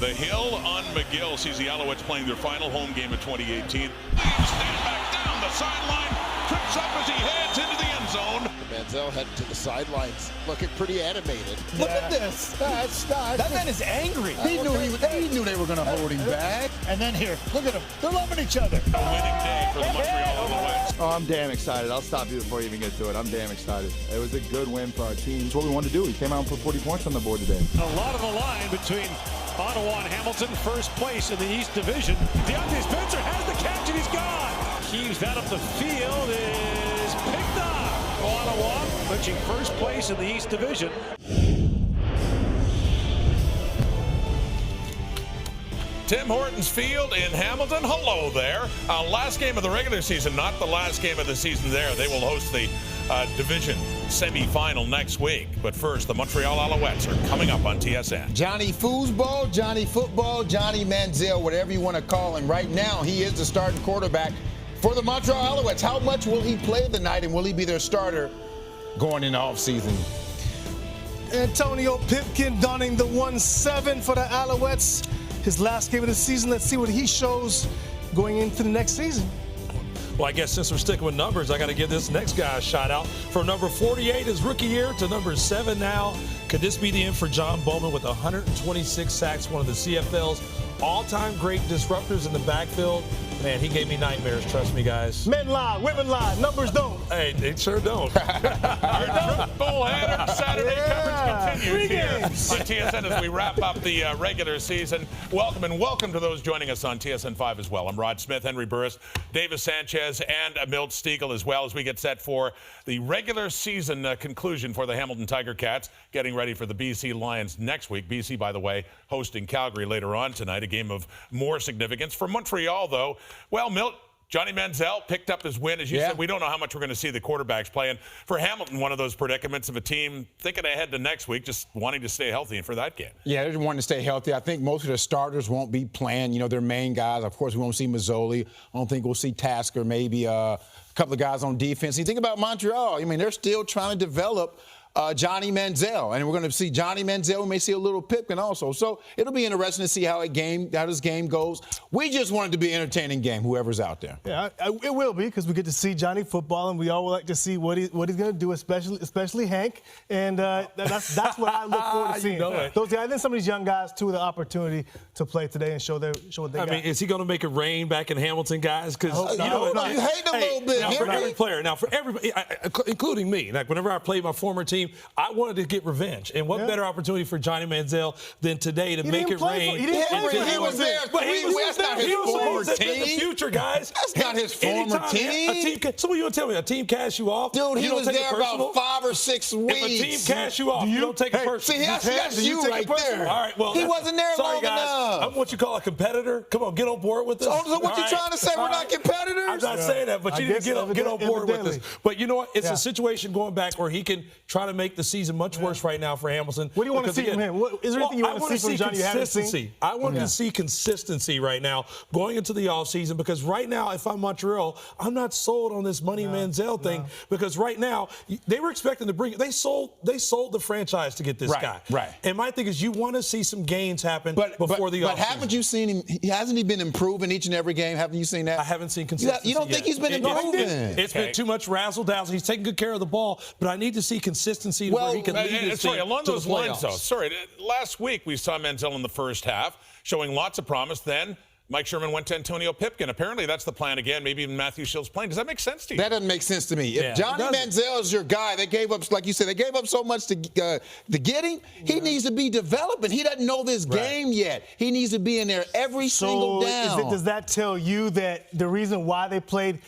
The Hill on McGill sees the Alouettes playing their final home game of 2018. Stand back down the sideline, trips up as he heads into the end zone. Manziel heading to the sidelines, looking pretty animated. Look at this. That man is angry. He knew they were going to hold him back. And then here, look at them. They're loving each other. A winning day for the Montreal Alouettes. Oh, I'm damn excited. I'll stop you before you even get to it. I'm damn excited. It was a good win for our team. It's what we wanted to do. We came out and put 40 points on the board today. A lot of the line between Ottawa and Hamilton, first place in the East Division. Deontay Spencer has the catch and he's gone. Heaves that up the field, is picked up. Ottawa clinching first place in the East Division. Tim Hortons Field in Hamilton. Hello there. Last game of the regular season, not the last game of the season there. They will host the division semi-final next week. But first, the Montreal Alouettes are coming up on TSN. Johnny Foosball, Johnny Football, Johnny Manziel, whatever you want to call him. Right now, he is the starting quarterback for the Montreal Alouettes. How much will he play tonight, and will he be their starter going into offseason? Antonio Pipkin donning the 1-7 for the Alouettes. His last game of the season. Let's see what he shows going into the next season. Well, I guess since we're sticking with numbers, I got to give this next guy a shout out. From number 48 his rookie year to number 7 now. Could this be the end for John Bowman with 126 sacks, one of the CFL's all-time great disruptors in the backfield? Man, he gave me nightmares, trust me, guys. Men lie, women lie, numbers don't. Hey, they sure don't. Our triple-header Saturday coverage continues here on TSN as we wrap up the regular season. Welcome to those joining us on TSN 5 as well. I'm Rod Smith, Henry Burris, Davis Sanchez, and Milt Stiegel as well as we get set for the regular season conclusion for the Hamilton Tiger Cats, getting ready for the BC Lions next week. BC, by the way, hosting Calgary later on tonight, a game of more significance. For Montreal, though, well, Milt, Johnny Manziel picked up his win. As you said, we don't know how much we're going to see the quarterbacks playing. For Hamilton, one of those predicaments of a team thinking ahead to next week, just wanting to stay healthy for that game. Yeah, they're wanting to stay healthy. I think most of the starters won't be playing, their main guys. Of course, we won't see Mazzoli. I don't think we'll see Tasker, maybe a couple of guys on defense. You think about Montreal. I mean, they're still trying to develop Johnny Manziel, and we're going to see Johnny Manziel. We may see a little Pipkin also. So it'll be interesting to see how this game goes. We just want it to be an entertaining game, whoever's out there. Yeah, it will be, because we get to see Johnny football, and we all would like to see what he's going to do, especially Hank. And that's what I look forward to seeing. Those guys, then some of these young guys too, the opportunity to play today and show what they got. I mean, is he going to make it rain back in Hamilton, guys? Because you hate a little bit. Now for every player, for everybody, including me, like whenever I played my former team, I wanted to get revenge. And what better opportunity for Johnny Manziel than today to make it rain? He was there. That's not his former team. The future, guys. That's not his former team. So what are you going to tell me? A team cash you off? Dude, he was there about 5 or 6 weeks. If a team cash you off, you don't take it personal. See, that's you right there. All right, well, he wasn't there long guys, enough. I'm what you call a competitor. Come on, get on board with this. So what you trying to say? We're not competitors? I'm not saying that, but you need to get on board with this. But you know what? It's a situation going back where he can try to make the season much worse right now for Hamilton. What do you want to see from him? Is there anything you want to see from Johnny you haven't seen? I want to see consistency right now going into the offseason, because right now, if I'm Montreal, I'm not sold on this Money Manziel thing, because right now, they were expecting to bring – they sold the franchise to get this guy. Right. And my thing is you want to see some gains happen before the offseason. But haven't you seen him – hasn't he been improving each and every game? Haven't you seen that? I haven't seen consistency You don't think he's been improving? It's been too much razzle-dazzle. He's taking good care of the ball, but I need to see consistency where he can lead his team. Along those lines, though, last week we saw Manziel in the first half showing lots of promise. Then Mike Sherman went to Antonio Pipkin. Apparently that's the plan again. Maybe even Matthew Shill's playing. Does that make sense to you? That doesn't make sense to me. If Johnny Manziel is your guy, they gave up, like you said, they gave up so much to get him. He needs to be developing. He doesn't know this game yet. He needs to be in there every single down. Does that tell you that the reason why they played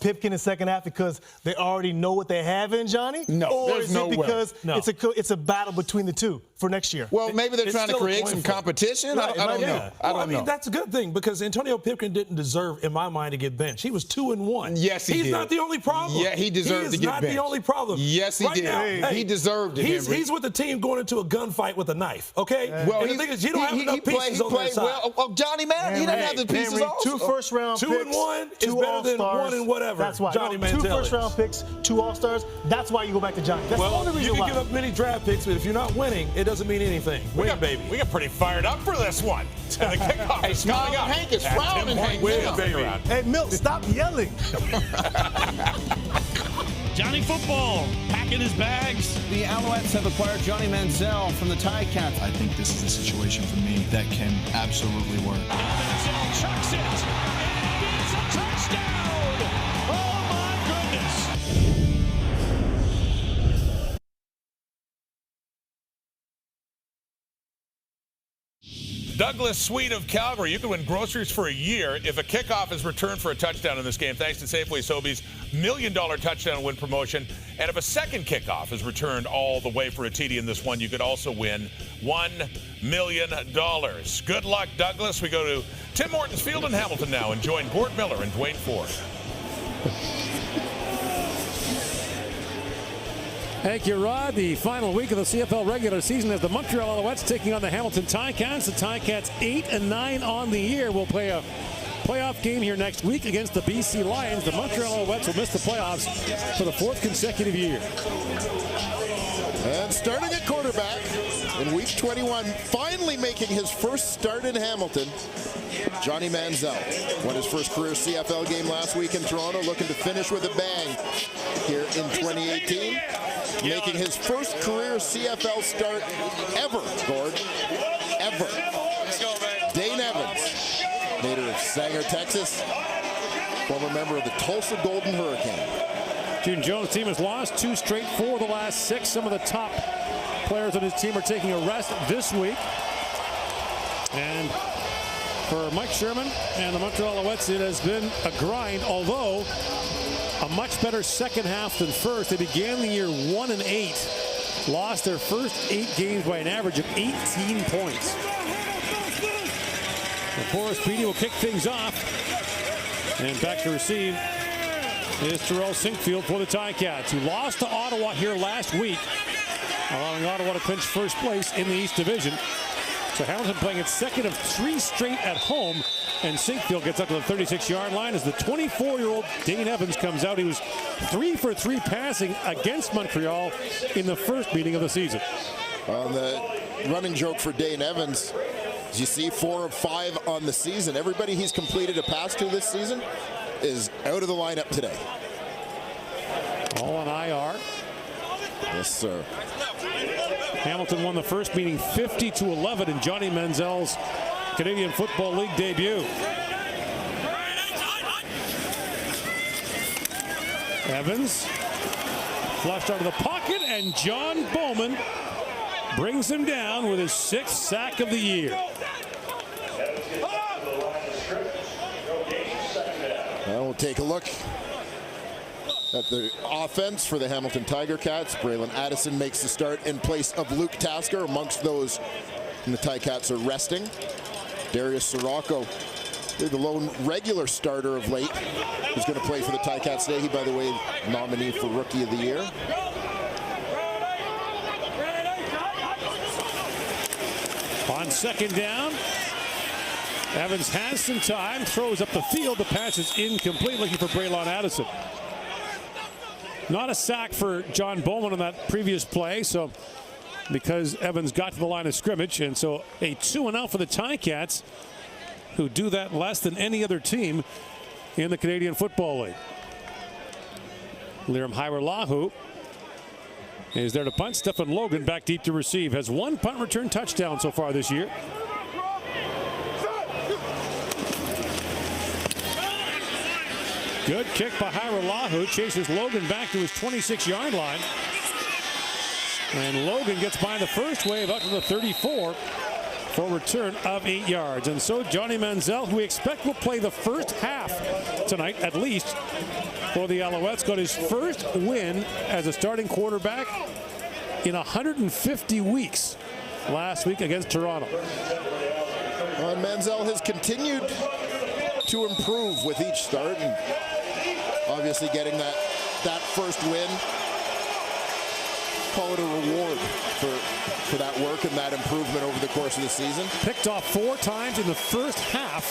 Pipkin in the second half because they already know what they have in Johnny? No, or is it because it's a battle between the two for next year? Well, maybe they're trying to create some competition. I don't know. I mean, that's a good thing, because Antonio Pipkin didn't deserve, in my mind, to get benched. He was 2-1. Yes, he did. He's not the only problem. Yeah, he deserved to get benched. He's not the only problem. Yes, he did. Now, he deserved it, He's with the team going into a gunfight with a knife, okay? Well, and the thing is, you don't have enough pieces on that side. Well, Johnny Mann, he doesn't have the pieces also. 2 first-round picks, 2-1 is better than 1-0. win whatever. That's why. Johnny Two Manziel first-round picks, 2 All-Stars. That's why you go back to Johnny. That's the only reason you why. can give up many draft picks, but if you're not winning, it doesn't mean anything. Win, baby. We got pretty fired up for this one. And the kickoff is coming up. Hank is frowning, Hank. Win, baby. Hey, Milt, stop yelling. Johnny Football packing his bags. The Alouettes have acquired Johnny Manziel from the Ticats. I think this is a situation for me that can absolutely work. Manziel chucks it. And it's a touchdown. Oh, my goodness. Douglas Sweet of Calgary, you can win groceries for a year if a kickoff is returned for a touchdown in this game, thanks to Safeway Sobeys' $1 million touchdown win promotion. And if a second kickoff is returned all the way for a TD in this one, you could also win $1 million. Good luck, Douglas. We go to Tim Hortons Field in Hamilton now and join Gord Miller and Dwayne Ford. Thank you, Rod. The final week of the CFL regular season as the Montreal Alouettes taking on the Hamilton Ticats. The Ticats 8-9 on the year. Will play a playoff game here next week against the BC Lions. The Montreal Alouettes will miss the playoffs for the 4th consecutive year. And starting at quarterback in week 21, finally making his first start in Hamilton, Johnny Manziel. Won his first career CFL game last week in Toronto, looking to finish with a bang here in 2018. Making his first career CFL start ever, Gord. Ever. Dane Evans, native of Sanger, Texas, former member of the Tulsa Golden Hurricane. June Jones' team has lost 2 straight, 4 of the last 6. Some of the top players on his team are taking a rest this week. And for Mike Sherman and the Montreal Alouettes, it has been a grind, although a much better second half than first. They began the year 1-8, lost their first 8 games by an average of 18 points. And Forrest Beatty will kick things off. And back to receive is Terrell Sinkfield for the Ticats, who lost to Ottawa here last week, allowing Ottawa to clinch first place in the East Division. So Hamilton playing its second of 3 straight at home, and Sinkfield gets up to the 36-yard line as the 24-year-old Dane Evans comes out. He was 3 for 3 passing against Montreal in the first meeting of the season. On the running joke for Dane Evans, as you see, 4 of 5 on the season. Everybody he's completed a pass to this season is out of the lineup today. All on IR. Yes, sir. Hamilton won the first meeting 50-11 in Johnny Manziel's Canadian Football League debut. Evans flushed out of the pocket, and John Bowman brings him down with his 6th sack of the year. Now we'll take a look at the offense for the Hamilton Tiger Cats. Braylon Addison makes the start in place of Luke Tasker. Amongst those, and the Ticats are resting. Darius Sirocco, the lone regular starter of late, who's going to play for the Ticats today. He, by the way, nominee for Rookie of the Year. On second down, Evans has some time, throws up the field. The pass is incomplete, looking for Braylon Addison. Not a sack for John Bowman on that previous play, so because Evans got to the line of scrimmage, and so a 2-0 for the Ticats, who do that less than any other team in the Canadian Football League. Liram Hairelahu is there to punt. Stephen Logan back deep to receive. Has 1 punt return touchdown so far this year. Good kick by Hairelahu. Chases Logan back to his 26-yard line. And Logan gets by the first wave up to the 34 for a return of 8 yards. And so Johnny Manziel, who we expect will play the first half tonight at least for the Alouettes, got his first win as a starting quarterback in 150 weeks last week against Toronto. And Manziel has continued to improve with each start, and obviously getting that first win, call it a reward for that work and that improvement over the course of the season. Picked off 4 times in the first half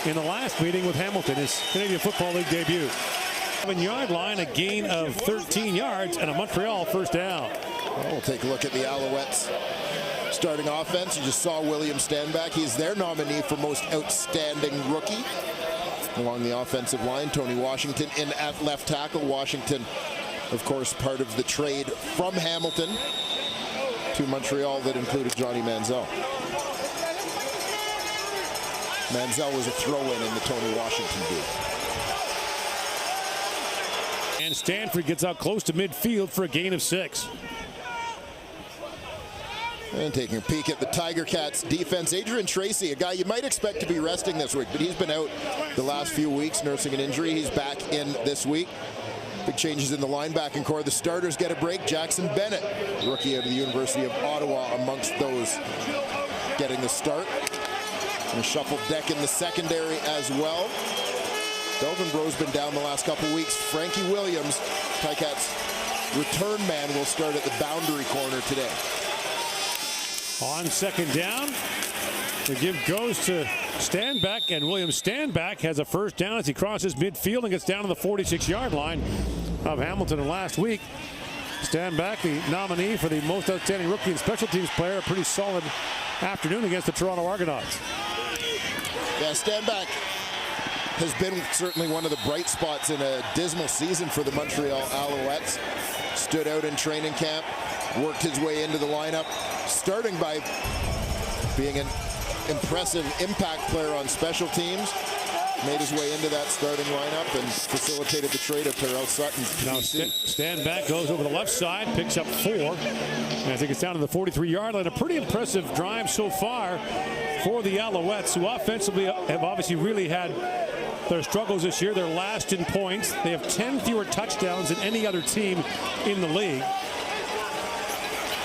in the last meeting with Hamilton, his Canadian Football League debut. 7-yard line, a gain of 13 yards, and a Montreal first down. Well, we'll take a look at the Alouettes starting offense. You just saw William Stanback. He's their nominee for most outstanding rookie. Along the offensive line, Tony Washington in at left tackle. Washington, of course, part of the trade from Hamilton to Montreal that included Johnny Manziel. Manziel was a throw-in the Tony Washington booth. And Stanford gets out close to midfield for a gain of 6. And taking a peek at the Tiger Cats defense, Adrian Tracy, a guy you might expect to be resting this week, but he's been out the last few weeks nursing an injury. He's back in this week. Big changes in the linebacking core. The starters get a break. Jackson Bennett, rookie out of the University of Ottawa, amongst those getting the start. And a shuffled deck in the secondary as well. Delvin Breau's been down the last couple weeks. Frankie Williams, Ticats return man, will start at the boundary corner today. On second down, the give goes to Stanback, and William Stanback has a first down as he crosses midfield and gets down to the 46-yard line of Hamilton. And last week, Stanback, the nominee for the most outstanding rookie and special teams player, a pretty solid afternoon against the Toronto Argonauts. Yeah, Stanback has been certainly one of the bright spots in a dismal season for the Montreal Alouettes. Stood out in training camp, worked his way into the lineup, starting by being an impressive impact player on special teams. Made his way into that starting lineup and facilitated the trade of Terrell Sutton. Now Stanback goes over the left side, picks up 4. And I think it's down to the 43-yard line. A pretty impressive drive so far for the Alouettes, who offensively have obviously really had their struggles this year. They're last in points. They have 10 fewer touchdowns than any other team in the league.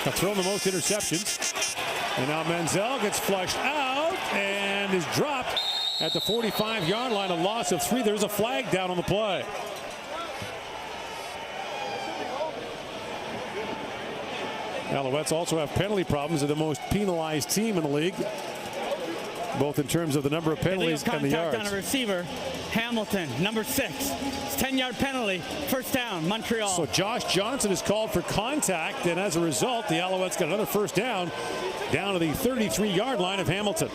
They've thrown the most interceptions. And now Manziel gets flushed out and is dropped at the 45-yard line, a loss of 3. There's a flag down on the play. Alouettes also have penalty problems. They're the most penalized team in the league, both in terms of the number of penalties and the yards. On a receiver, Hamilton, number 6. It's 10-yard penalty, first down, Montreal. So Josh Johnson is called for contact, and as a result, the Alouettes got another first down to the 33-yard line of Hamilton.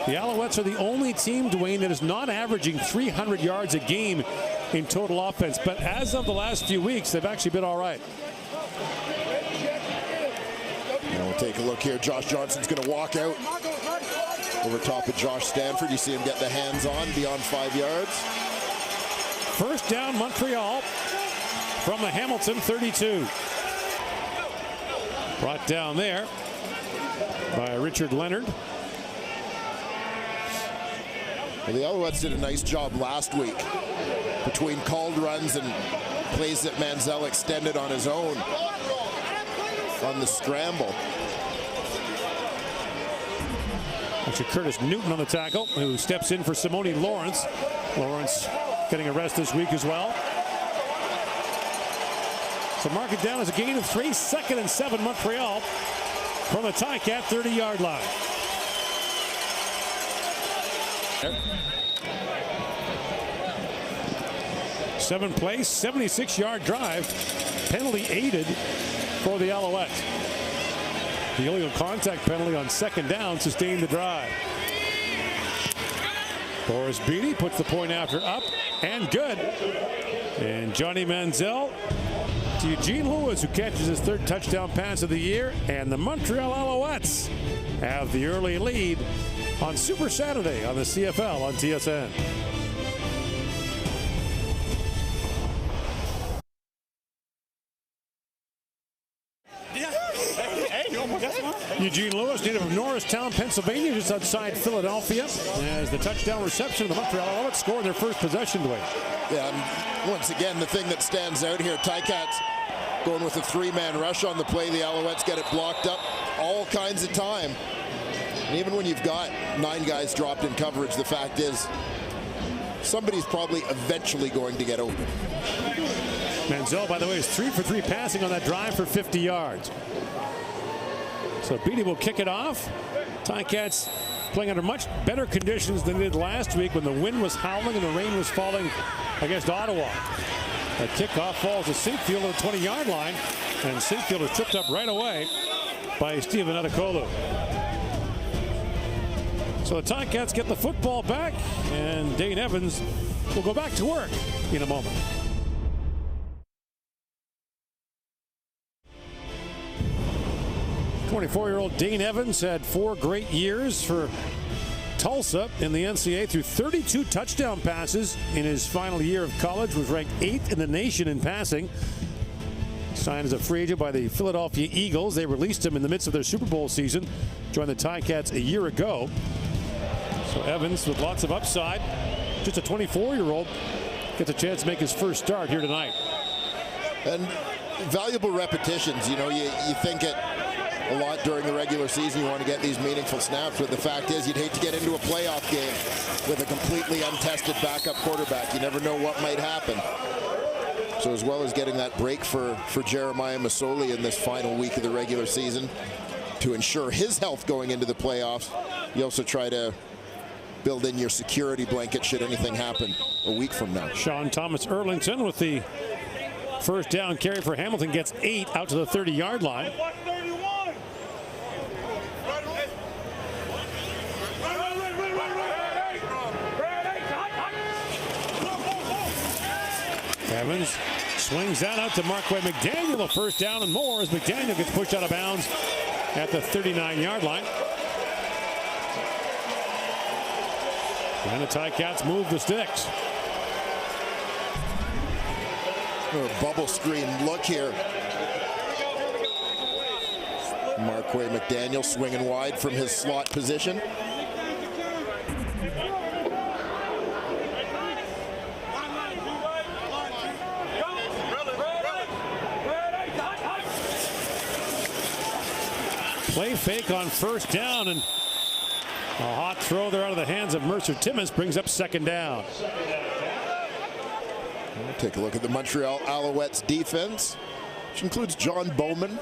The Alouettes are the only team, Dwayne, that is not averaging 300 yards a game in total offense. But as of the last few weeks, they've actually been all right. And we'll take a look here. Josh Johnson's going to walk out over top of Josh Stanford. You see him get the hands on beyond 5 yards. First down, Montreal from the Hamilton 32. Brought down there by Richard Leonard. Well, the Alouettes did a nice job last week between called runs and plays that Manziel extended on his own on the scramble. Actually, Curtis Newton on the tackle, who steps in for Simone Lawrence. Lawrence getting a rest this week as well. So mark it down as a gain of 3, 2nd and 7 Montreal from the Ticat 30-yard line. 7-play, 76-yard drive, penalty aided for the Alouettes. The illegal contact penalty on second down sustained the drive. Boris Beatty puts the point after up and good. And Johnny Manziel to Eugene Lewis, who catches his 3rd touchdown pass of the year. And the Montreal Alouettes have the early lead on Super Saturday on the CFL on TSN. Eugene Lewis, native of Norristown, Pennsylvania, just outside Philadelphia, as the touchdown reception of the Montreal Alouettes scored their first possession, Dwayne. Yeah, and once again, the thing that stands out here, Ticats going with a 3-man rush on the play. The Alouettes get it blocked up all kinds of time. And even when you've got 9 guys dropped in coverage, the fact is somebody's probably eventually going to get open. Manziel, by the way, is 3 for 3 passing on that drive for 50 yards. So Beatty will kick it off Ticats playing under much better conditions than they did last week when the wind was howling and the rain was falling against Ottawa. A kickoff falls to Sinkfield at the 20-yard line, and Sinkfield is tripped up right away by Stephen Adekolu. So the Ticats get the football back, and Dane Evans will go back to work in a moment. '24-year-old Dane Evans had 4 great years for Tulsa in the NCAA through 32 touchdown passes in his final year of college, was ranked 8th in the nation in passing. Signed as a free agent by the Philadelphia Eagles. They released him in the midst of their Super Bowl season. Joined the Ticats a year ago. So Evans, with lots of upside, just a 24-year-old, gets a chance to make his first start here tonight. And valuable repetitions. You know, you think it a lot during the regular season. You want to get these meaningful snaps, but the fact is you'd hate to get into a playoff game with a completely untested backup quarterback. You never know what might happen. So as well as getting that break for Jeremiah Masoli in this final week of the regular season to ensure his health going into the playoffs, you also try to build in your security blanket should anything happen a week from now. Sean Thomas Erlington with the first down carry for Hamilton, gets 8 out to the 30-yard line. Evans swings that out to Marquay McDaniel, a first down and more as McDaniel gets pushed out of bounds at the 39-yard line. And the Ticats move the sticks. A bubble screen look here. Marquay McDaniel swinging wide from his slot position. Play fake on first down, and a hot throw there out of the hands of Mercer Timmins brings up second down. We'll take a look at the Montreal Alouettes defense, which includes John Bowman.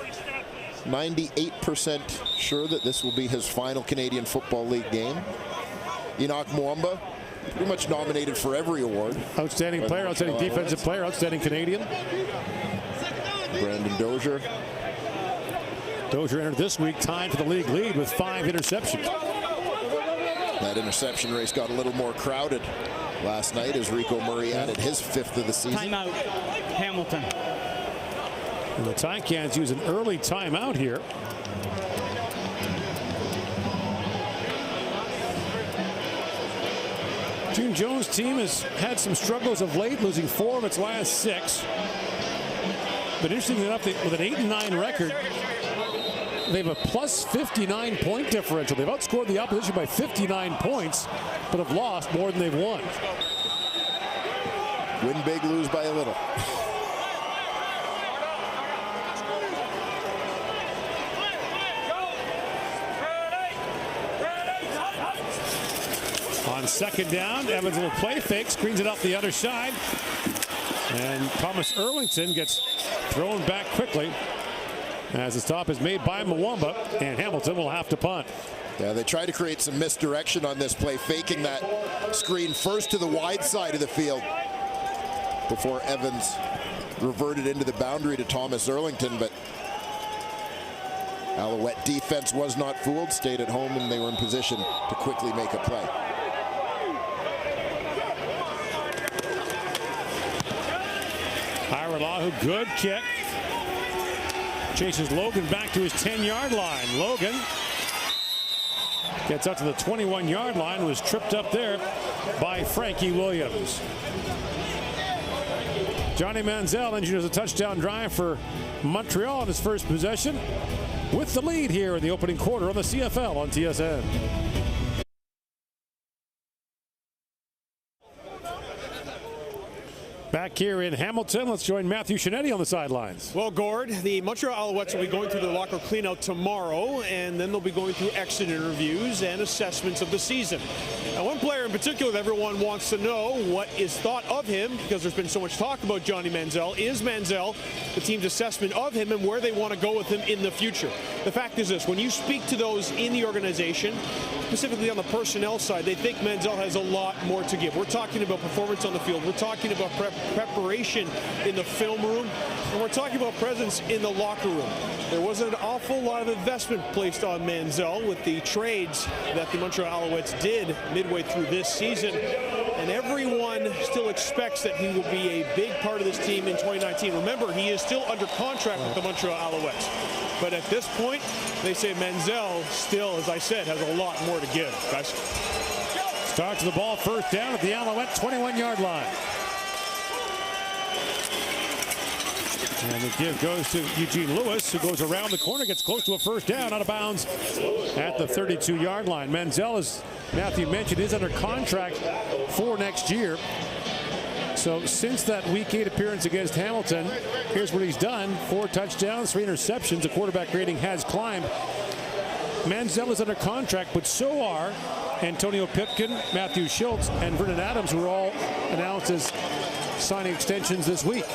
98% sure that this will be his final Canadian Football League game. Enoch Mwamba, pretty much nominated for every award. Outstanding player, outstanding defensive player, outstanding Canadian. Brandon Dozier. Dozier entered this week tied for the league lead with 5 interceptions. That interception race got a little more crowded last night as Rico Murray added his 5th of the season. Timeout, Hamilton. And the Ticats use an early timeout here. June Jones' team has had some struggles of late, losing 4 of its last 6. But interestingly enough, with an 8-9 record, they have a plus 59 point differential. They've outscored the opposition by 59 points, but have lost more than they've won. Win big, lose by a little. On second down, Evans will play fake, screens it off the other side. And Thomas Erlington gets thrown back quickly as the stop is made by Mwamba, and Hamilton will have to punt. Yeah, they tried to create some misdirection on this play, faking that screen first to the wide side of the field before Evans reverted into the boundary to Thomas Erlington, but Alouette defense was not fooled, stayed at home, and they were in position to quickly make a play. Haralahu, good kick. Chases Logan back to his 10-yard line. Logan gets up to the 21-yard line, was tripped up there by Frankie Williams. Johnny Manziel engineers a touchdown drive for Montreal in his first possession with the lead here in the opening quarter on the CFL on TSN. Back here in Hamilton, let's join Matthew Shinetti on the sidelines. Well, Gord, the Montreal Alouettes will be going through their locker cleanout tomorrow, and then they'll be going through exit interviews and assessments of the season. Now, one player in particular that everyone wants to know what is thought of him, because there's been so much talk about Johnny Manziel, is Manziel, the team's assessment of him and where they want to go with him in the future. The fact is this, when you speak to those in the organization, specifically on the personnel side, they think Manziel has a lot more to give. We're talking about performance on the field. We're talking about preparation in the film room, and we're talking about presence in the locker room. There was an awful lot of investment placed on Manziel with the trades that the Montreal Alouettes did midway through this season, and everyone still expects that he will be a big part of this team in 2019. Remember, he is still under contract with the Montreal Alouettes, but at this point, they say Manziel still, as I said, has a lot more to give, guys. Starts the ball first down at the Alouette 21-yard line. And the give goes to Eugene Lewis, who goes around the corner, gets close to a first down, out of bounds at the 32-yard line. Manziel, as Matthew mentioned, is under contract for next year. So since that Week 8 appearance against Hamilton, here's what he's done. 4 touchdowns, 3 interceptions. The quarterback rating has climbed. Manziel is under contract, but so are Antonio Pipkin, Matthew Schultz, and Vernon Adams, who were all announced as signing extensions this week.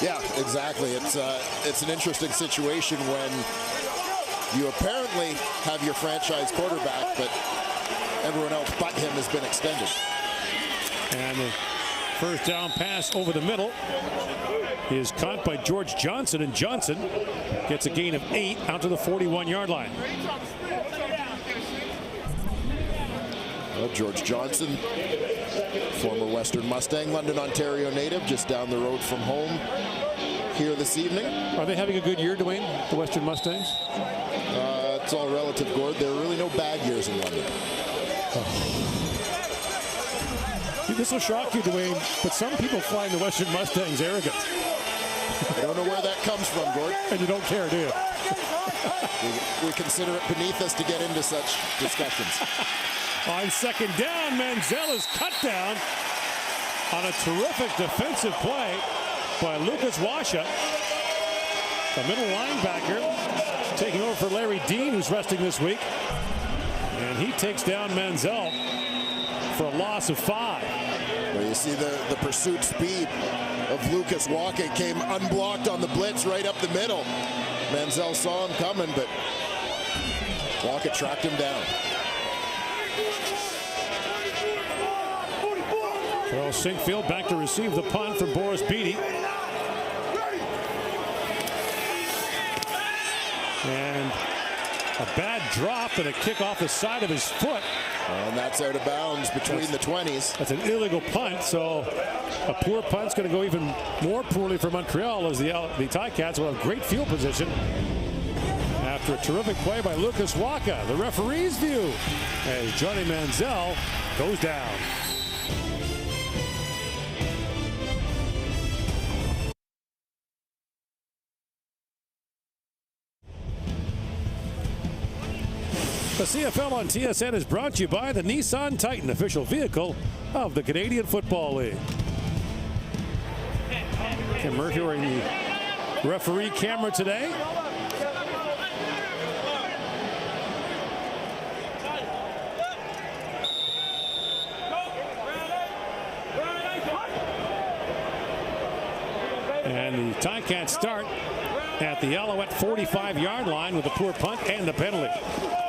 Yeah, exactly. It's an interesting situation when you apparently have your franchise quarterback, but everyone else but him has been extended. And the first down pass over the middle is caught by George Johnson, and Johnson gets a gain of 8 out to the 41-yard line. Well, George Johnson, former Western Mustang, London, Ontario native, just down the road from home here this evening. Are they having a good year, Dwayne, the Western Mustangs? It's all relative, Gord. There are really no bad years in London. This will shock you, Dwayne, but some people find the Western Mustangs arrogant. I don't know where that comes from, Gord. And you don't care, do you? We consider it beneath us to get into such discussions. On second down, Manziel is cut down on a terrific defensive play by Lucas Washa, the middle linebacker, taking over for Larry Dean, who's resting this week. And he takes down Manziel for a loss of 5. Well, you see the pursuit speed of Lucas Washa came unblocked on the blitz right up the middle. Manziel saw him coming, but Washa tracked him down. Charles Sinkfield back to receive the punt from Boris Beatty. And a bad drop and a kick off the side of his foot. And that's out of bounds between the 20s. That's an illegal punt, so a poor punt's going to go even more poorly for Montreal, as the Ticats will have great field position after a terrific play by Lucas Washa. The referee's view as Johnny Manziel goes down. The CFL on TSN is brought to you by the Nissan Titan, official vehicle of the Canadian Football League. Kim Murphy wearing the referee camera today. And the Ticats start at the Alouette 45-yard line with a poor punt and the penalty.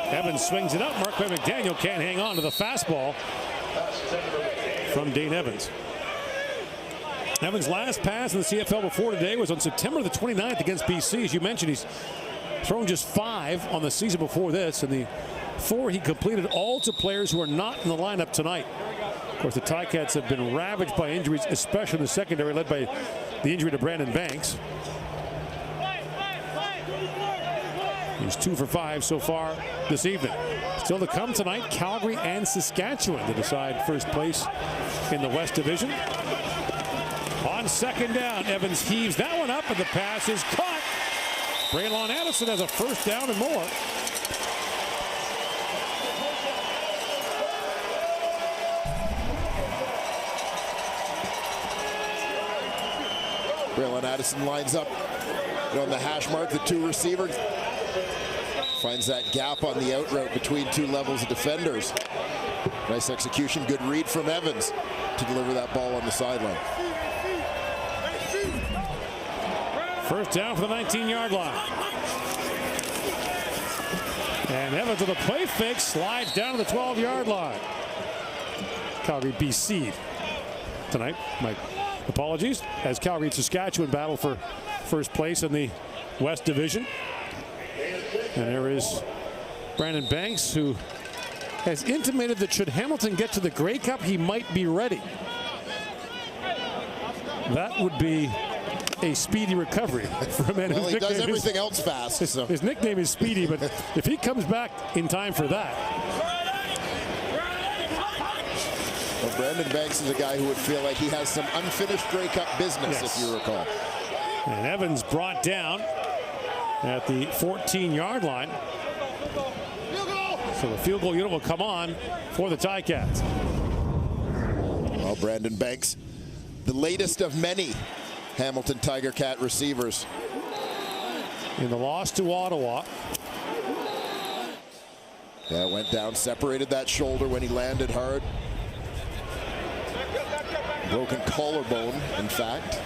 Evans swings it up. Marquay McDaniel can't hang on to the fastball from Dane Evans. Evans' last pass in the CFL before today was on September the 29th against BC. As you mentioned, he's thrown just 5 on the season before this, and the 4 he completed all to players who are not in the lineup tonight. Of course, the Ticats have been ravaged by injuries, especially in the secondary, led by the injury to Brandon Banks. He's 2 for 5 so far this evening. Still to come tonight, Calgary and Saskatchewan to decide first place in the West Division. On second down, Evans heaves that one up, and the pass is caught. Braylon Addison has a first down and more. Braylon Addison lines up on the hash mark, the 2 receivers. Finds that gap on the out route between 2 levels of defenders. Nice execution, good read from Evans to deliver that ball on the sideline. First down for the 19-yard line. And Evans with a play fake slides down to the 12-yard line. Calgary BC'd tonight. My apologies. As Calgary and Saskatchewan battle for first place in the West Division. And there is Brandon Banks, who has intimated that should Hamilton get to the Grey Cup, he might be ready. That would be a speedy recovery for a man whose he does everything else fast. So. His nickname is Speedy, but if he comes back in time for that. Well, Brandon Banks is a guy who would feel like he has some unfinished Grey Cup business, if you recall. And Evans brought down at the 14-yard line. So the field goal unit will come on for the Ticats. Well, Brandon Banks, the latest of many Hamilton Tiger Cat receivers. In the loss to Ottawa. Yeah, went down, separated that shoulder when he landed hard. Broken collarbone, in fact.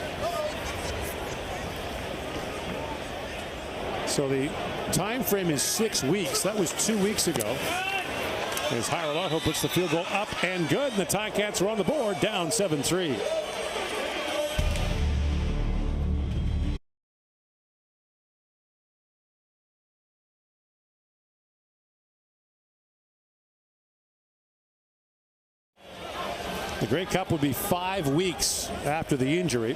So the time frame is 6 weeks. That was 2 weeks ago. As Hiralaho puts the field goal up and good. And the Ticats are on the board, down 7-3. The Grey Cup would be 5 weeks after the injury.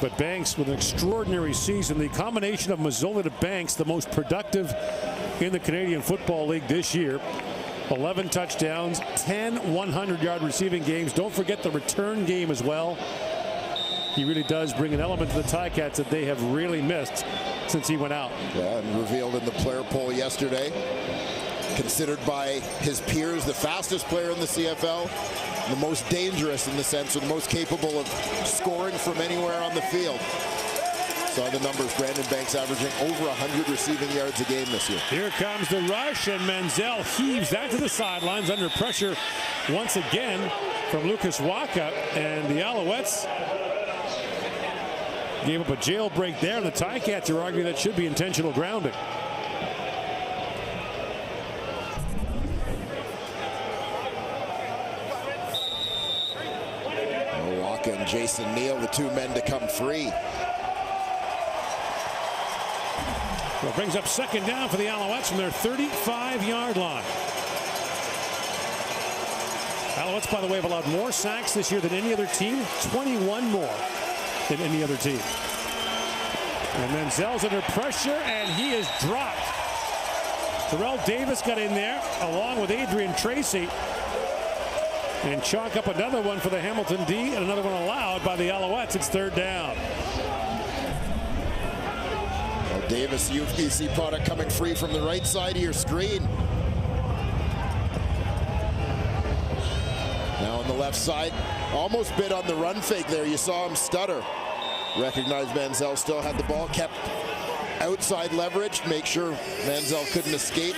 But Banks with an extraordinary season. The combination of Mazzola to Banks, the most productive in the Canadian Football League this year. 11 touchdowns, 10 100-yard receiving games. Don't forget the return game as well. He really does bring an element to the Ticats that they have really missed since he went out. Yeah, and revealed in the player poll yesterday. Considered by his peers the fastest player in the CFL, the most dangerous in the sense, or the most capable of scoring from anywhere on the field. Saw the numbers, Brandon Banks averaging over 100 receiving yards a game this year. Here comes the rush, and Menzel heaves that to the sidelines under pressure once again from Lucas Waka, and the Alouettes gave up a jailbreak there, and the Ticats are arguing that should be intentional grounding. And Jason Neal, the 2 men to come free. Well, it brings up second down for the Alouettes from their 35-yard line. Alouettes, by the way, have allowed more sacks this year than any other team, 21 more than any other team. And Menzel's under pressure, and he is dropped. Terrell Davis got in there, along with Adrian Tracy. And chalk up another one for the Hamilton D, and another one allowed by the Alouettes. It's third down. Well, Davis, UBC product, coming free from the right side of your screen. Now on the left side, almost bit on the run fake there. You saw him stutter. Recognized Manziel still had the ball, kept outside leverage, make sure Manziel couldn't escape.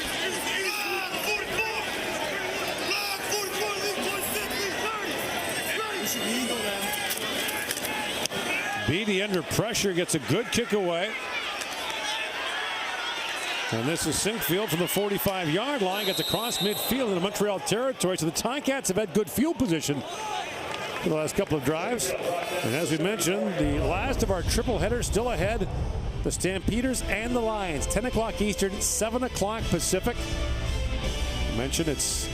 Beatty under pressure, gets a good kick away. And this is Sinkfield from the 45-yard line, gets across midfield into Montreal territory. So the Ticats have had good field position for the last couple of drives. And as we mentioned, the last of our triple headers still ahead. The Stampeders and the Lions, 10 o'clock Eastern, 7 o'clock Pacific. I mentioned it's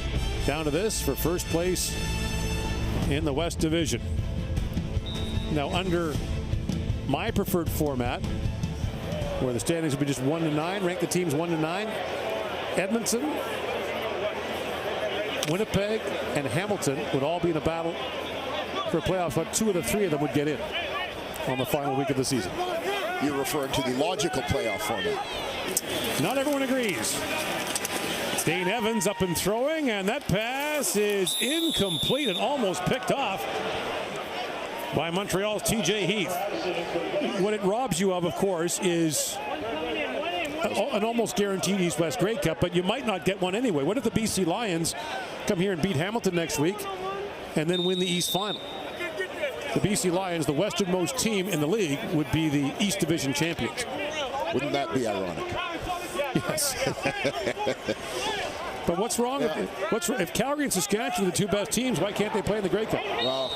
down to this for first place in the West Division. Now under my preferred format, where the standings would be just 1 to 9, rank the teams 1 to 9. Edmonton, Winnipeg, and Hamilton would all be in a battle for playoffs, but 2 of the 3 of them would get in on the final week of the season. You're referring to the logical playoff format. Not everyone agrees. Dane Evans up and throwing, and that pass is incomplete and almost picked off. by Montreal's TJ Heath. What it robs you of course, is an almost guaranteed East-West Grey Cup, but you might not get one anyway. What if the BC Lions come here and beat Hamilton next week and then win the East Final? The BC Lions, the westernmost team in the league, would be the East Division champions. Wouldn't that be ironic? Yes. But what's wrong if Calgary and Saskatchewan are the two best teams, why can't they play in the Grey Cup? Well,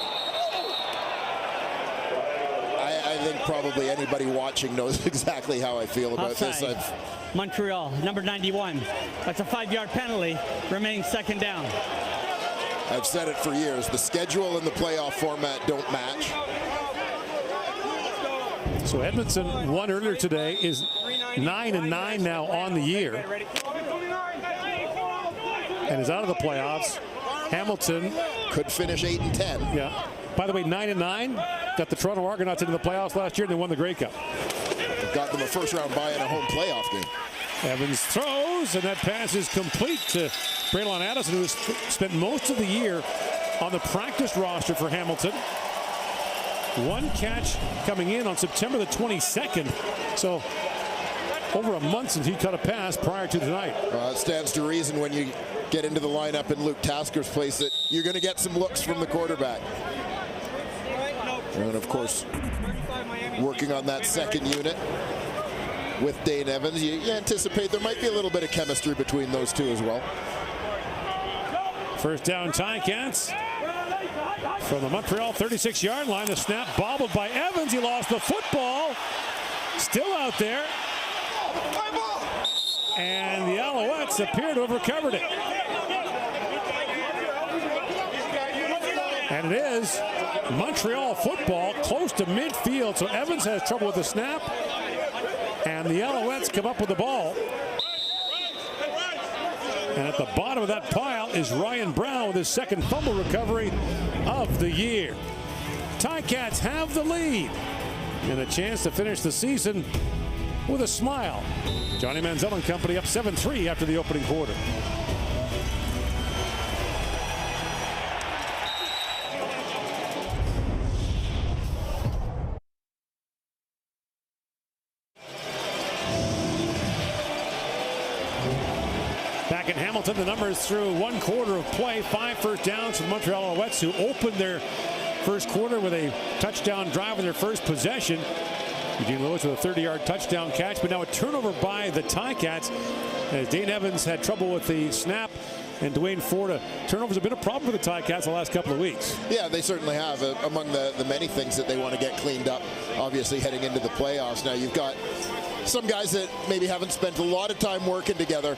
I think probably anybody watching knows exactly how I feel about Offside. this. Montreal, number 91. That's a 5-yard penalty, remaining second down. I've said it for years. The schedule and the playoff format don't match. So Edmonton won earlier today, is 9-9 now on the year, and is out of the playoffs. Hamilton could finish 8-10. Yeah. By the way, 9-9 got the Toronto Argonauts into the playoffs last year, and they won the Grey Cup. Got them a first-round bye in a home playoff game. Evans throws, and that pass is complete to Braylon Addison, who has spent most of the year on the practice roster for Hamilton. One catch coming in on September the 22nd. So over a month since he caught a pass prior to tonight. It stands to reason when you get into the lineup in Luke Tasker's place that you're going to get some looks from the quarterback. And of course, working on that second unit with Dane Evans, you anticipate there might be a little bit of chemistry between those two as well. First down, Ticats. From the Montreal 36-yard line, the snap bobbled by Evans. He lost the football. Still out there. And the Alouettes appear to have recovered it. And it is Montreal football close to midfield. So Evans has trouble with the snap. And the Alouettes come up with the ball. And at the bottom of that pile is Ryan Brown with his second fumble recovery of the year. Ticats have the lead and a chance to finish the season with a smile. Johnny Manziel and company up 7-3 after the opening quarter. Back in Hamilton, the numbers through one quarter of play. 5 first downs for the Montreal Alouettes, who opened their first quarter with a touchdown drive in their first possession. Eugene Lewis with a 30-yard touchdown catch, but now a turnover by the Ticats as Dane Evans had trouble with the snap, and Dwayne Ford. Turnovers have been a problem for the Ticats the last couple of weeks. Yeah, they certainly have. Among the many things that they want to get cleaned up, obviously heading into the playoffs. Now you've got some guys that maybe haven't spent a lot of time working together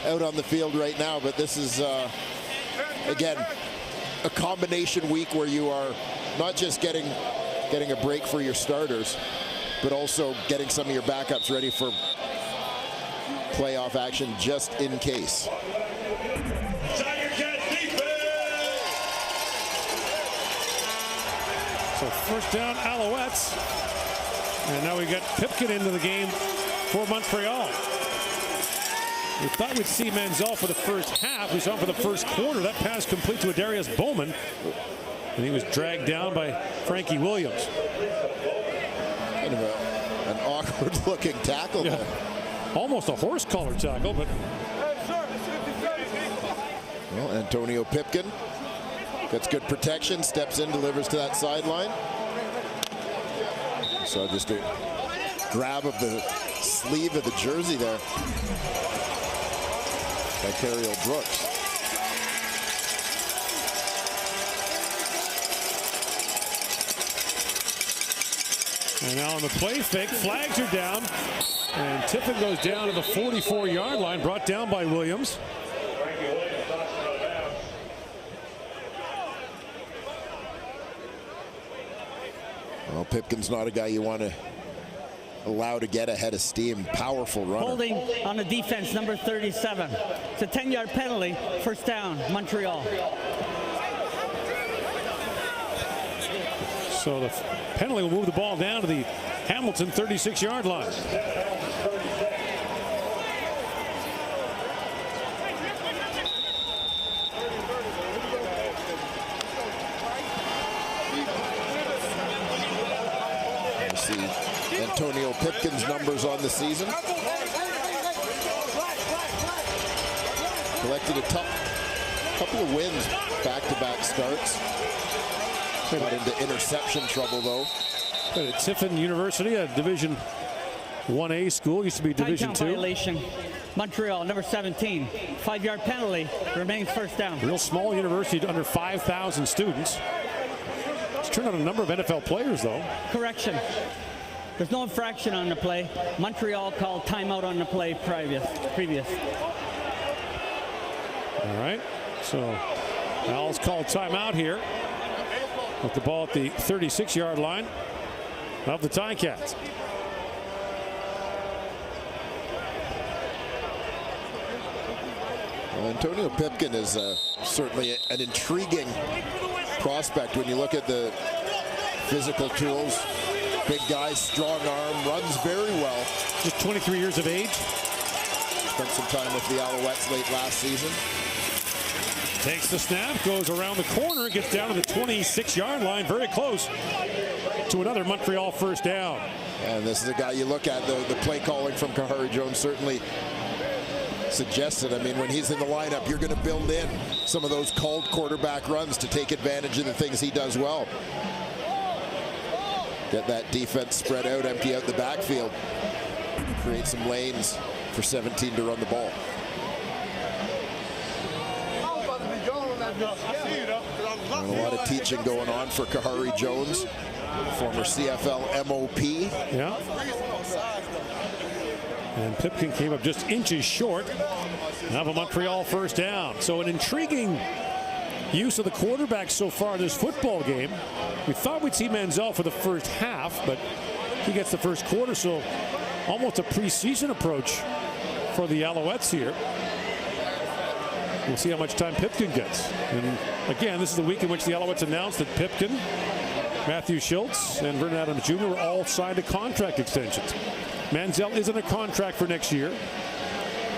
out on the field right now, but this is again a combination week where you are not just getting a break for your starters, but also getting some of your backups ready for playoff action just in case. So first down, Alouettes, and now we got Pipkin into the game for Montreal. We thought we'd see Manziel for the first half. We saw him for the first quarter. That pass complete to Adarius Bowman. And he was dragged down by Frankie Williams. Kind of an awkward-looking tackle there. Almost a horse collar tackle, but... Well, Antonio Pipkin gets good protection, steps in, delivers to that sideline. So just a grab of the sleeve of the jersey there by Cariel Brooks. And now on the play fake, flags are down, and Tiffin goes down to the 44-yard line, brought down by Williams. Well, Pipkin's not a guy you want to allow to get ahead of steam. Powerful runner. Holding on the defense, number 37. It's a 10-yard penalty. First down, Montreal. So the penalty will move the ball down to the Hamilton 36-yard line. See Antonio Pipkin's numbers on the season. Collected a couple of wins, back-to-back starts. Got into interception trouble, though. At Tiffin University, a Division 1A school, used to be Division 2. Violation. Montreal, number 17. 5-yard penalty. Remains first down. Real small university, under 5,000 students. It's turned out a number of NFL players, though. Correction. There's no infraction on the play. Montreal called timeout on the play previous. All right, so Al's called timeout here with the ball at the 36-yard line of the Ticats. Well, Antonio Pipkin is certainly an intriguing prospect when you look at the physical tools. Big guy, strong arm, runs very well. Just 23 years of age. Spent some time with the Alouettes late last season. Takes the snap, goes around the corner, gets down to the 26-yard line, very close to another Montreal first down. And this is a guy you look at, the play calling from Kahari Jones certainly suggested. I mean, when he's in the lineup, you're going to build in some of those called quarterback runs to take advantage of the things he does well. Get that defense spread out, empty out the backfield, create some lanes for 17 to run the ball. And a lot of teaching going on for Kahari Jones, former CFL MOP. Yeah. And Pipkin came up just inches short of a Montreal first down. So an intriguing use of the quarterback so far in this football game. We thought we'd see Manziel for the first half, but he gets the first quarter, so almost a preseason approach for the Alouettes here. We'll see how much time Pipkin gets. And again, this is the week in which the Alouettes announced that Pipkin, Matthew Schultz, and Vernon Adams Jr. were all signed to contract extensions. Manziel is in a contract for next year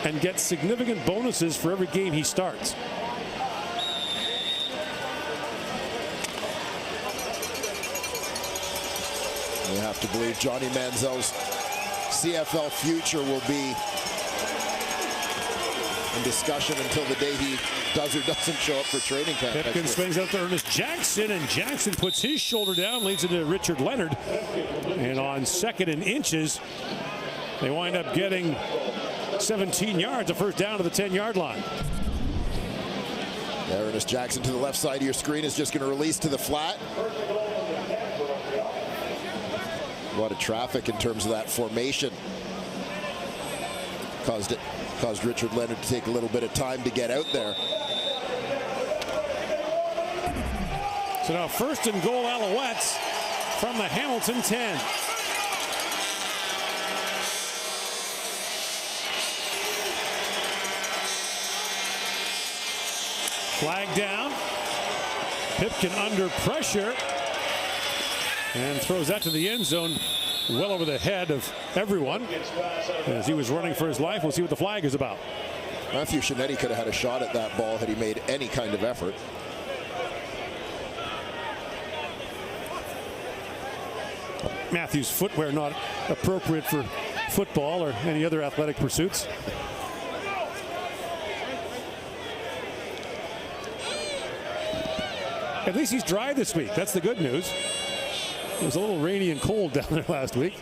and gets significant bonuses for every game he starts. You have to believe Johnny Manziel's CFL future will be in discussion until the day he does or doesn't show up for training camp. Pipkin swings out to Ernest Jackson, and Jackson puts his shoulder down, leads it to Richard Leonard. And on 2nd and inches, they wind up getting 17 yards, a first down to the 10-yard line. Ernest Jackson to the left side of your screen is just going to release to the flat. A lot of traffic in terms of that formation. Caused Richard Leonard to take a little bit of time to get out there. So now 1st and goal Alouettes from the Hamilton 10. Flag down. Pipkin under pressure and throws that to the end zone, well over the head of everyone as he was running for his life. We'll see what the flag is about. Matthew Shinetti could have had a shot at that ball had he made any kind of effort. Matthew's footwear not appropriate for football or any other athletic pursuits. At least he's dry this week. That's the good news. It was a little rainy and cold down there last week.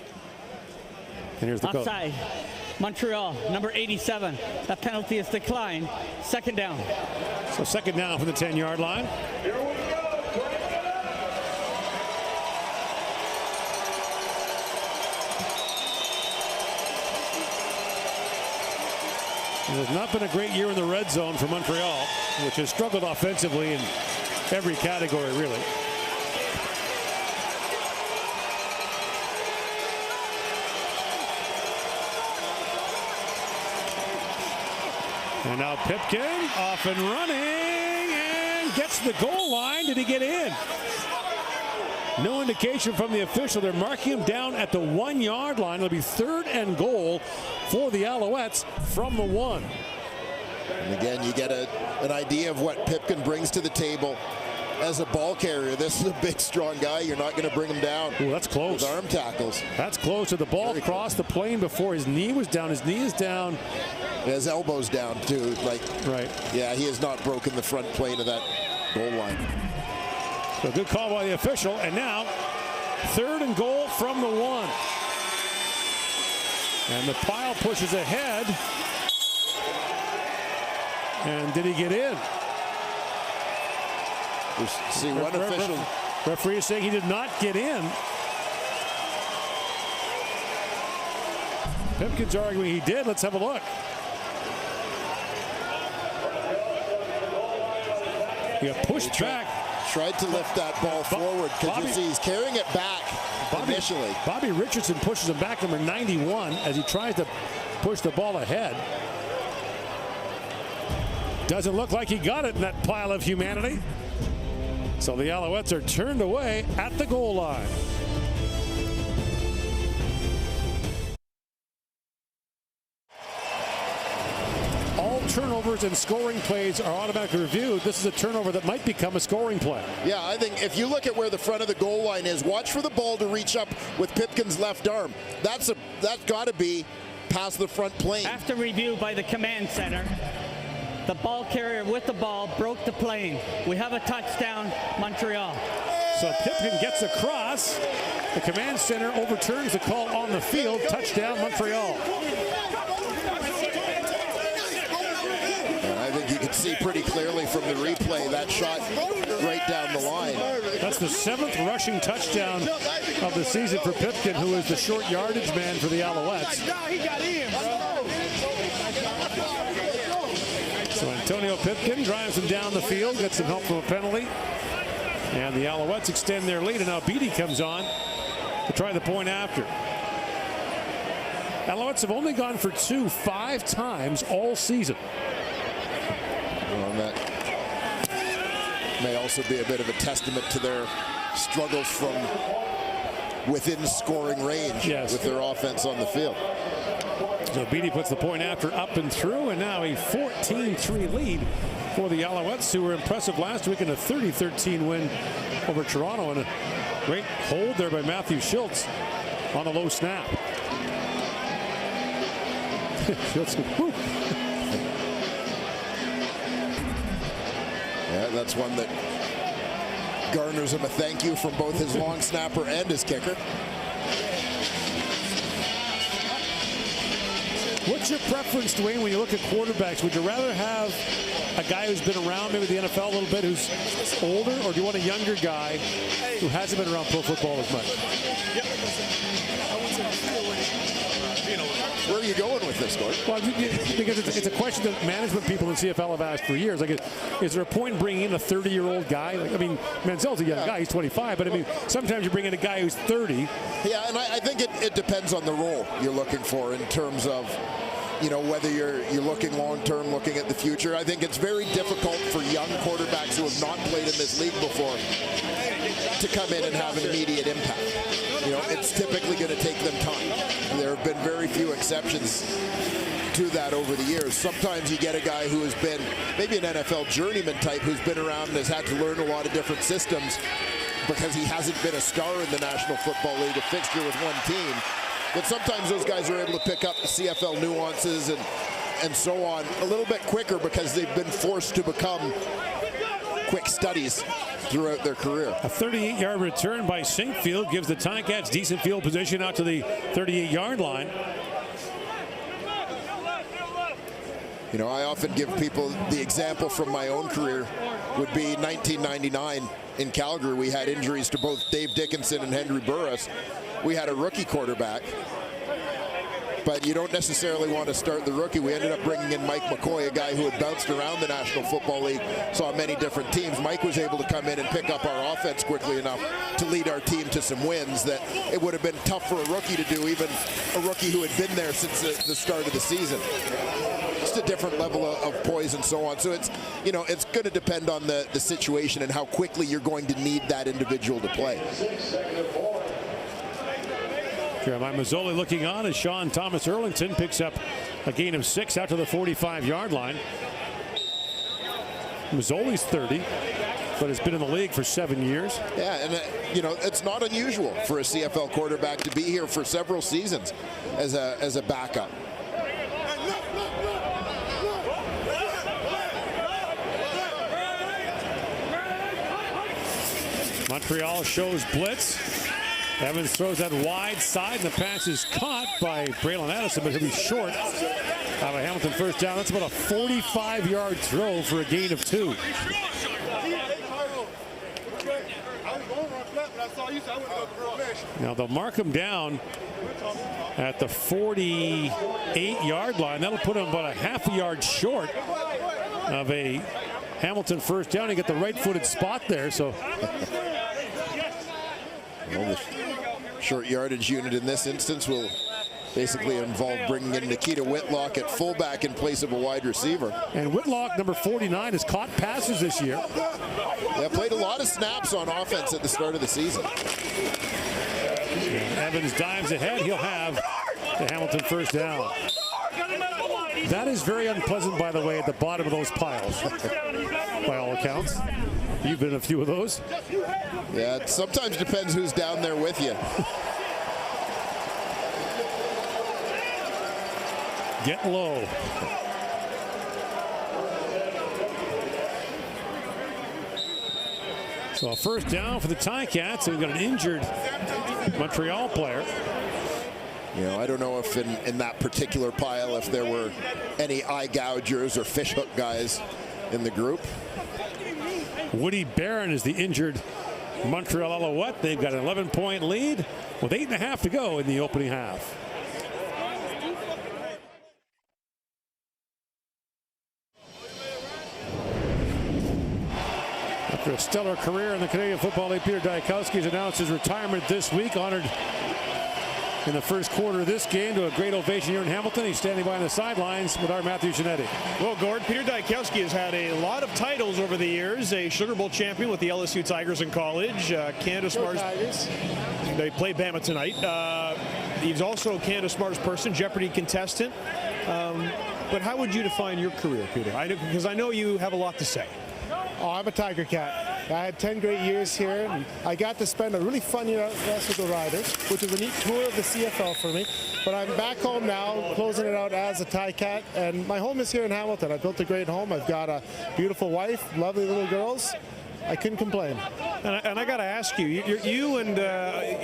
And here's the call. Offside. Montreal, number 87. That penalty is declined. 2nd down. So 2nd down from the 10-yard line. It has not been a great year in the red zone for Montreal, which has struggled offensively in every category, really. And now Pipkin off and running and gets the goal line. Did he get in? No indication from the official. They're marking him down at the 1-yard line. It'll be 3rd and goal for the Alouettes from the 1. And again, you get an idea of what Pipkin brings to the table. as a ball carrier, this is a big, strong guy. You're not going to bring him down. Ooh, that's close. With arm tackles. That's close. So the ball crossed the plane before his knee was down. His knee is down. His elbow's down, too. Like, right. Yeah, he has not broken the front plane of that goal line. So good call by the official. And now, 3rd and goal from the 1. And the pile pushes ahead. And did he get in? See one official. Referee is saying he did not get in. Pipkin's arguing he did. Let's have a look. He got pushed back. Tried to lift that ball forward because you see he's carrying it back initially. Bobby Richardson pushes him back, number 91, as he tries to push the ball ahead. Doesn't look like he got it in that pile of humanity. So the Alouettes are turned away at the goal line. All turnovers and scoring plays are automatically reviewed. This is a turnover that might become a scoring play. Yeah, I think if you look at where the front of the goal line is, watch for the ball to reach up with Pipkin's left arm. That's got to be past the front plane. After review by the command center, the ball carrier with the ball broke the plane. We have a touchdown, Montreal. So Pipkin gets across. The command center overturns the call on the field. Touchdown, Montreal. I think you can see pretty clearly from the replay that shot right down the line. That's the 7th rushing touchdown of the season for Pipkin, who is the short yardage man for the Alouettes. So Antonio Pipkin drives him down the field, gets some help from a penalty. And the Alouettes extend their lead, and now Beattie comes on to try the point after. Alouettes have only gone for 2 5 times all season. Well, that may also be a bit of a testament to their struggles from within scoring range with their offense on the field. So Beattie puts the point after up and through, and now a 14-3 lead for the Alouettes, who were impressive last week in a 30-13 win over Toronto, and a great hold there by Matthew Schultz on a low snap. Schultz, whew. Yeah, that's one that garners him a thank you from both his long snapper and his kicker. What's your preference, Dwayne, when you look at quarterbacks? Would you rather have a guy who's been around maybe the NFL a little bit, who's older, or do you want a younger guy who hasn't been around pro football as much? Where are you going with this, Gordon? Well, because it's a question that management people in CFL have asked for years. Like, is there a point in bringing in a 30-year-old guy? Like, I mean, Manziel's a young guy. He's 25. But, I mean, sometimes you bring in a guy who's 30. Yeah, and I think it depends on the role you're looking for in terms of, you know, whether you're looking long-term, looking at the future. I think it's very difficult for young quarterbacks who have not played in this league before to come in and have an immediate impact. You know, it's typically going to take them time. There have been very few exceptions to that over the years. Sometimes you get a guy who has been maybe an NFL journeyman type, who's been around and has had to learn a lot of different systems because he hasn't been a star in the National Football League, a fixture with one team. But sometimes those guys are able to pick up the CFL nuances and so on a little bit quicker because they've been forced to become quick studies throughout their career. A 38-yard return by Sinkfield gives the Ticats decent field position out to the 38-yard line. You know, I often give people the example from my own career would be 1999 in Calgary. We had injuries to both Dave Dickinson and Henry Burris. We had a rookie quarterback, but you don't necessarily want to start the rookie. We ended up bringing in Mike McCoy, a guy who had bounced around the National Football League, saw many different teams. Mike was able to come in and pick up our offense quickly enough to lead our team to some wins that it would have been tough for a rookie to do, even a rookie who had been there since the start of the season. Just a different level of poise and so on. So it's, you know, it's going to depend on the situation and how quickly you're going to need that individual to play. Jeremiah Mazzoli looking on as Sean Thomas Erlington picks up a gain of 6 out to the 45-yard line. Mazzoli's 30. but has been in the league for 7 years. Yeah, and you know, it's not unusual for a CFL quarterback to be here for several seasons as a backup. Montreal shows blitz. Evans throws that wide side, and the pass is caught by Braylon Addison, but he'll be short. Have a Hamilton first down. That's about a 45-yard throw for a gain of 2. Now they'll mark him down at the 48-yard line. That'll put him about a half a yard short of a Hamilton first down. He got the right-footed spot there, so. Well, the short yardage unit in this instance will basically involve bringing in Nikita Whitlock at fullback in place of a wide receiver. And Whitlock, number 49, has caught passes this year. Yeah, played a lot of snaps on offense at the start of the season. And Evans dives ahead. He'll have the Hamilton first down. That is very unpleasant, by the way, at the bottom of those piles, by all accounts. You've been in a few of those. Yeah, it sometimes depends who's down there with you. Get low. So a first down for the Ticats. We've got an injured Montreal player. You know, I don't know if in that particular pile if there were any eye gougers or fishhook guys in the group. Woody Barron is the injured Montreal Alouette. They've got an 11-point lead with 8.5 to go in the opening half. After a stellar career in the Canadian Football League, Peter Dykowski has announced his retirement this week, honored in the first quarter of this game to a great ovation here in Hamilton. He's standing by on the sidelines with our Matthew Giannetti. Well, Gord, Peter Dykowski has had a lot of titles over the years. A Sugar Bowl champion with the LSU Tigers in college. Canada Smartest. They play Bama tonight. He's also Canada Smartest Person, Jeopardy contestant. But how would you define your career, Peter? Because I know you have a lot to say. Oh, I'm a Tiger Cat. I had 10 great years here, and I got to spend a really fun year out west with the Riders, which is a neat tour of the CFL for me. But I'm back home now, closing it out as a Ticat, and my home is here in Hamilton. I built a great home. I've got a beautiful wife, lovely little girls. I couldn't complain. And I got to ask you, you and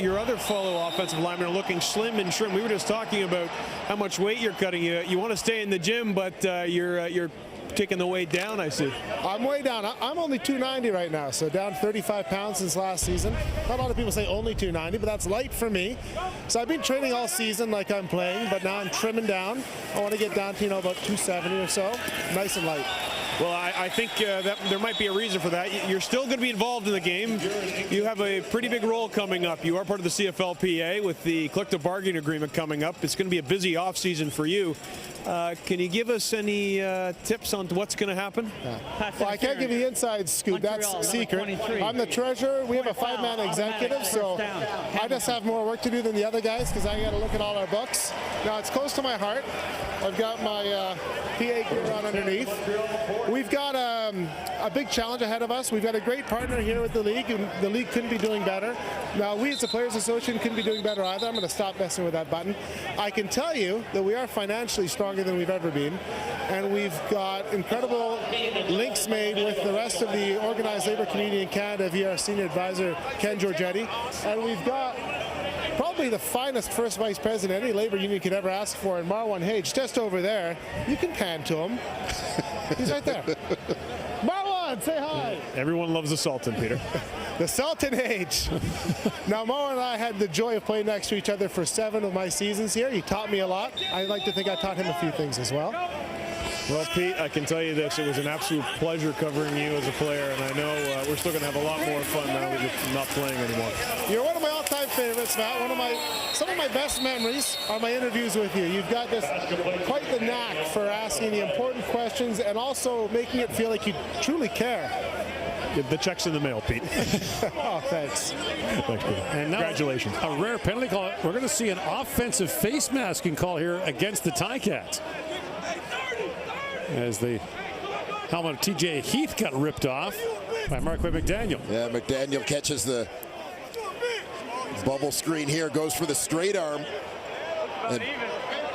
your other fellow offensive linemen are looking slim and trim. We were just talking about how much weight you're cutting. You want to stay in the gym, but you're taking the weight down, I see. I'm way down. I'm only 290 right now, so down 35 pounds since last season. Not a lot of people say only 290, but that's light for me. So I've been training all season like I'm playing, but now I'm trimming down. I want to get down to, about 270 or so, nice and light. Well, I think that there might be a reason for that. You're still going to be involved in the game. You have a pretty big role coming up. You are part of the CFLPA with the collective bargaining agreement coming up. It's going to be a busy offseason for you. Can you give us any tips on what's going to happen? Well, I can't give you the inside scoop. Montreal, that's secret. 23. I'm the treasurer. We have a 5-man executive, so I just have more work to do than the other guys because I got to look at all our books. Now, it's close to my heart. I've got my PA gear on underneath. We've got a big challenge ahead of us. We've got a great partner here with the league, and the league couldn't be doing better. Now, we as a Players Association couldn't be doing better either. I'm going to stop messing with that button. I can tell you that we are financially stronger than we've ever been, and we've got incredible links made with the rest of the organized labor community in Canada via our senior advisor, Ken Giorgetti, and we've got probably the finest first vice president any labor union could ever ask for in Marwan Hage, just over there. You can pan to him. He's right there. Marwan, say hi. Everyone loves the Sultan, Peter. The Sultan Hage. Now, Marwan and I had the joy of playing next to each other for 7 of my seasons here. He taught me a lot. I like to think I taught him a few things as well. Well, Pete, I can tell you this. It was an absolute pleasure covering you as a player, and I know we're still going to have a lot more fun now that you're not playing anymore. You're one of my all-time favorites, Matt. Some of my best memories are my interviews with you. You've got this quite the knack for asking the important questions and also making it feel like you truly care. The check's in the mail, Pete. Oh, thanks. Thanks, Pete. And now, congratulations. A rare penalty call. We're going to see an offensive face masking call here against the Ticats, as the helmet of TJ Heath got ripped off by Marquay McDaniel. Yeah, McDaniel catches the bubble screen here, goes for the straight arm, and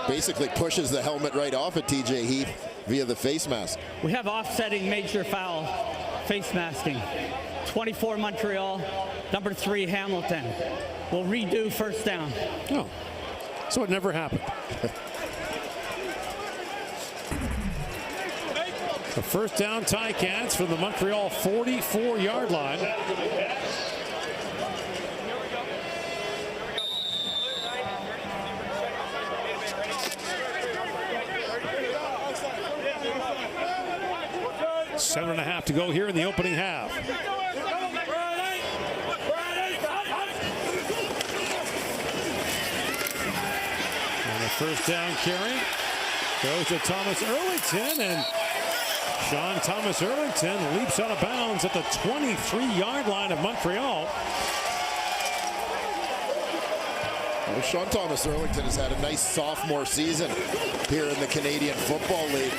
basically pushes the helmet right off of TJ Heath via the face mask. We have offsetting major foul face masking. 24 Montreal, number 3 Hamilton. We'll redo first down. Oh, so it never happened. The first down Ticats from the Montreal 44-yard line. Seven and a half to go here in the opening half. And the first down carry goes to Thomas Erlington, and Sean Thomas Erlington leaps out of bounds at the 23-yard line of Montreal. Well, Sean Thomas Erlington has had a nice sophomore season here in the Canadian Football League.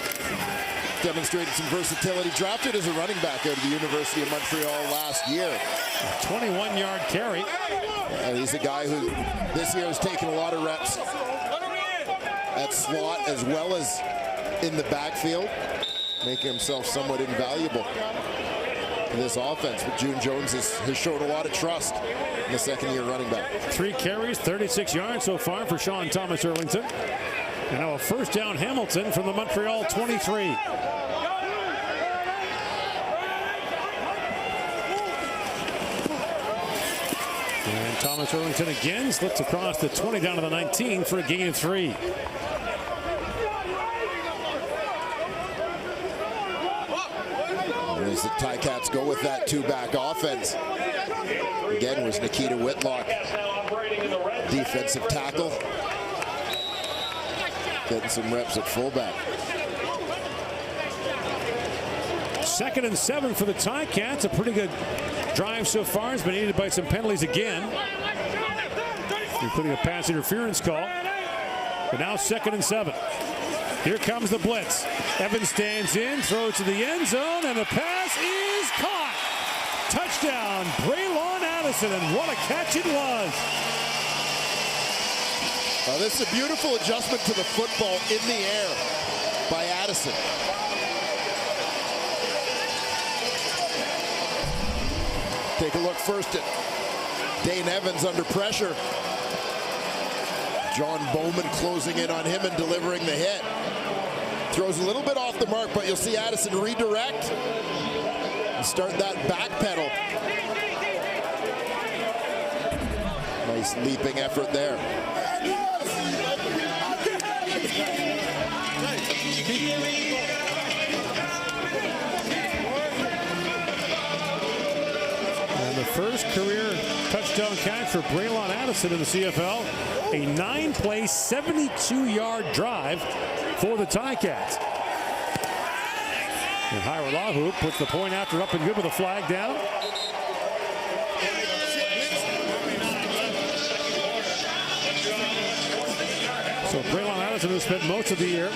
Demonstrated some versatility, drafted as a running back out of the University of Montreal last year. A 21-yard carry. And he's a guy who this year has taken a lot of reps at slot as well as in the backfield, making himself somewhat invaluable in this offense. But June Jones has shown a lot of trust in the second-year running back. 3 carries, 36 yards so far for Sean Thomas Erlington. And now a first down Hamilton from the Montreal 23. And Thomas Erlington again slips across the 20 down to the 19 for a gain of 3. As the Ticats go with that 2-back offense. Again was Nikita Whitlock, defensive tackle. Getting some reps at fullback. 2nd and 7 for the Ticats. A pretty good drive so far. Has been aided by some penalties again, including a pass interference call. But now 2nd and 7. Here comes the blitz. Evans stands in, throws to the end zone, and the pass is caught. Touchdown, Braylon Addison, and what a catch it was. This is a beautiful adjustment to the football in the air by Addison. Take a look first at Dane Evans under pressure. John Bowman closing in on him and delivering the hit. Throws a little bit off the mark, but you'll see Addison redirect and start that back pedal. Nice leaping effort there. And the first career touchdown catch for Braylon Addison in the CFL. A 9-play, 72-yard drive for the Ticats. And Hiralahu puts the point after up and good with a flag down. So Braylon Addison, who spent most of the year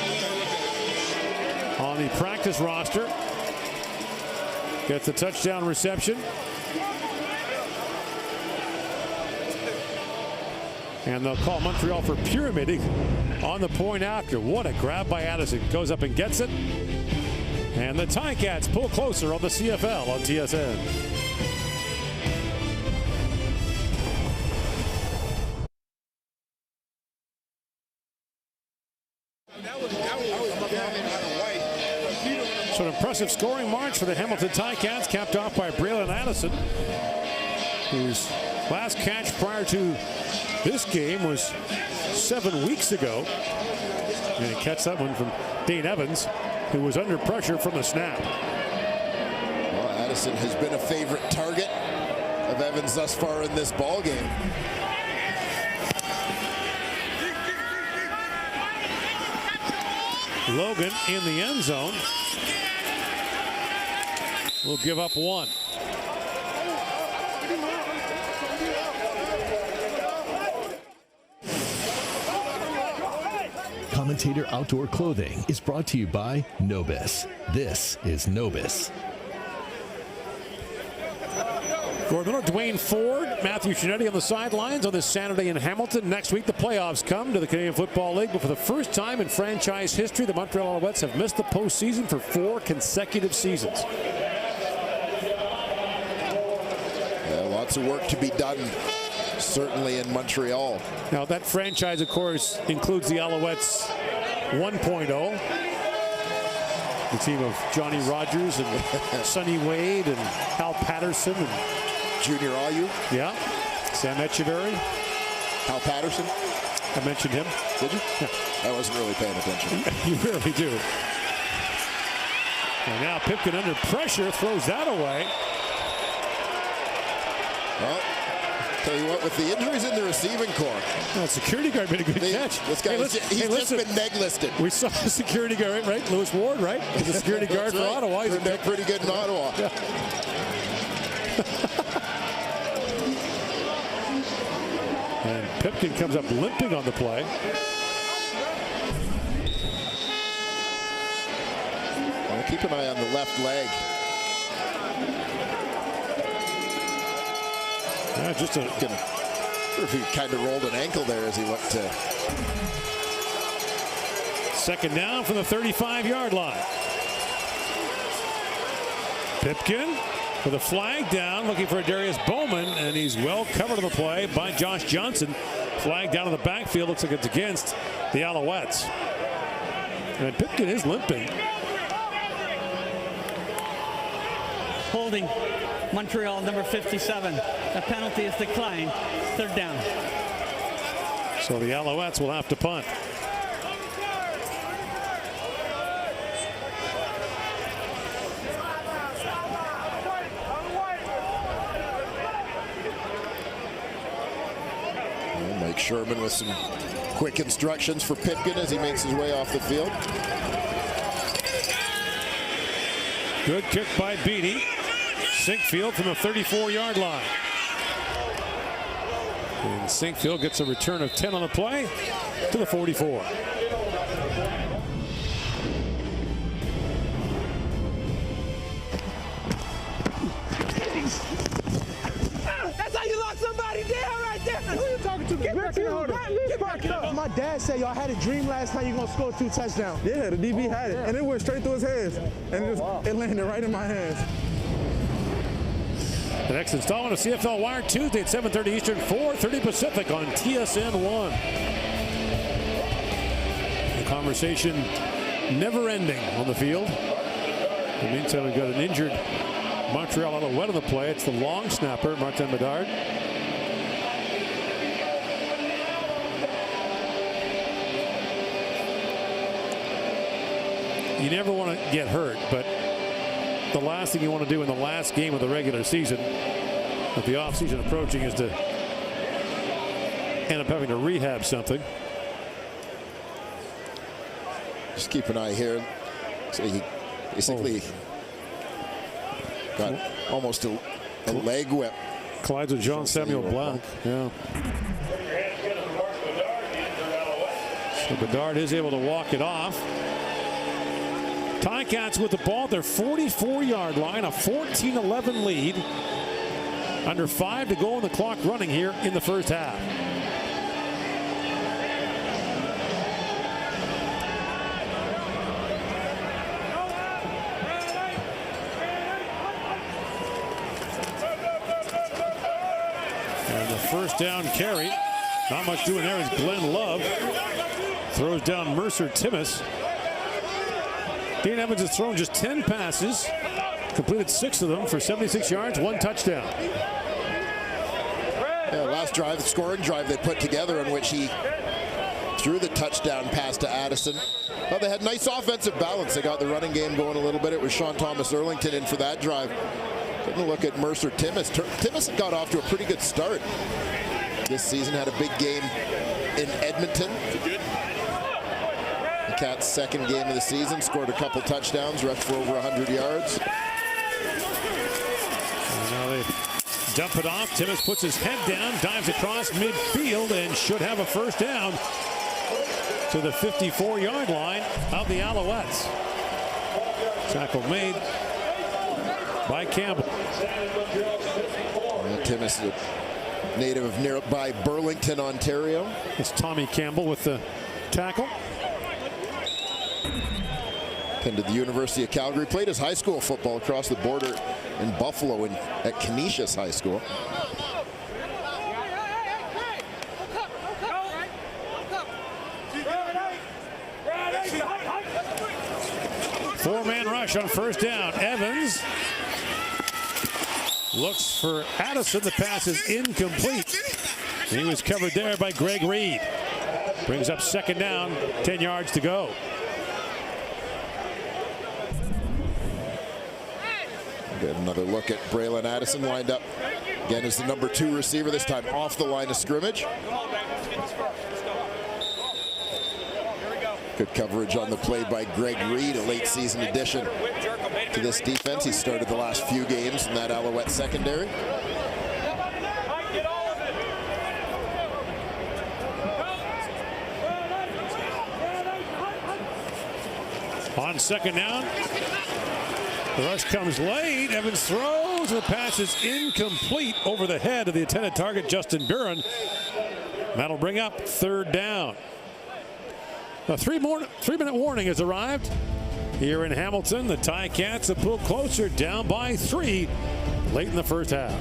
on the practice roster, gets the touchdown reception. And they'll call Montreal for pyramiding on the point after. What a grab by Addison. Goes up and gets it. And the Ticats pull closer on the CFL on TSN. So an impressive scoring march for the Hamilton Ticats, capped off by Braylon Addison, whose last catch prior to this game was 7 weeks ago. And he catch that one from Dane Evans, who was under pressure from the snap. Well, Addison has been a favorite target of Evans thus far in this ball game. Logan in the end zone will give up 1. Commentator Outdoor Clothing is brought to you by Nobis. This is Nobis. Gordon Miller, Dwayne Ford, Matthew Chinetti on the sidelines on this Saturday in Hamilton. Next week, the playoffs come to the Canadian Football League, but for the first time in franchise history, the Montreal Alouettes have missed the postseason for 4 consecutive seasons. Yeah, lots of work to be done, certainly in Montreal. Now, that franchise, of course, includes the Alouettes 1.0. The team of Johnny Rogers and Sonny Wade and Hal Patterson and Junior Ayu. Yeah. Sam Echeverry. Hal Patterson. I mentioned him. Did you? Yeah. I wasn't really paying attention. You really do. And now Pipkin under pressure throws that away. Well, tell you what, with the injuries in the receiving corps. Well, security guard made a good catch. This guy, he's just been neg-listed. We saw the security guard, right? Lewis Ward, right? He's a security guard for right. Ottawa. He's pretty good in Ottawa. Yeah. And Pipkin comes up limping on the play. Well, keep an eye on the left leg. Just if he kind of rolled an ankle there as he looked to. Second down from the 35-yard line. Pipkin with a flag down, looking for Darius Bowman, and he's well covered on the play by Josh Johnson. Flag down in the backfield. Looks like it's against the Alouettes. And Pipkin is limping. Holding Montreal, number 57. The penalty is declined. Third down. So the Alouettes will have to punt. Mike Sherman with some quick instructions for Pipkin as he makes his way off the field. Good kick by Beattie. Sinkfield from the 34-yard line. And Sinkfield gets a return of 10 on the play to the 44. That's how you lock somebody down right there. Who are you talking to? Get back here. Get back up. My dad said y'all had a dream last night you're going to score 2 touchdowns. Yeah, the DB had it. And it went straight through his hands. And it landed right in my hands. The next installment of CFL Wire Tuesday at 7:30 Eastern, 4:30 Pacific on TSN 1. The conversation never ending on the field. In the meantime, we've got an injured Montreal Alouette on the play. It's the long snapper, Martin Bedard. You never want to get hurt, but the last thing you want to do in the last game of the regular season, with the offseason approaching, is to end up having to rehab something. Just keep an eye here. So he basically got almost a leg whip. Collides with Jean Samuel Blanc. Yeah. So Bedard is able to walk it off. Ticats with the ball at their 44-yard line, a 14-11 lead. Under 5 to go on the clock running here in the first half. And the first down carry. Not much doing there is Glenn Love. Throws down Mercer Timmis. Dean Evans has thrown just 10 passes. Completed 6 of them for 76 yards, 1 touchdown. Yeah, last drive, the scoring drive they put together in which he threw the touchdown pass to Addison. Well, they had nice offensive balance. They got the running game going a little bit. It was Sean Thomas Erlington in for that drive. Taking a look at Mercer Timmis. Timmis got off to a pretty good start this season. Had a big game in Edmonton. The Cats' second game of the season. Scored a couple touchdowns. Rushed for over 100 yards. And now they dump it off. Timmis puts his head down, dives across midfield, and should have a first down. to the 54-yard line of the Alouettes. Tackle made by Campbell. Tim is a native of nearby Burlington, Ontario. It's Tommy Campbell with the tackle. Attended the University of Calgary. Played his high school football across the border in Buffalo at Canisius High School. Four-man rush on first down. Evans looks for Addison. The pass is incomplete. He was covered there by Greg Reed. Brings up second down, 10 yards to go. Get another look at Braylon Addison, lined up again as the number 2 receiver, this time off the line of scrimmage. Good coverage on the play by Greg Reed, a late season addition to this defense. He started the last few games in that Alouette secondary. On second down, the rush comes late. Evans throws, and the pass is incomplete over the head of the intended target, Justin Buren. That'll bring up third down. A three-minute warning has arrived here in Hamilton. The Ticats have pulled closer, down by 3 late in the first half.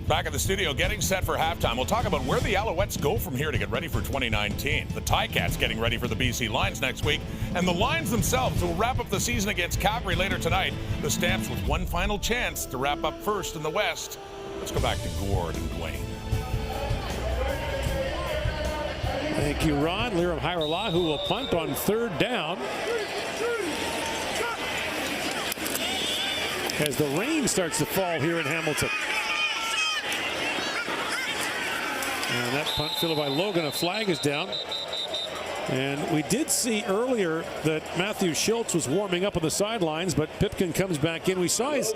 Back in the studio, getting set for halftime. We'll talk about where the Alouettes go from here to get ready for 2019. The Ticats getting ready for the BC Lions next week. And the Lions themselves will wrap up the season against Calgary later tonight. The Stamps with one final chance to wrap up first in the West. Let's go back to Gord and Dwayne. Thank you, Ron. Liram Hairolahu will punt on third down. As the rain starts to fall here in Hamilton. And that punt fielded by Logan, a flag is down. And we did see earlier that Matthew Schultz was warming up on the sidelines, but Pipkin comes back in. We saw his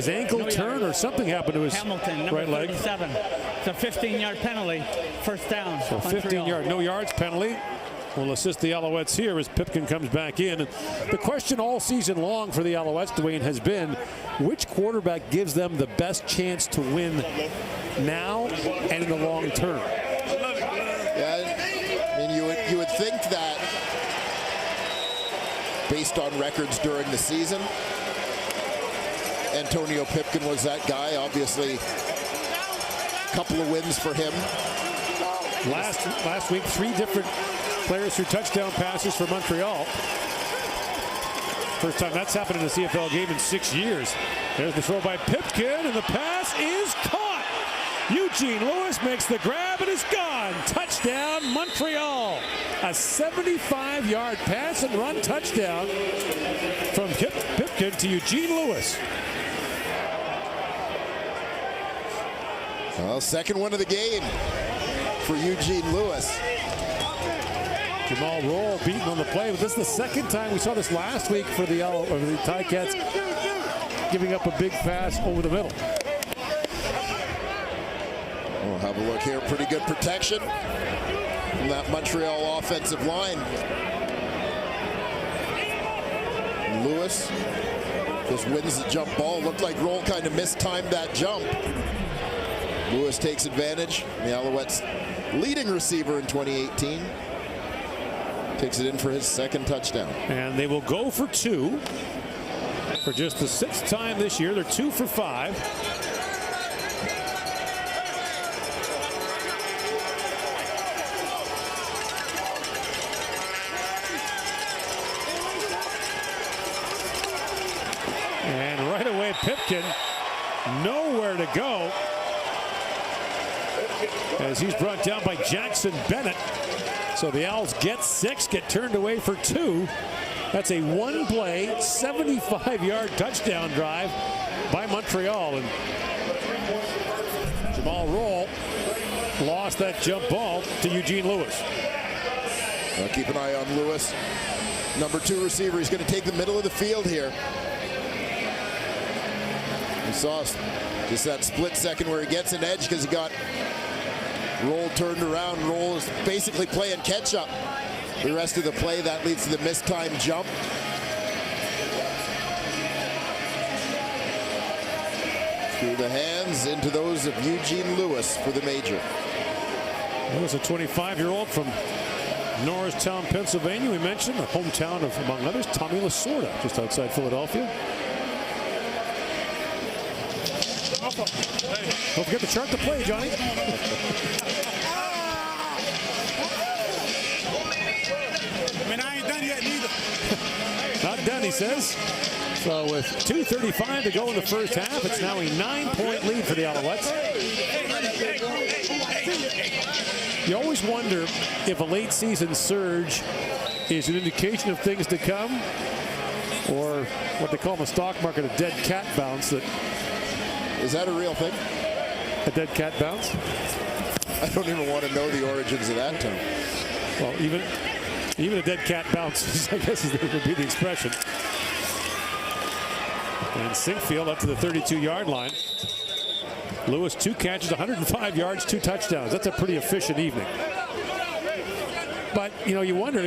ankle turn or something happened to his Hamilton, number right leg. 37. It's a 15-yard penalty, first down. So 15-yard no yards penalty will assist the Alouettes here as Pipkin comes back in. The question all season long for the Alouettes, Dwayne, has been which quarterback gives them the best chance to win now and in the long term. Yeah, I mean, you would think that based on records during the season, Antonio Pipkin was that guy. Obviously, a couple of wins for him. Last week, 3 different players threw touchdown passes for Montreal. First time that's happened in a CFL game in 6 years. There's the throw by Pipkin, and the pass is caught. Eugene Lewis makes the grab and is gone. Touchdown, Montreal. A 75-yard pass and run touchdown from Pipkin to Eugene Lewis. Well, second one of the game for Eugene Lewis. Jamal Roll beaten on the play, but this is the second time we saw this last week for the Ticats giving up a big pass over the middle. We'll have a look here. Pretty good protection from that Montreal offensive line. Lewis just wins the jump ball. Looked like Roll kind of mistimed that jump. Lewis takes advantage. The Alouettes' leading receiver in 2018 takes it in for his second touchdown. And they will go for 2 for just the 6th time this year. They're 2 for 5. And right away, Pipkin nowhere to go as he's brought down by Jackson Bennett. So the Owls get 6, get turned away for 2. That's a one-play, 75-yard touchdown drive by Montreal. And Jamal Roll lost that jump ball to Eugene Lewis. Keep an eye on Lewis. Number 2 receiver. He's going to take the middle of the field here. We saw just that split second where he gets an edge because he got Roll turned around. Roll is basically playing catch up. The rest of the play, that leads to the missed time jump. Through the hands into those of Eugene Lewis for the major. Lewis, a 25-year-old from Norristown, Pennsylvania. We mentioned the hometown of, among others, Tommy Lasorda, just outside Philadelphia. Don't forget to chart the play, Johnny. I ain't done yet neither. Not done, he says. So with 2:35 to go in the first half, it's now a 9-point lead for the Alouettes. You always wonder if a late season surge is an indication of things to come, or what they call in the stock market a dead cat bounce. Is that a real thing? A dead cat bounce? I don't even want to know the origins of that term. Well, even a dead cat bounce, I guess would be the expression. And Sinkfield up to the 32-yard line. Lewis, 2 catches, 105 yards, 2 touchdowns. That's a pretty efficient evening. But, you wonder,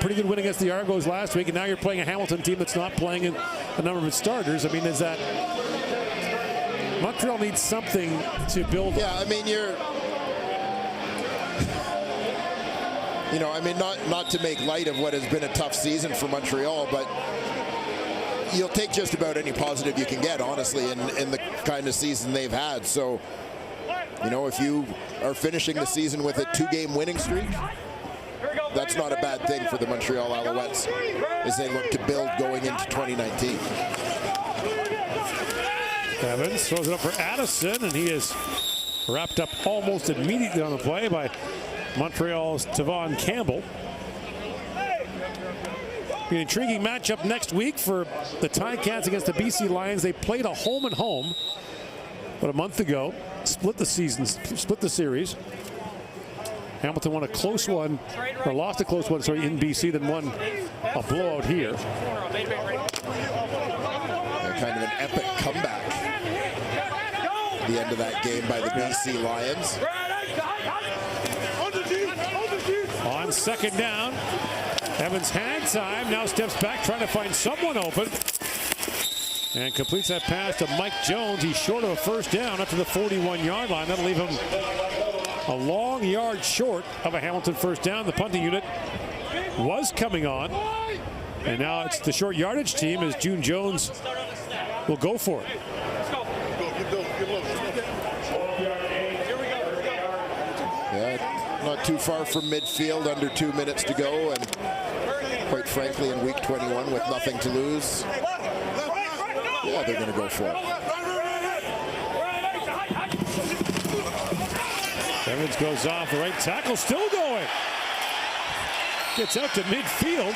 pretty good win against the Argos last week, and now you're playing a Hamilton team that's not playing a number of its starters. I mean, is that Montreal needs something to build? Yeah, I mean, not to make light of what has been a tough season for Montreal, but you'll take just about any positive you can get, honestly, in the kind of season they've had. So, if you are finishing the season with a 2-game winning streak, that's not a bad thing for the Montreal Alouettes as they look to build going into 2019. Evans throws it up for Addison, and he is wrapped up almost immediately on the play by Montreal's Tavon Campbell. An intriguing matchup next week for the Ticats against the BC Lions. They played a home-and-home, but a month ago, split the series. Hamilton won a close one, or lost a close one, sorry, in BC, then won a blowout here. Kind of an epic comeback at the end of that game by the BC Lions. On second down, Evans had time, now steps back trying to find someone open, and completes that pass to Mike Jones. He's short of a first down up to the 41-yard line. That'll leave him a long yard short of a Hamilton first down. The punting unit was coming on, and now it's the short yardage team as June Jones will go for it. Yeah, not too far from midfield, under 2 minutes to go, and quite frankly, in week 21 with nothing to lose, yeah, they're going to go for it. Evans goes off, the right tackle still going. Gets out to midfield.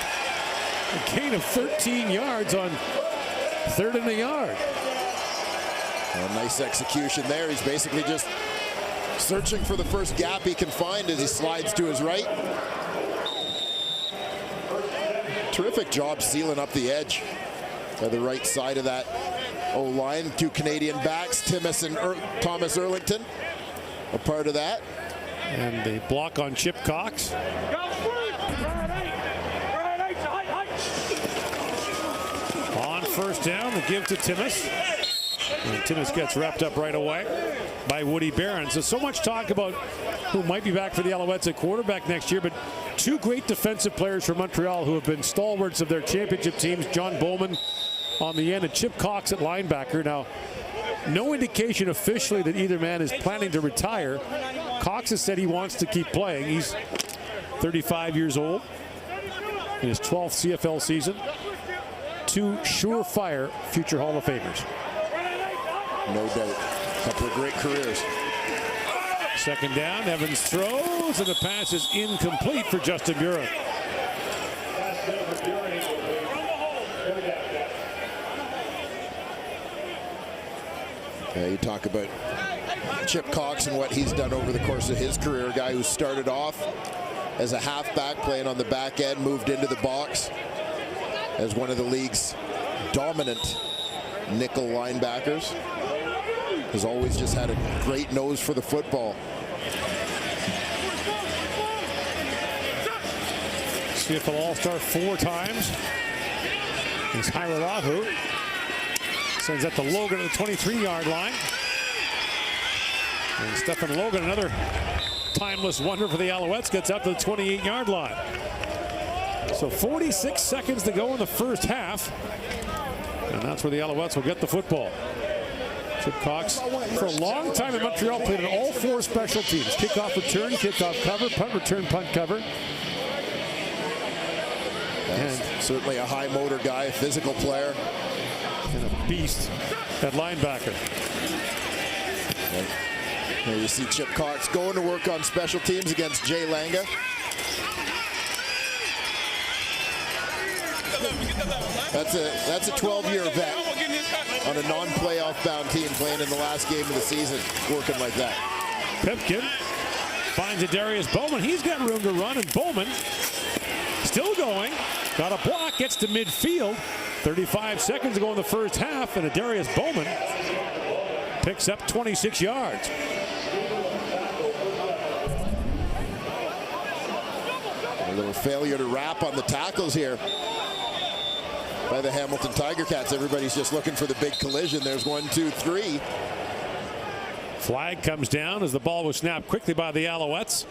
A gain of 13 yards on 3rd and a yard. A nice execution there. He's basically just searching for the first gap he can find as he slides to his right. Terrific job sealing up the edge by the right side of that O-line. 2 Canadian backs, Thomas Erlington, a part of that. And the block on Chip Cox. On first down, the give to Timmis. And Timmis gets wrapped up right away by Woody Barron. So much talk about who might be back for the Alouettes at quarterback next year, but 2 great defensive players for Montreal who have been stalwarts of their championship teams. John Bowman on the end and Chip Cox at linebacker. Now, no indication officially that either man is planning to retire. Cox has said he wants to keep playing. He's 35 years old in his 12th CFL season. 2 surefire future Hall of Famers. No doubt. A couple of great careers. Second down, Evans throws, and the pass is incomplete for Justin Buren. Yeah, you talk about Chip Cox and what he's done over the course of his career. A guy who started off as a halfback playing on the back end, moved into the box as one of the league's dominant nickel linebackers. has always just had a great nose for the football. CFL All-Star 4 times. It's Hiralahu. Sends that to Logan at the 23-yard line. And Stephen Logan, another timeless wonder for the Alouettes, gets up to the 28-yard line. So 46 seconds to go in the first half. And that's where the Alouettes will get the football. Chip Cox, for a long time in Montreal, played in all 4 special teams. Kickoff return, kickoff cover, punt return, punt cover. And certainly a high motor guy, a physical player. And a beast at linebacker. And here you see Chip Cox going to work on special teams against Jay Langa. That's a 12-year vet on a non-playoff bound team playing in the last game of the season, working like that. Pipkin finds Adarius Bowman. He's got room to run, and Bowman still going. Got a block, gets to midfield. 35 seconds to go in the first half, and Adarius Bowman picks up 26 yards. A little failure to wrap on the tackles here by the Hamilton Tiger Cats. Everybody's just looking for the big collision. There's 1, 2, 3. Flag comes down as the ball was snapped quickly by the Alouettes.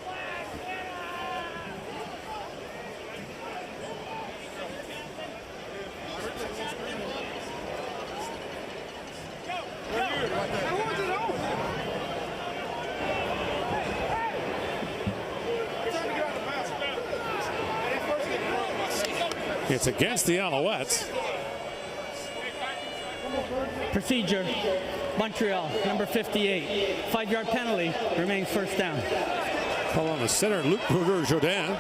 It's against the Alouettes. Procedure, Montreal, number 58. 5-yard penalty, remains first down. Call on the center, Luc Jourdain.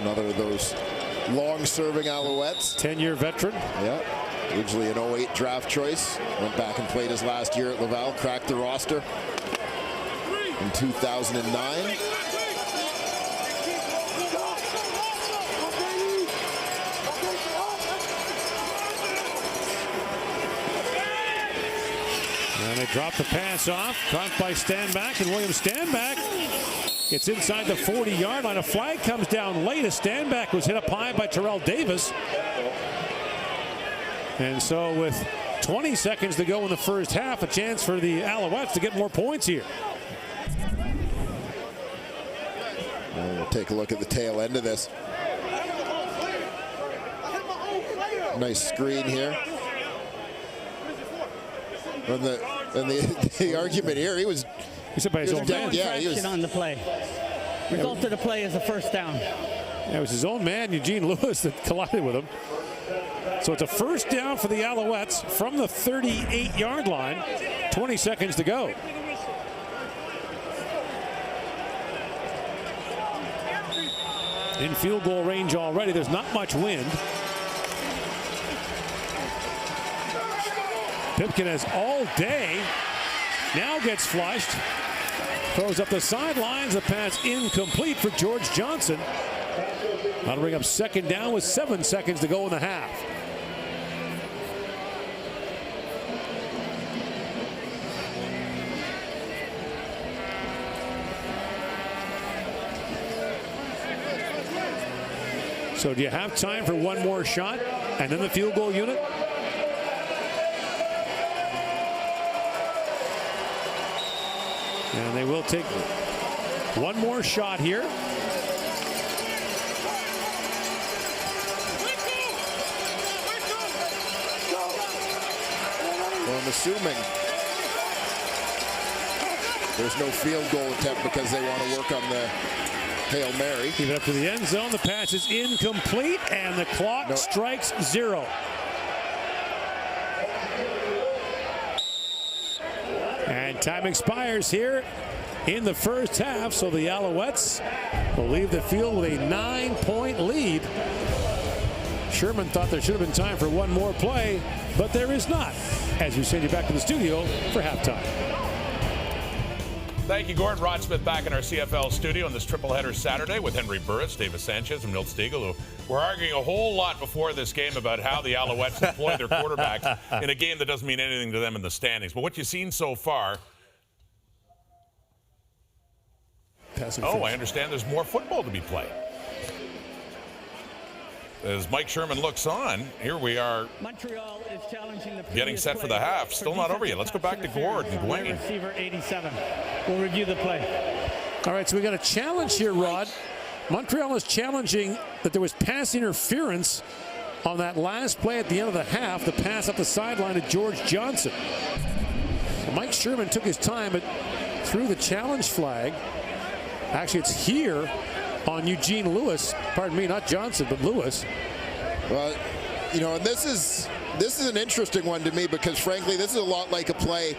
Another of those long-serving Alouettes. 10-year veteran. Yeah, originally an 08 draft choice. Went back and played his last year at Laval, cracked the roster in 2009. And they drop the pass off, caught by Stanback, and William Stanback gets inside the 40-yard line. A flag comes down late as Stanback was hit up high by Terrell Davis. And so with 20 seconds to go in the first half, a chance for the Alouettes to get more points here. We'll take a look at the tail end of this. Nice screen here. And the argument here, he was by his own man. Yeah, he was on the play. Result of the play is a first down. Yeah, it was his own man, Eugene Lewis, that collided with him. So it's a first down for the Alouettes from the 38-yard line. 20 seconds to go. In field goal range already. There's not much wind. Pipkin has all day. Now gets flushed. Throws up the sidelines. A pass incomplete for George Johnson. That'll bring up second down with 7 seconds to go in the half. So do you have time for one more shot and then the field goal unit? And they will take one more shot here. Well, I'm assuming there's no field goal attempt because they want to work on the Hail Mary. Keep it up to the end zone. The pass is incomplete, and the clock strikes 0. And time expires here in the first half, so the Alouettes will leave the field with a 9-point lead. Sherman thought there should have been time for one more play, but there is not, as we send you back to the studio for halftime. Thank you, Gord. Rod Smith back in our CFL studio on this triple header Saturday with Henry Burris, Davis Sanchez, and Milt Stiegel, who were arguing a whole lot before this game about how the Alouettes employ their quarterbacks in a game that doesn't mean anything to them in the standings. But what you've seen so far... Oh, I understand there's more football to be played. As Mike Sherman looks on, here we are Montreal is challenging the getting set for the half. Still not over yet. Let's go back to Gord and Dwayne. Receiver 87. We'll review the play. All right, so we got a challenge here, Rod. Montreal is challenging that there was pass interference on that last play at the end of the half, the pass up the sideline to George Johnson. So Mike Sherman took his time, but threw the challenge flag. Actually, it's here on Eugene Lewis. Pardon me, not Johnson, but Lewis. Well, you know, and this is an interesting one to me because, frankly, this is a lot like a play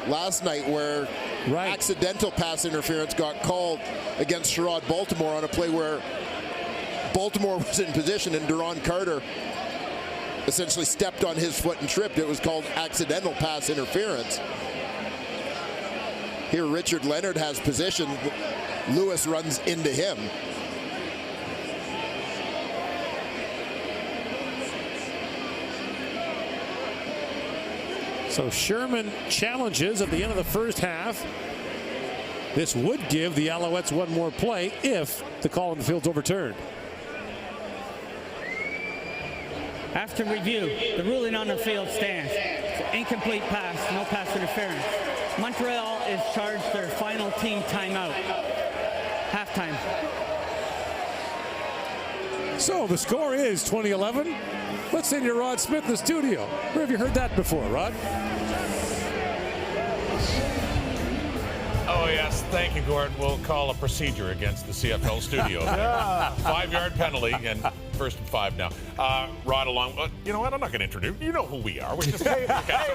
last night where accidental pass interference got called against Sherrod Baltimore on a play where Baltimore was in position and Duron Carter essentially stepped on his foot and tripped. It was called accidental pass interference. Here, Richard Leonard has position. Lewis runs into him. So Sherman challenges at the end of the first half. This would give the Alouettes one more play if the call on the field's overturned. After review, the ruling on the field stands. It's an incomplete pass, no pass interference. Montreal is charged their final team timeout. Halftime. So the score is 20-11. Let's send you Rod Smith in the studio. Where have you heard that before, Rod? Oh, yes. Thank you, Gord. We'll call a procedure against the CFL studio. 5-yard penalty, and 1st and 5 now. Rod along. You know what? I'm not going to introduce. You know who we are. We just hey,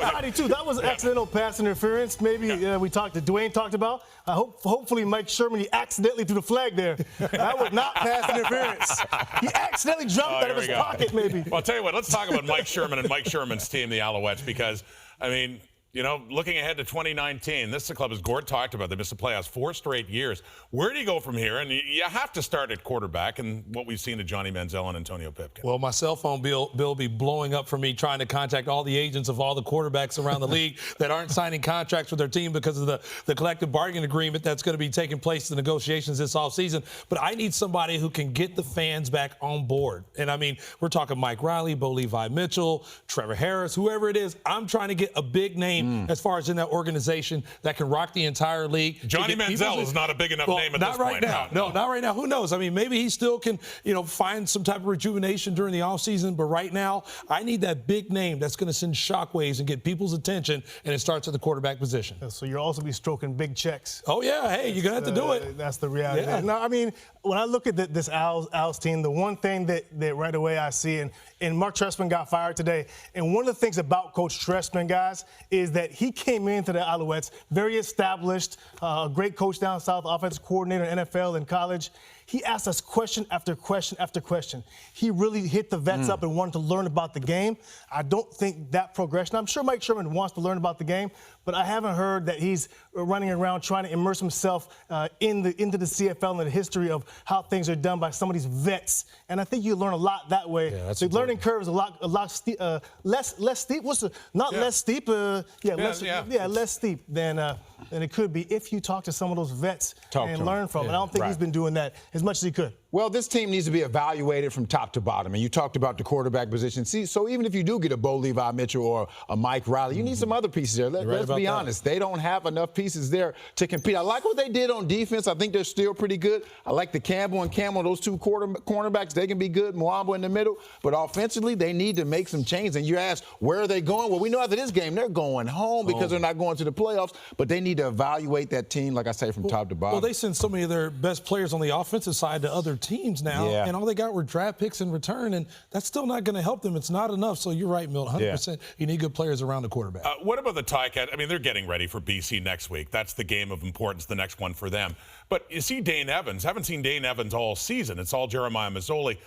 Roddy, too. That was accidental pass interference. Maybe Dwayne talked about. Hopefully, Mike Sherman, he accidentally threw the flag there. That was not pass interference. He accidentally jumped out of his pocket, maybe. Well, I'll tell you what. Let's talk about Mike Sherman and Mike Sherman's team, the Alouettes, because, I mean, you know, looking ahead to 2019, this is a club, as Gord talked about, they missed the playoffs 4 straight years. Where do you go from here? And you have to start at quarterback, and what we've seen to Johnny Manziel and Antonio Pipkin. Well, my cell phone bill will be blowing up for me trying to contact all the agents of all the quarterbacks around the league that aren't signing contracts with their team because of the collective bargaining agreement that's going to be taking place in the negotiations this offseason. But I need somebody who can get the fans back on board. And, I mean, we're talking Mike Riley, Bo Levi Mitchell, Trevor Harris, whoever it is. I'm trying to get a big name as far as in that organization that can rock the entire league. Johnny Manziel is not a big enough name at this point. No, not right now. Who knows? I mean, maybe he still can, find some type of rejuvenation during the offseason. But right now, I need that big name that's going to send shockwaves and get people's attention, and it starts at the quarterback position. So you'll also be stroking big checks. Oh, yeah. Hey, you're going to have to do it. That's the reality. Yeah. Now, I mean, when I look at this Owls team, the one thing that right away I see, and Mark Trestman got fired today, and one of the things about Coach Trestman, guys, is that he came into the Alouettes very established, a great coach down south, offensive coordinator in NFL and college. He asked us question after question after question. He really hit the vets up and wanted to learn about the game. I don't think that progression. I'm sure Mike Sherman wants to learn about the game, but I haven't heard that he's running around trying to immerse himself into the CFL and the history of how things are done by some of these vets. And I think you learn a lot that way. Yeah, the learning curve is a lot less steep. Less steep. Less steep than it could be if you talk to some of those vets and learn from them. I don't think he's been doing that as much as he could. Well, this team needs to be evaluated from top to bottom. And you talked about the quarterback position. See, so even if you do get a Bo Levi Mitchell or a Mike Riley, you need some other pieces there. Let's be honest. They don't have enough pieces there to compete. I like what they did on defense. I think they're still pretty good. I like the Campbell and Campbell, those two cornerbacks. They can be good. Mwamba in the middle. But offensively, they need to make some changes. And you ask, where are they going? Well, we know after this game, they're going home because they're not going to the playoffs. But they need to evaluate that team, like I say, from top to bottom. Well, they send so many of their best players on the offensive side to other teams now. Yeah. And all they got were draft picks in return, and that's still not going to help them. It's not enough. So you're right, Milt, 100%. Yeah. You need good players around the quarterback. What about the Ticats? I mean, they're getting ready for BC next week. That's the game of importance, the next one for them. But you see Dane Evans. Haven't seen Dane Evans all season. It's all Jeremiah Mazzoli.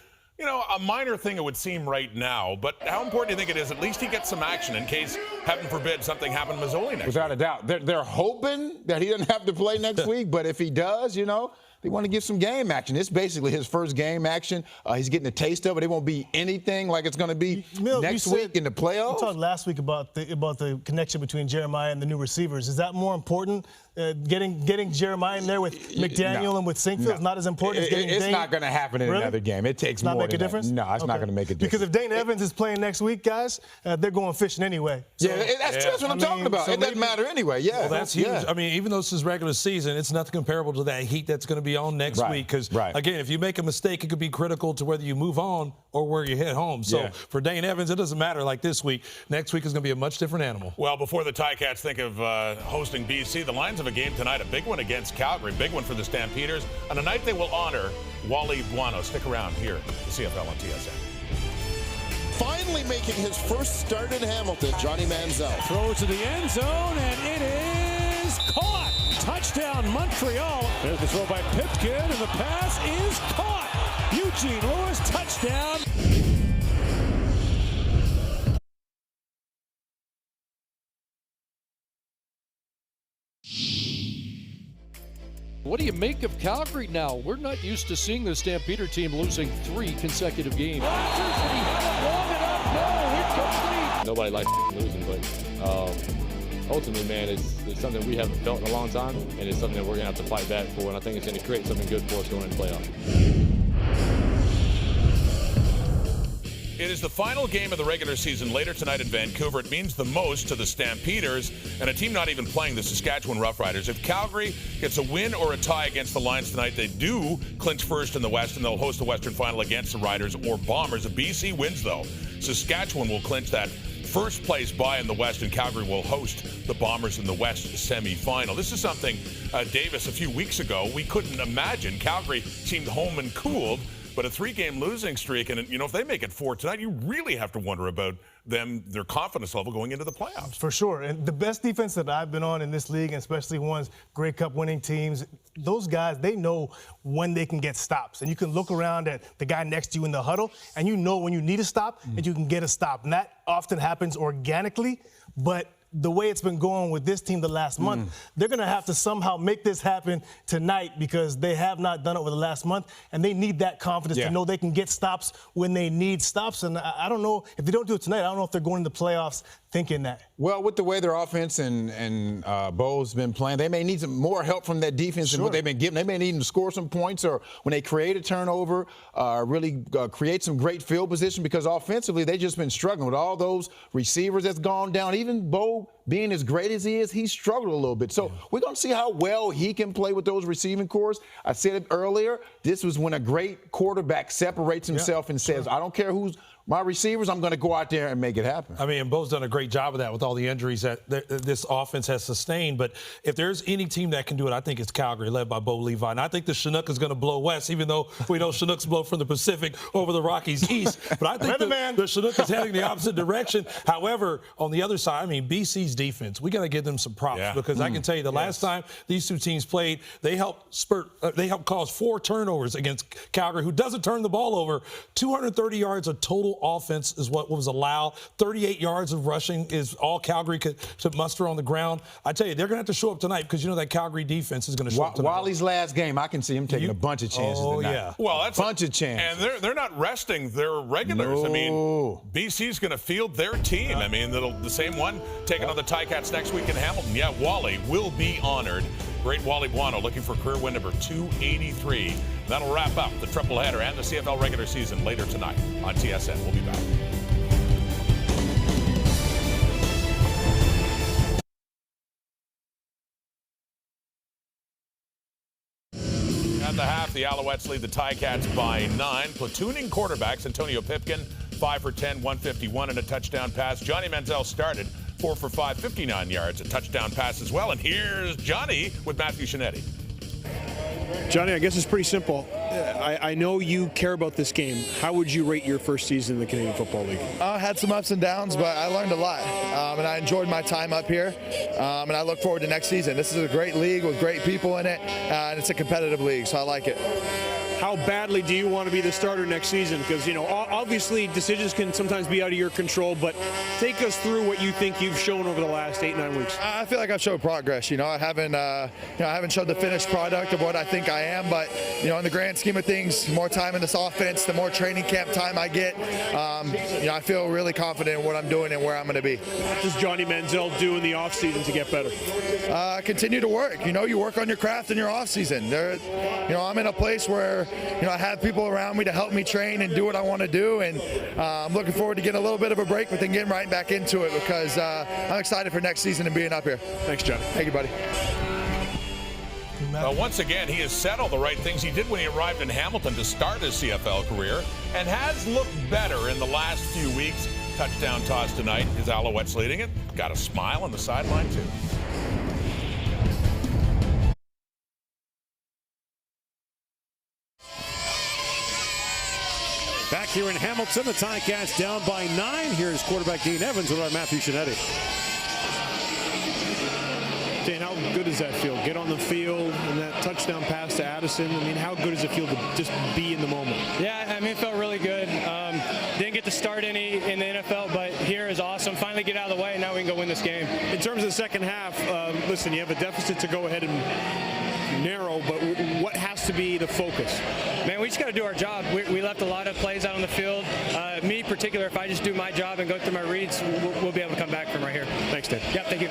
you know, a minor thing it would seem right now, but how important do you think it is at least he gets some action in case, heaven forbid, something happened to Mazzoli next Without week? a doubt. They're hoping that he doesn't have to play next week, but if he does, you know, they want to give some game action. It's basically his first game action. He's getting a taste of it. It won't be anything like it's going to be next week in the playoffs. We talked last week about the connection between Jeremiah and the new receivers. Is that more important? Getting Jeremiah in there with McDaniel and with Sinkfield is not as important as getting Dane? It's not going to happen in another game. It takes more. Not make a difference? No, it's not going to make a difference. Because if Dane Evans is playing next week, guys, they're going fishing anyway. So, that's what I'm talking about. It doesn't matter anyway. Yeah. Well, that's huge. I mean, even though this is regular season, it's nothing comparable to that heat that's going to be on next week. Because, again, if you make a mistake, it could be critical to whether you move on or where you head home. So for Dane Evans, it doesn't matter like this week. Next week is going to be a much different animal. Well, before the Ticats think of hosting BC, the Lions have a game tonight, a big one against Calgary, big one for the Stampeders, and a night they will honor Wally Buono. Stick around here, the CFL on TSN. Finally making his first start in Hamilton, Johnny Manziel. Throws to the end zone, and it is caught. Touchdown, Montreal. There's the throw by Pipkin, and the pass is caught. Eugene Lewis, touchdown. What do you make of Calgary now? We're not used to seeing the Stampeder team losing 3 consecutive games. Nobody likes losing, but ultimately, man, it's something we haven't felt in a long time, and it's something that we're going to have to fight back for, and I think it's going to create something good for us going into the playoffs. It is the final game of the regular season later tonight in Vancouver. It means the most to the Stampeders and a team not even playing, the Saskatchewan Roughriders. If Calgary gets a win or a tie against the Lions tonight, they do clinch first in the West, and they'll host the Western Final against the Riders or Bombers. If BC wins, though, Saskatchewan will clinch that first place bye in the West, and Calgary will host the Bombers in the West semifinal. This is something, Davis, a few weeks ago, we couldn't imagine. Calgary seemed home and cooled, but a 3-game losing streak, and you know, if they make it 4 tonight, you really have to wonder about them, their confidence level going into the playoffs. For sure. And the best defense that I've been on in this league, and especially ones Grey Cup winning teams, those guys, they know when they can get stops. And you can look around at the guy next to you in the huddle, and you know when you need a stop, and you can get a stop. And that often happens organically, but the way it's been going with this team the last month, they're going to have to somehow make this happen tonight because they have not done it over the last month, and they need that confidence to know they can get stops when they need stops. And I don't know, if they don't do it tonight, I don't know if they're going into the playoffs thinking that. Well, with the way their offense and Bo's been playing, they may need some more help from that defense than what they've been given. They may need them to score some points, or when they create a turnover, really create some great field position, because offensively they've just been struggling with all those receivers that's gone down. Even Bo, being as great as he is, he struggled a little bit. So we're going to see how well he can play with those receiving cores. I said it earlier, this was when a great quarterback separates himself and says, I don't care who's my receivers, I'm going to go out there and make it happen. I mean, and Bo's done a great job of that with all the injuries that this offense has sustained. But if there's any team that can do it, I think it's Calgary, led by Bo Levi. And I think the Chinook is going to blow west, even though we know Chinooks blow from the Pacific over the Rockies east. But I think the Chinook is heading the opposite direction. However, on the other side, I mean, BC's defense, we got to give them some props because I can tell you the last time these two teams played, they helped cause 4 turnovers against Calgary, who doesn't turn the ball over. 230 yards of total offense is what was allowed. 38 yards of rushing is all Calgary could muster on the ground. I tell you, they're going to have to show up tonight because you know that Calgary defense is going to show up tonight. Wally's last game, I can see him taking a bunch of chances tonight. Well, that's a bunch of chances. And they're not resting their regulars. No. I mean, BC's going to field their team. I mean, the same one taking on the Ticats next week in Hamilton. Yeah, Wally will be honored. Great Wally Buono looking for career win number 283. That'll wrap up the tripleheader and the CFL regular season later tonight on TSN. We'll be back. At the half, the Alouettes lead the Ticats by 9. Platooning quarterbacks, Antonio Pipkin, 5 for 10, 151 and a touchdown pass. Johnny Manziel started 4 for 5, 59 yards, a touchdown pass as well. And here's Johnny with Matthew Shinetti. Johnny, I guess it's pretty simple. I know you care about this game. How would you rate your first season in the Canadian Football League? I had some ups and downs, but I learned a lot. And I enjoyed my time up here. And I look forward to next season. This is a great league with great people in it. And it's a competitive league, so I like it. how badly do you want to be the starter next season? Because, you know, obviously decisions can sometimes be out of your control, but take us through what you think you've shown over the last 8-9 weeks. I feel like I've showed progress. You know, I haven't showed the finished product of what I think I am, but, you know, in the grand scheme of things, the more time in this offense, the more training camp time I get, you know, I feel really confident in what I'm doing and where I'm going to be. What does Johnny Manziel do in the offseason to get better? Continue to work. You know, you work on your craft in your offseason. You know, I'm in a place where, you know, I have people around me to help me train and do what I want to do, and I'm looking forward to getting a little bit of a break, but then getting right back into it because I'm excited for next season and being up here. Thanks, Johnny. Thank you, buddy. Once again, he has said all the right things he did when he arrived in Hamilton to start his CFL career and has looked better in the last few weeks. Touchdown toss tonight. His Alouettes leading it. Got a smile on the sideline, too. Back here in Hamilton, the Ticats down by 9. Here's quarterback Dean Evans with our Matthew Shinetti. Dan, how good does that feel? Get on the field and that touchdown pass to Addison. I mean, how good does it feel to just be in the moment? Yeah, I mean, it felt really good. Didn't get to start any in the NFL, but here is awesome. Finally get out of the way, and now we can go win this game. In terms of the second half, listen, you have a deficit to go ahead and narrow, but what has to be the focus? Man, we just got to do our job. We left a lot of plays out on the field. Me in particular, if I just do my job and go through my reads, we'll be able to come back from right here. Thanks, Dan. Yeah, thank you.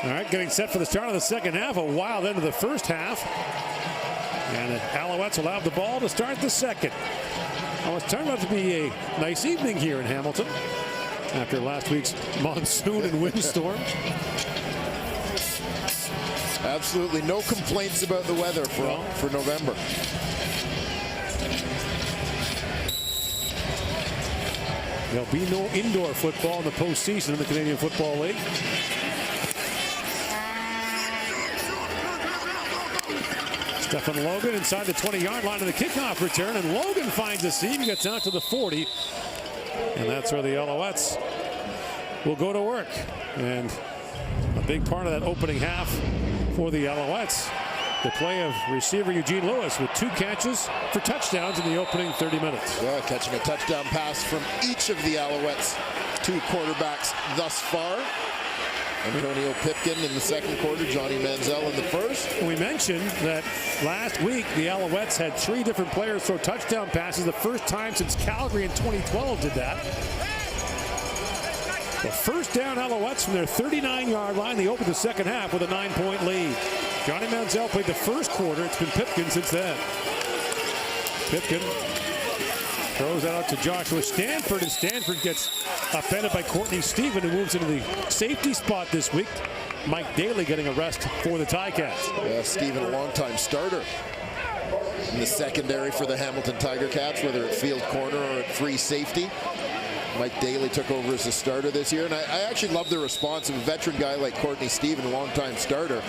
All right, getting set for the start of the second half. A wild end of the first half. And the Alouettes will have the ball to start the second. Well, it's turned out to be a nice evening here in Hamilton after last week's monsoon and windstorm. Absolutely no complaints about the weather for November. There'll be no indoor football in the postseason in the Canadian Football League. Stephen Logan inside the 20-yard line of the kickoff return, and Logan finds a seam. He gets out to the 40, and that's where the Alouettes will go to work. And a big part of that opening half for the Alouettes, the play of receiver Eugene Lewis with 2 catches for touchdowns in the opening 30 minutes. Yeah, catching a touchdown pass from each of the Alouettes' 2 quarterbacks thus far. Antonio Pipkin in the second quarter, Johnny Manziel in the first. We mentioned that last week the Alouettes had 3 different players throw touchdown passes, the first time since Calgary in 2012 did that. The first down Alouettes from their 39-yard line. They opened the second half with a 9-point lead. Johnny Manziel played the first quarter. It's been Pipkin since then. Pipkin throws that out to Joshua Stanford, and Stanford gets offended by Courtney Stephen, who moves into the safety spot this week. Mike Daly getting a rest for the Ticats. Yeah, Stephen, a longtime starter in the secondary for the Hamilton Tiger Cats, whether at field corner or at free safety. Mike Daly took over as a starter this year, and I actually love the response of a veteran guy like Courtney Stephen, a longtime starter.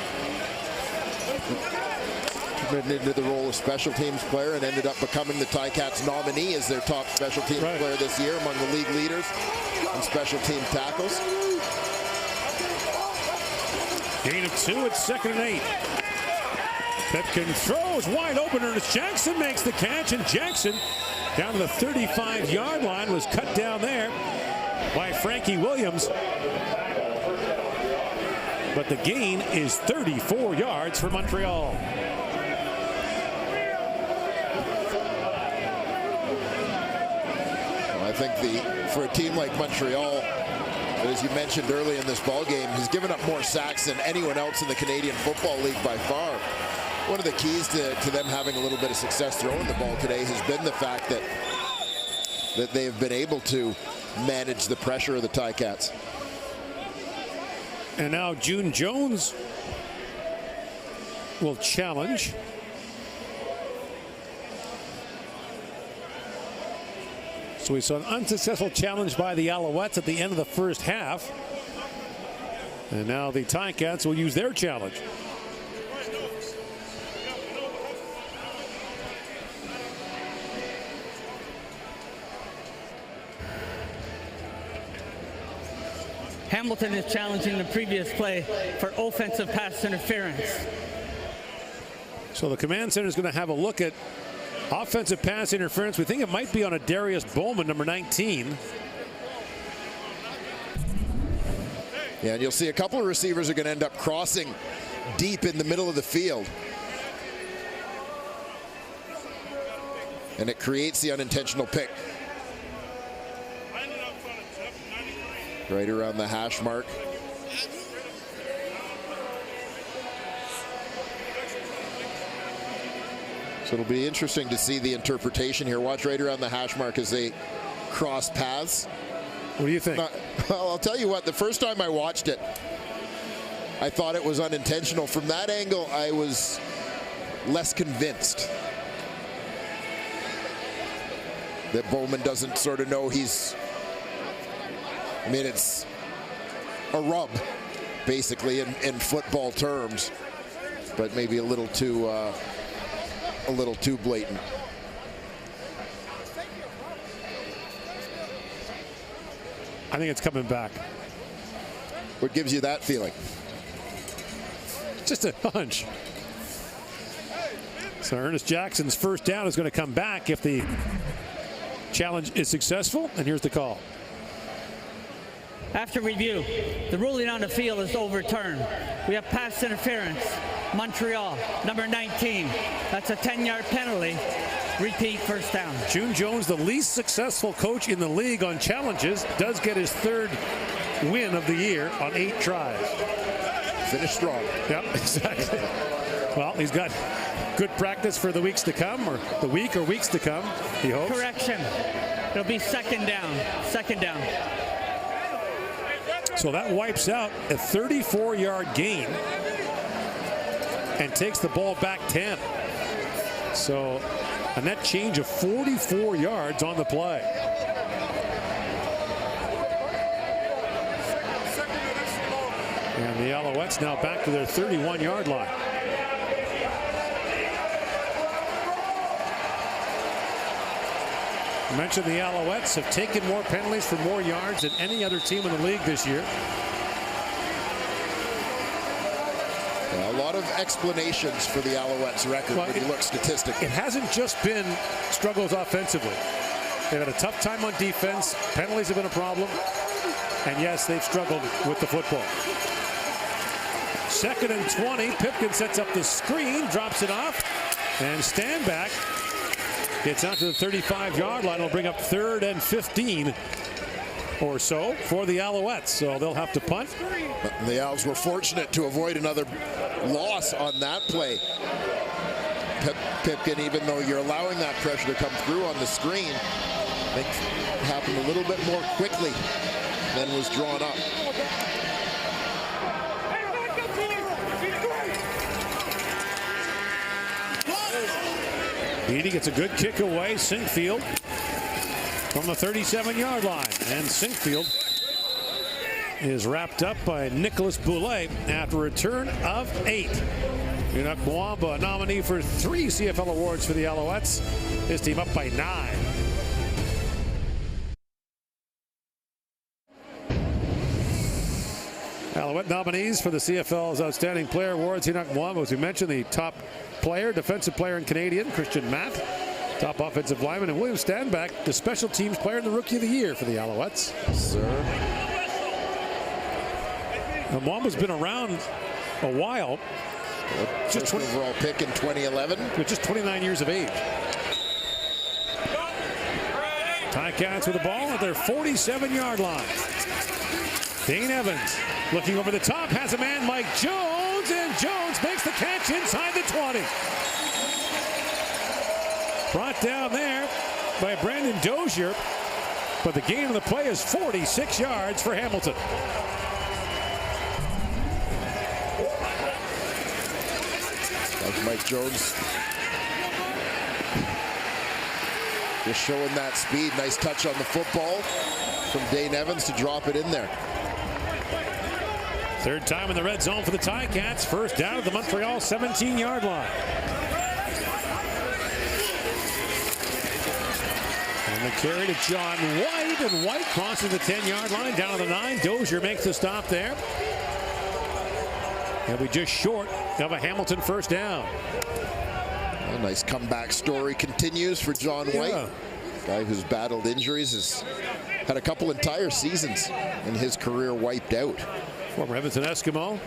Went into the role of special teams player and ended up becoming the Ticats nominee as their top special teams player this year, among the league leaders in special team tackles. Gain of 2 at 2nd and 8. Pipkin throws wide open. Ernest Jackson makes the catch, and Jackson down to the 35-yard line was cut down there by Frankie Williams. But the gain is 34 yards for Montreal. I think for a team like Montreal, as you mentioned early in this ball game, has given up more sacks than anyone else in the Canadian Football League by far. One of the keys to them having a little bit of success throwing the ball today has been the fact that they have been able to manage the pressure of the Ticats. And now June Jones will challenge. So we saw an unsuccessful challenge by the Alouettes at the end of the first half. And now the Ticats will use their challenge. Hamilton is challenging the previous play for offensive pass interference. So the command center is going to have a look at offensive pass interference. We think it might be on a Darius Bowman, number 19. Yeah, and you'll see a couple of receivers are going to end up crossing deep in the middle of the field. And it creates the unintentional pick. Right around the hash mark. So it'll be interesting to see the interpretation here. Watch right around the hash mark as they cross paths. What do you think? Well, I'll tell you what, the first time I watched it, I thought it was unintentional. From that angle, I was less convinced that Bowman doesn't sort of know he's, I mean, it's a rub, basically, in football terms, but maybe a little too blatant. I think it's coming back. What gives you that feeling? Just a hunch. So Ernest Jackson's first down is going to come back if the challenge is successful, and here's the call. After review, the ruling on the field is overturned. We have pass interference. Montreal, number 19. That's a 10-yard penalty. Repeat, first down. June Jones, the least successful coach in the league on challenges, does get his third win of the year on 8 tries. Finish strong. Yep, exactly. Well, he's got good practice for the weeks to come, or the week or weeks to come, he hopes. Correction. It'll be second down. Second down. So that wipes out a 34-yard gain and takes the ball back 10. So a net change of 44 yards on the play. And the Alouettes now back to their 31-yard line. I mentioned the Alouettes have taken more penalties for more yards than any other team in the league this year. A lot of explanations for the Alouettes record when you look statistically. It hasn't just been struggles offensively. They've had a tough time on defense. Penalties have been a problem. And yes, they've struggled with the football. 2nd and 20. Pipkin sets up the screen, drops it off, and Standback gets out to the 35-yard line. Will bring up 3rd and 15 or so for the Alouettes. So they'll have to punt. But the Owls were fortunate to avoid another loss on that play. Pipkin, even though you're allowing that pressure to come through on the screen, I think happened a little bit more quickly than was drawn up. Beatty gets a good kick away. Sinkfield from the 37-yard line. And Sinkfield is wrapped up by Nicholas Boulay after a return of 8. Enoch Mwamba, a nominee for 3 CFL awards for the Alouettes. His team up by 9. Alouette nominees for the CFL's Outstanding Player Awards. Enoch Mwamba, as we mentioned, the top player, defensive player and Canadian. Christian Matt, top offensive lineman. And William Standback, the special teams player and the Rookie of the Year for the Alouettes. Sir. Mwamba's been around a while. Just overall pick in 2011. With just 29 years of age. Ticats with the ball at their 47-yard line. Dane Evans looking over the top, has a man, Mike Jones, and Jones makes the catch inside the 20. Brought down there by Brandon Dozier, but the gain of the play is 46 yards for Hamilton. That's Mike Jones. Just showing that speed. Nice touch on the football from Dane Evans to drop it in there. 3rd time in the red zone for the Ticats. First down at the Montreal 17-yard line. And the carry to John White, and White crosses the 10-yard line down to the 9. Dozier makes the stop there. He'll be just short of a Hamilton first down. A nice comeback story continues for John White. Guy who's battled injuries, has had a couple entire seasons in his career wiped out. Former Edmonton Eskimo.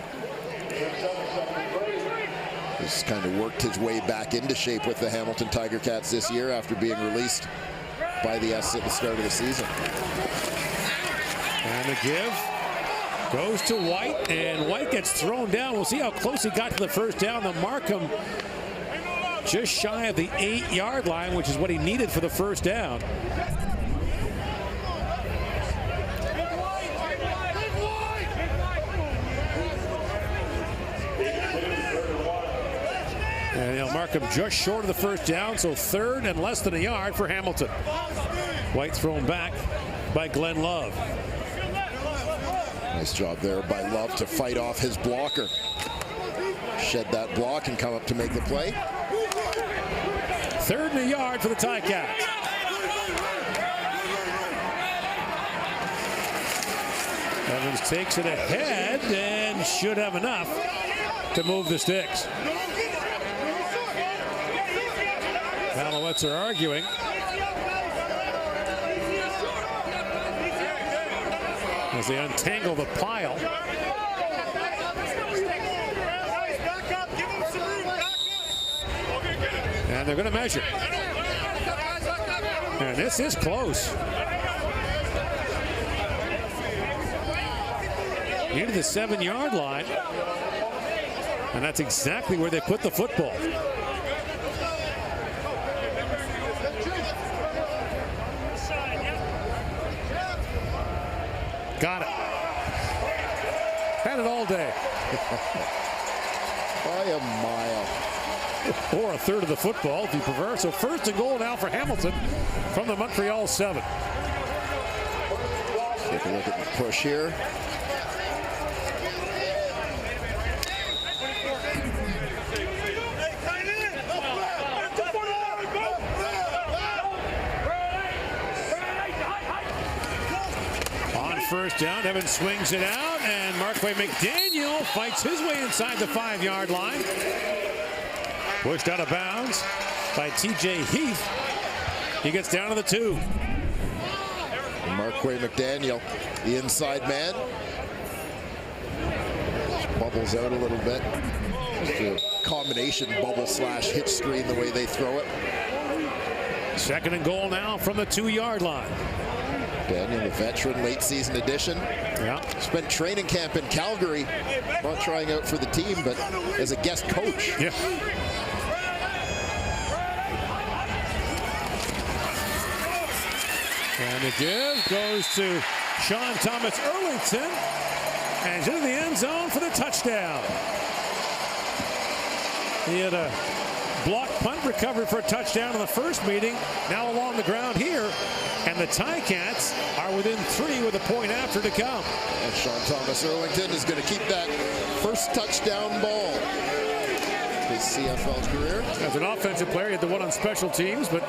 He's kind of worked his way back into shape with the Hamilton Tiger Cats this year after being released by the S at the start of the season. And the give goes to White, and White gets thrown down. We'll see how close he got to the first down. The Markham just shy of the 8-yard line, which is what he needed for the first down. And Markham just short of the first down, so 3rd and less than a yard for Hamilton. White thrown back by Glenn Love. Nice job there by Love to fight off his blocker. Shed that block and come up to make the play. 3rd and a yard for the Ticats. Evans takes it ahead and should have enough to move the sticks. Alouettes are arguing. As they untangle the pile. And they're going to measure. And this is close. Into the 7-yard line. And that's exactly where they put the football. Got it. Had it all day. By a mile. Or a third of the football, if you prefer. So 1st and goal now for Hamilton from the Montreal 7. Take a look at the push here. First down, Evans swings it out, and Marquay McDaniel fights his way inside the 5-yard line. Pushed out of bounds by TJ Heath. He gets down to the 2. Marquay McDaniel, the inside man. Bubbles out a little bit. Just a combination bubble/hit screen the way they throw it. 2nd and goal now from the 2-yard line. Daniel, a veteran, late season addition. Yeah. Spent training camp in Calgary, not trying out for the team, but as a guest coach. Yeah. And the give goes to Sean Thomas Erlington. And he's into the end zone for the touchdown. He had a block punt recovery for a touchdown in the first meeting. Now along the ground here. And the Ticats are within 3 with a point after to come. And Sean Thomas Erlington is going to keep that first touchdown ball. His CFL career. As an offensive player, he had the one on special teams, but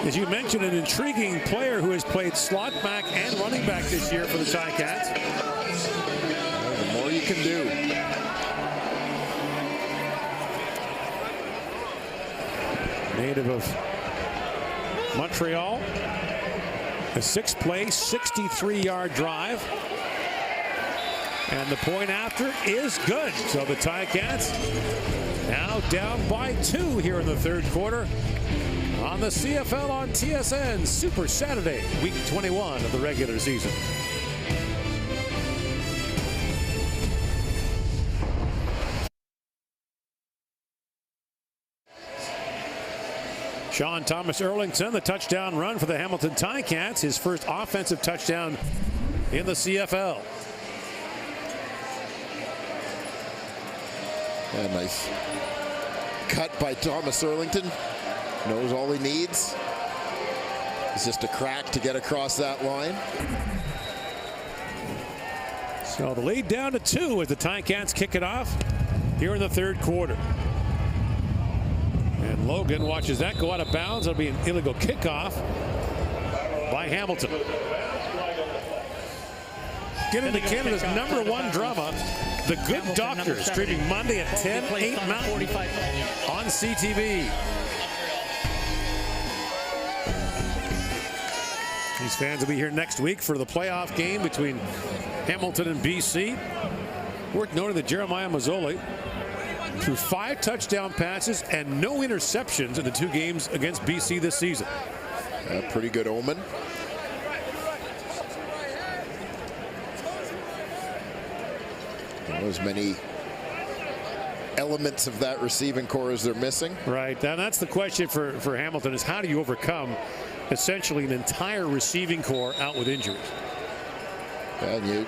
as you mentioned, an intriguing player who has played slot back and running back this year for the Ticats. Well, the more you can do. Native of Montreal. A 6-play, 63-yard drive. And the point after is good. So the Ticats now down by 2 here in the 3rd quarter on the CFL on TSN Super Saturday, week 21 of the regular season. Sean Thomas Erlington, the touchdown run for the Hamilton Ticats, his first offensive touchdown in the CFL. A nice cut by Thomas Erlington. Knows all he needs. It's just a crack to get across that line. So the lead down to 2 as the Ticats kick it off here in the 3rd quarter. And Logan watches that go out of bounds. It'll be an illegal kickoff by Hamilton. get into Canada's #1 drama, The Good Doctor, streaming Monday at 10, 8 Mountain on CTV. These fans will be here next week for the playoff game between Hamilton and BC. Worth noting that Jeremiah Mazzoli threw 5 touchdown passes and no interceptions in the 2 games against BC this season. A pretty good omen. As many elements of that receiving core as they're missing. Right, and that's the question for Hamilton, is how do you overcome essentially an entire receiving core out with injuries? And you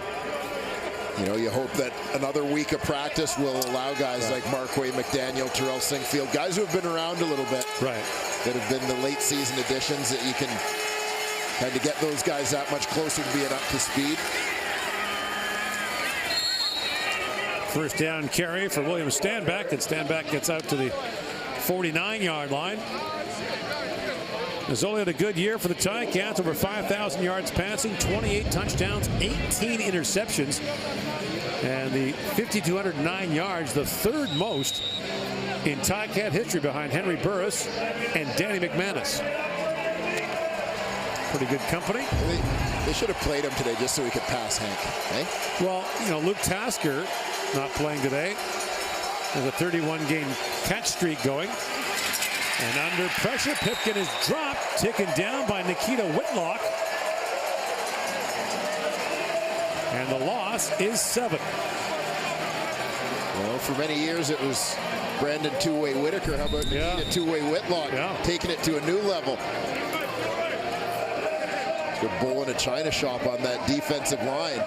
hope that another week of practice will allow guys like Marquay McDaniel, Terrell Sinkfield, guys who have been around a little bit, right, that have been the late season additions, that you can kind of get those guys that much closer to being up to speed. First down carry for William Stanback, and Stanback gets out to the 49-yard line. Mazzoli had a good year for the Ticats, over 5,000 yards passing, 28 touchdowns, 18 interceptions, and the 5,209 yards, the 3rd most in Ticat history behind Henry Burris and Danny McManus. Pretty good company. They should have played him today just so he could pass Hank. Eh? Well, Luke Tasker not playing today. There's a 31-game catch streak going. And under pressure, Pipkin is dropped, taken down by Nikita Whitlock. And the loss is 7. Well, for many years it was Brandon Two-Way Whitaker. How about Nikita Two-Way Whitlock taking it to a new level? Good bull in a china shop on that defensive line.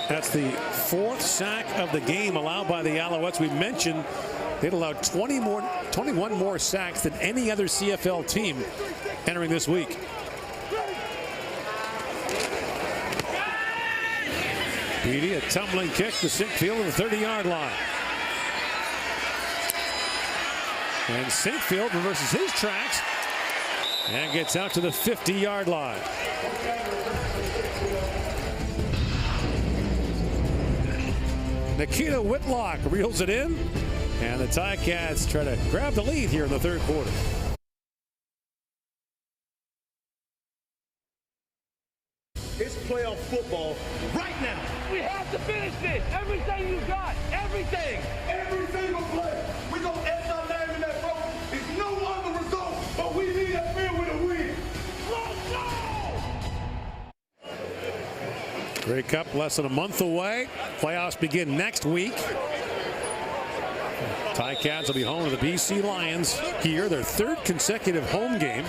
That's the 4th sack of the game allowed by the Alouettes. We mentioned they'd allowed 21 more sacks than any other CFL team entering this week. Beatty, a tumbling kick to Sinkfield at the 30-yard line. And Sinkfield reverses his tracks and gets out to the 50-yard line. Nikita Whitlock reels it in, and the Ticats try to grab the lead here in the 3rd quarter. It's playoff football right now. We have to finish this. Everything you got. Everything. Every single play. We're going to end our name in that boat. It's no longer result, but we need that field with a win. Let's go! Grey Cup less than a month away. Playoffs begin next week. Ticats will be home to the BC Lions here, their 3rd consecutive home game.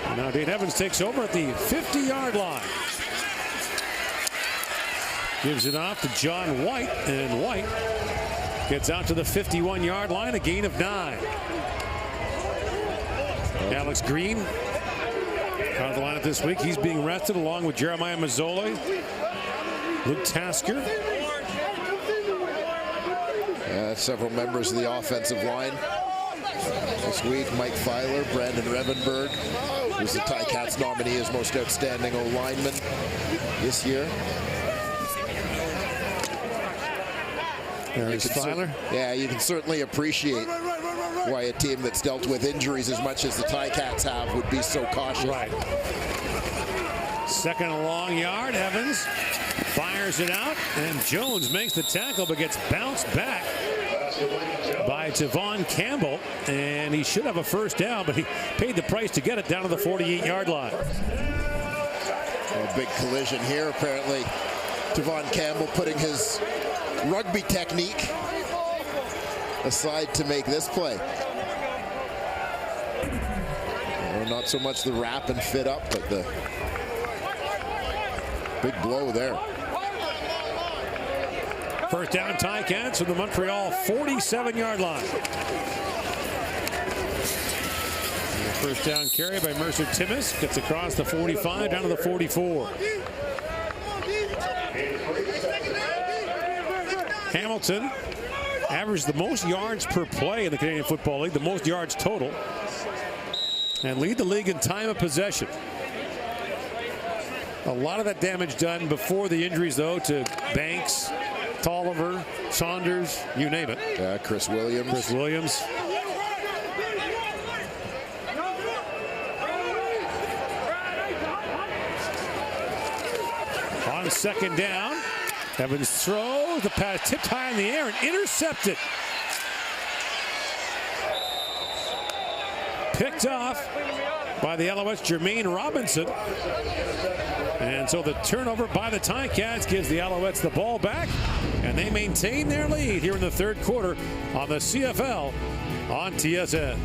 And now Dane Evans takes over at the 50-yard line. Gives it off to John White, and White gets out to the 51-yard line, a gain of 9. Alex Green out of the lineup this week. He's being rested along with Jeremiah Mazzoli, Luke Tasker. Several members of the offensive line this week. Mike Filer, Brandon Revenberg, who's the Ticats nominee as most outstanding O-lineman this year. There's Filer. Yeah, you can certainly appreciate why a team that's dealt with injuries as much as the Ticats have would be so cautious. Right. 2nd and long yard. Evans fires it out, and Jones makes the tackle but gets bounced back by Tavon Campbell, and he should have a 1st down, but he paid the price to get it down to the 48-yard line. A big collision here, apparently. Tavon Campbell putting his rugby technique aside to make this play. Well, not so much the wrap and fit up, but the big blow there. 1st down, Ticats from the Montreal 47-yard line. And the 1st down carry by Mercer Timmis gets across the 45 down to the 44. Hamilton averaged the most yards per play in the Canadian Football League, the most yards total, and lead the league in time of possession. A lot of that damage done before the injuries, though, to Banks, Tolliver, Saunders, you name it. Yeah, Chris Williams. Chris Williams. On second down, Evans throws, the pass tipped high in the air and intercepted. Picked off by the Alouettes, Jermaine Robinson. And so the turnover by the Ticats gives the Alouettes the ball back, and they maintain their lead here in the third quarter on the CFL on TSN.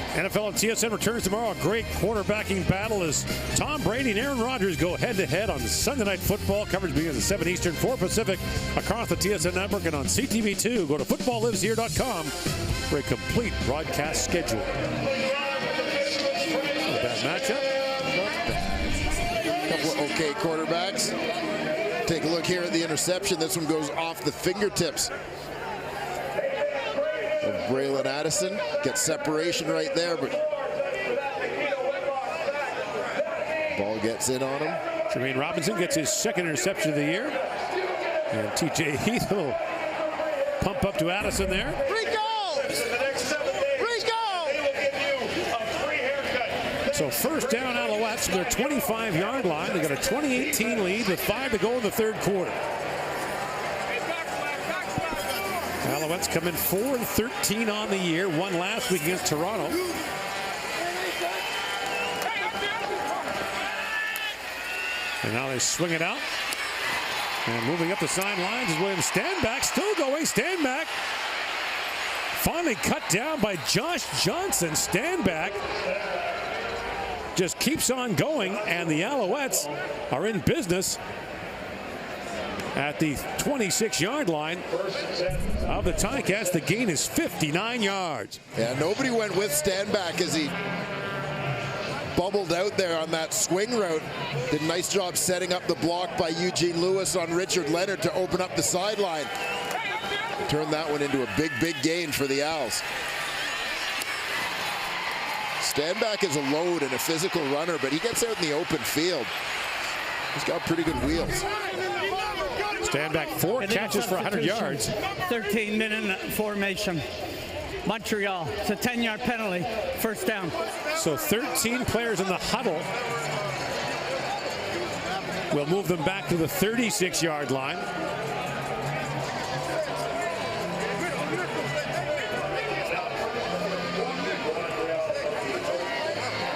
NFL on TSN returns tomorrow. A great quarterbacking battle as Tom Brady and Aaron Rodgers go head-to-head on Sunday Night Football. Coverage begins at 7 Eastern, 4 Pacific across the TSN network and on CTV2. Go to footballliveshere.com for a complete broadcast schedule. Not a bad matchup. Not bad. Couple of okay quarterbacks. Take a look here at the interception. This one goes off the fingertips of Braylon Addison. Gets separation right there, but ball gets in on him. Jermaine Robinson gets his second interception of the year. And TJ Heath will pump up to Addison there. So first down Alouettes from their 25-yard line. They got a 20-18 lead with 5 to go in the third quarter. Alouettes come in 4-13 on the year. Won last week against Toronto. And now they swing it out. And moving up the sidelines is William Stanback. Still going. Stanback finally cut down by Josh Johnson. Stanback just keeps on going, and the Alouettes are in business at the 26-yard line of the Ticats. The gain is 59 yards. Yeah, nobody went with Stanback as he bubbled out there on that swing route. Did a nice job setting up the block by Eugene Lewis on Richard Leonard to open up the sideline. Turned that one into a big, big gain for the Owls. Stanback is a load and a physical runner, but he gets out in the open field. He's got pretty good wheels. Stanback 4 catches for 100 yards. 13-minute formation. Montreal. It's a 10-yard penalty. First down. So 13 players in the huddle. We'll move them back to the 36-yard line.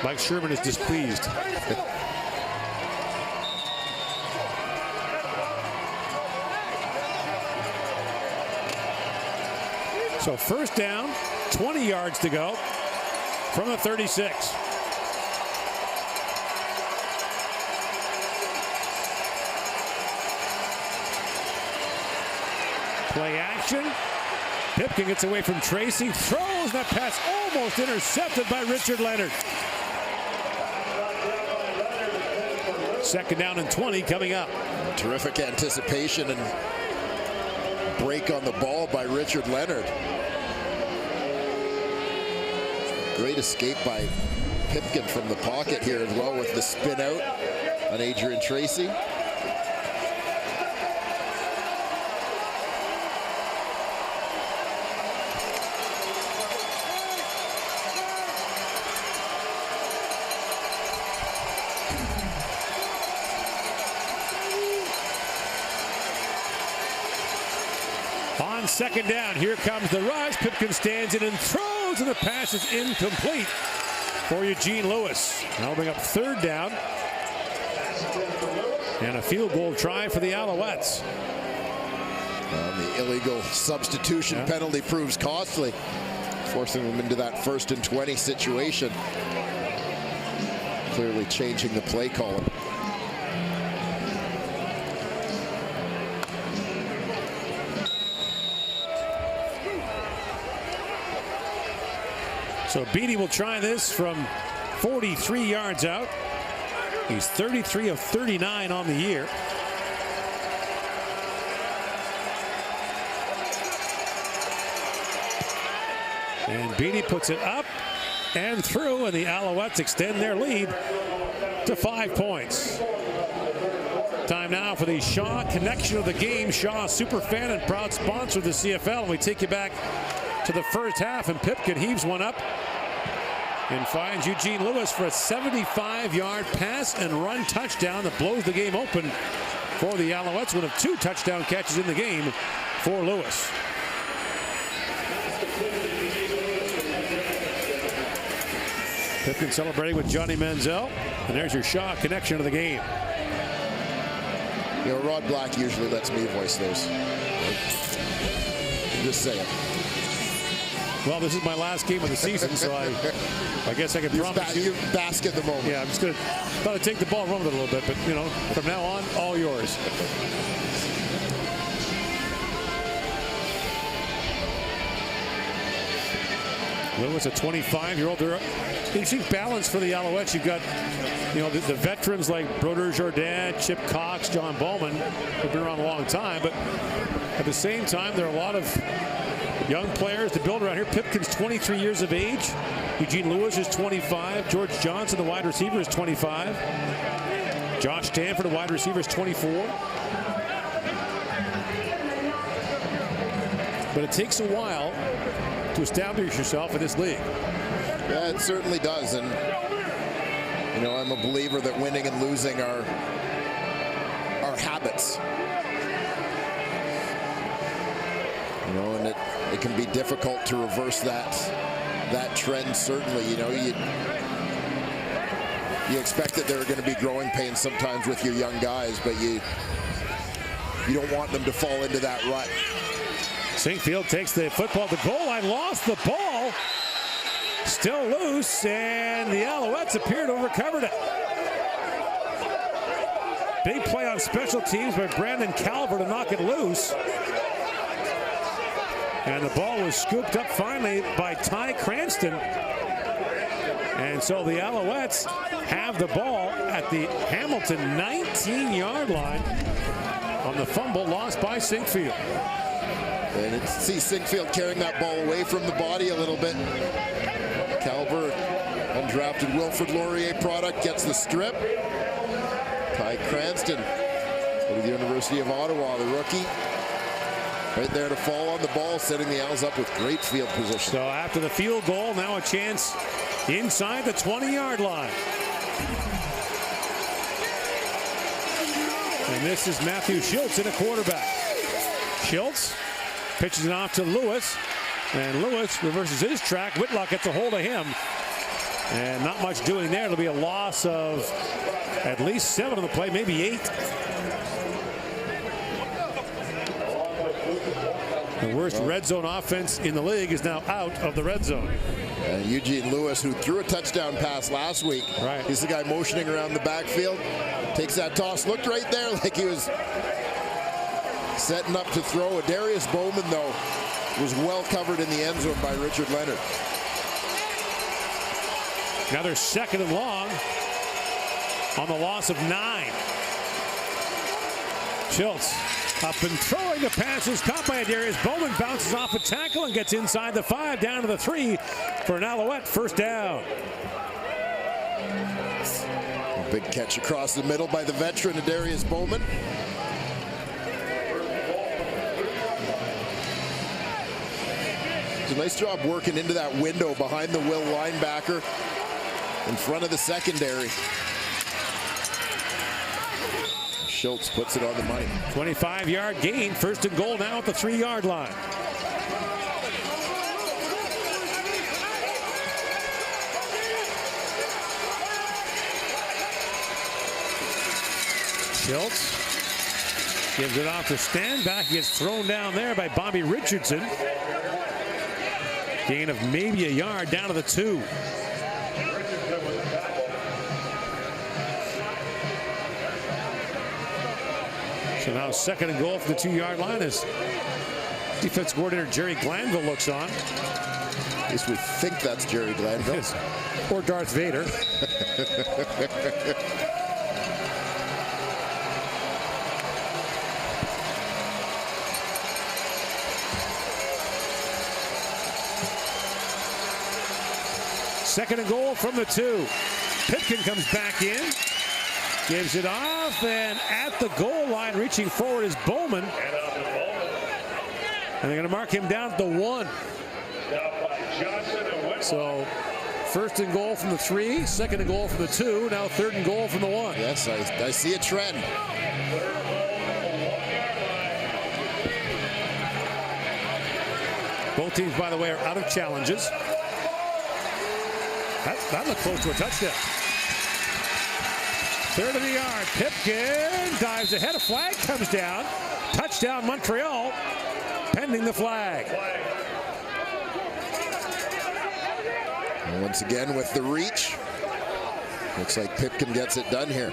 Mike Sherman is displeased. So first down, 20 yards to go from the 36. Play action. Pipkin gets away from Tracy, throws that pass almost intercepted by Richard Leonard. Second down and 20 coming up. Terrific anticipation and break on the ball by Richard Leonard. Great escape by Pipkin from the pocket here as well with the spin out on Adrian Tracy. On second down, here comes the rush. Pipkin stands in and throws, and the pass is incomplete for Eugene Lewis. Now bring up third down. And a field goal try for the Alouettes. The illegal substitution penalty proves costly, forcing them into that 1st and 20 situation. Clearly changing the play calling. So Beattie will try this from 43 yards out. He's 33 of 39 on the year. And Beatty puts it up and through, and the Alouettes extend their lead to 5 points. Time now for the Shaw connection of the game. Shaw, super fan and proud sponsor of the CFL. And we take you back to the first half, and Pipkin heaves one up and finds Eugene Lewis for a 75-yard pass and run touchdown that blows the game open for the Alouettes. One of 2 touchdown catches in the game for Lewis. Pipkin celebrating with Johnny Manziel, and there's your Shaw connection to the game. You know, Rod Black usually lets me voice those. Just saying. Well, this is my last game of the season, so I guess I can promise you. Bask in the moment. Yeah, I'm just going to thought I'd take the ball and run with it a little bit, but, you know, from now on, all yours. Lewis, a 25-year-old. Interesting balance for the Alouettes. You've got, you know, the veterans like Broder Jourdain, Chip Cox, John Bowman, who've been around a long time, but at the same time, there are a lot of young players to build around here. Pipkin's 23 years of age. Eugene Lewis is 25. George Johnson, the wide receiver, is 25. Josh Stanford, the wide receiver, is 24. But it takes a while to establish yourself in this league. Yeah, it certainly does. And, you know, I'm a believer that winning and losing are habits. You know, and it can be difficult to reverse that trend, certainly. You know, you expect that there are going to be growing pains sometimes with your young guys, but you don't want them to fall into that rut. Sinkfield takes the football to the goal line, lost the ball. Still loose, and the Alouettes appear to have recovered it. Big play on special teams by Brandon Calver to knock it loose. And the ball was scooped up finally by Ty Cranston. And so the Alouettes have the ball at the Hamilton 19-yard line on the fumble lost by Sinkfield. And see Sinkfield carrying that ball away from the body a little bit. Calver, undrafted Wilfrid Laurier product, gets the strip. Ty Cranston, out of the University of Ottawa, the rookie. Right there to fall on the ball, setting the Owls up with great field position. So after the field goal, now a chance inside the 20-yard line. And this is Matthew Schultz in a quarterback. Schultz pitches it off to Lewis. And Lewis reverses his track. Whitlock gets a hold of him. And not much doing there. It'll be a loss of at least 7 on the play, maybe 8. The worst red zone offense in the league is now out of the red zone. Eugene Lewis, who threw a touchdown pass last week. Right. He's the guy motioning around the backfield. Takes that toss. Looked right there like he was setting up to throw. Darius Bowman, though, was well covered in the end zone by Richard Leonard. Now they're second and long on the loss of 9. Schultz up and throwing the passes, caught by Darius Bowman, bounces off a tackle and gets inside the 5, down to the 3 for an Alouette first down. A big catch across the middle by the veteran Darius Bowman. It's a nice job working into that window behind the Will linebacker in front of the secondary. Schultz puts it on the money. 25-yard gain, first and goal now at the 3-yard line. Schultz gives it off to Stanback. He gets thrown down there by Bobby Richardson. Gain of maybe a yard, down to the 2. So now second and goal from the 2-yard line as defense coordinator Jerry Glanville looks on. At least we think that's Jerry Glanville. Or Darth Vader. Second and goal from the 2. Pipkin comes back in, gives it off, and at the goal line, reaching forward is Bowman. And they're going to mark him down at the 1. So first and goal from the 3, second and goal from the 2, now third and goal from the 1. Yes, I see a trend. Both teams, by the way, are out of challenges. That looked close to a touchdown. Third of the yard. Pipkin dives ahead. A flag comes down. Touchdown Montreal, pending the flag. And once again with the reach. Looks like Pipkin gets it done here.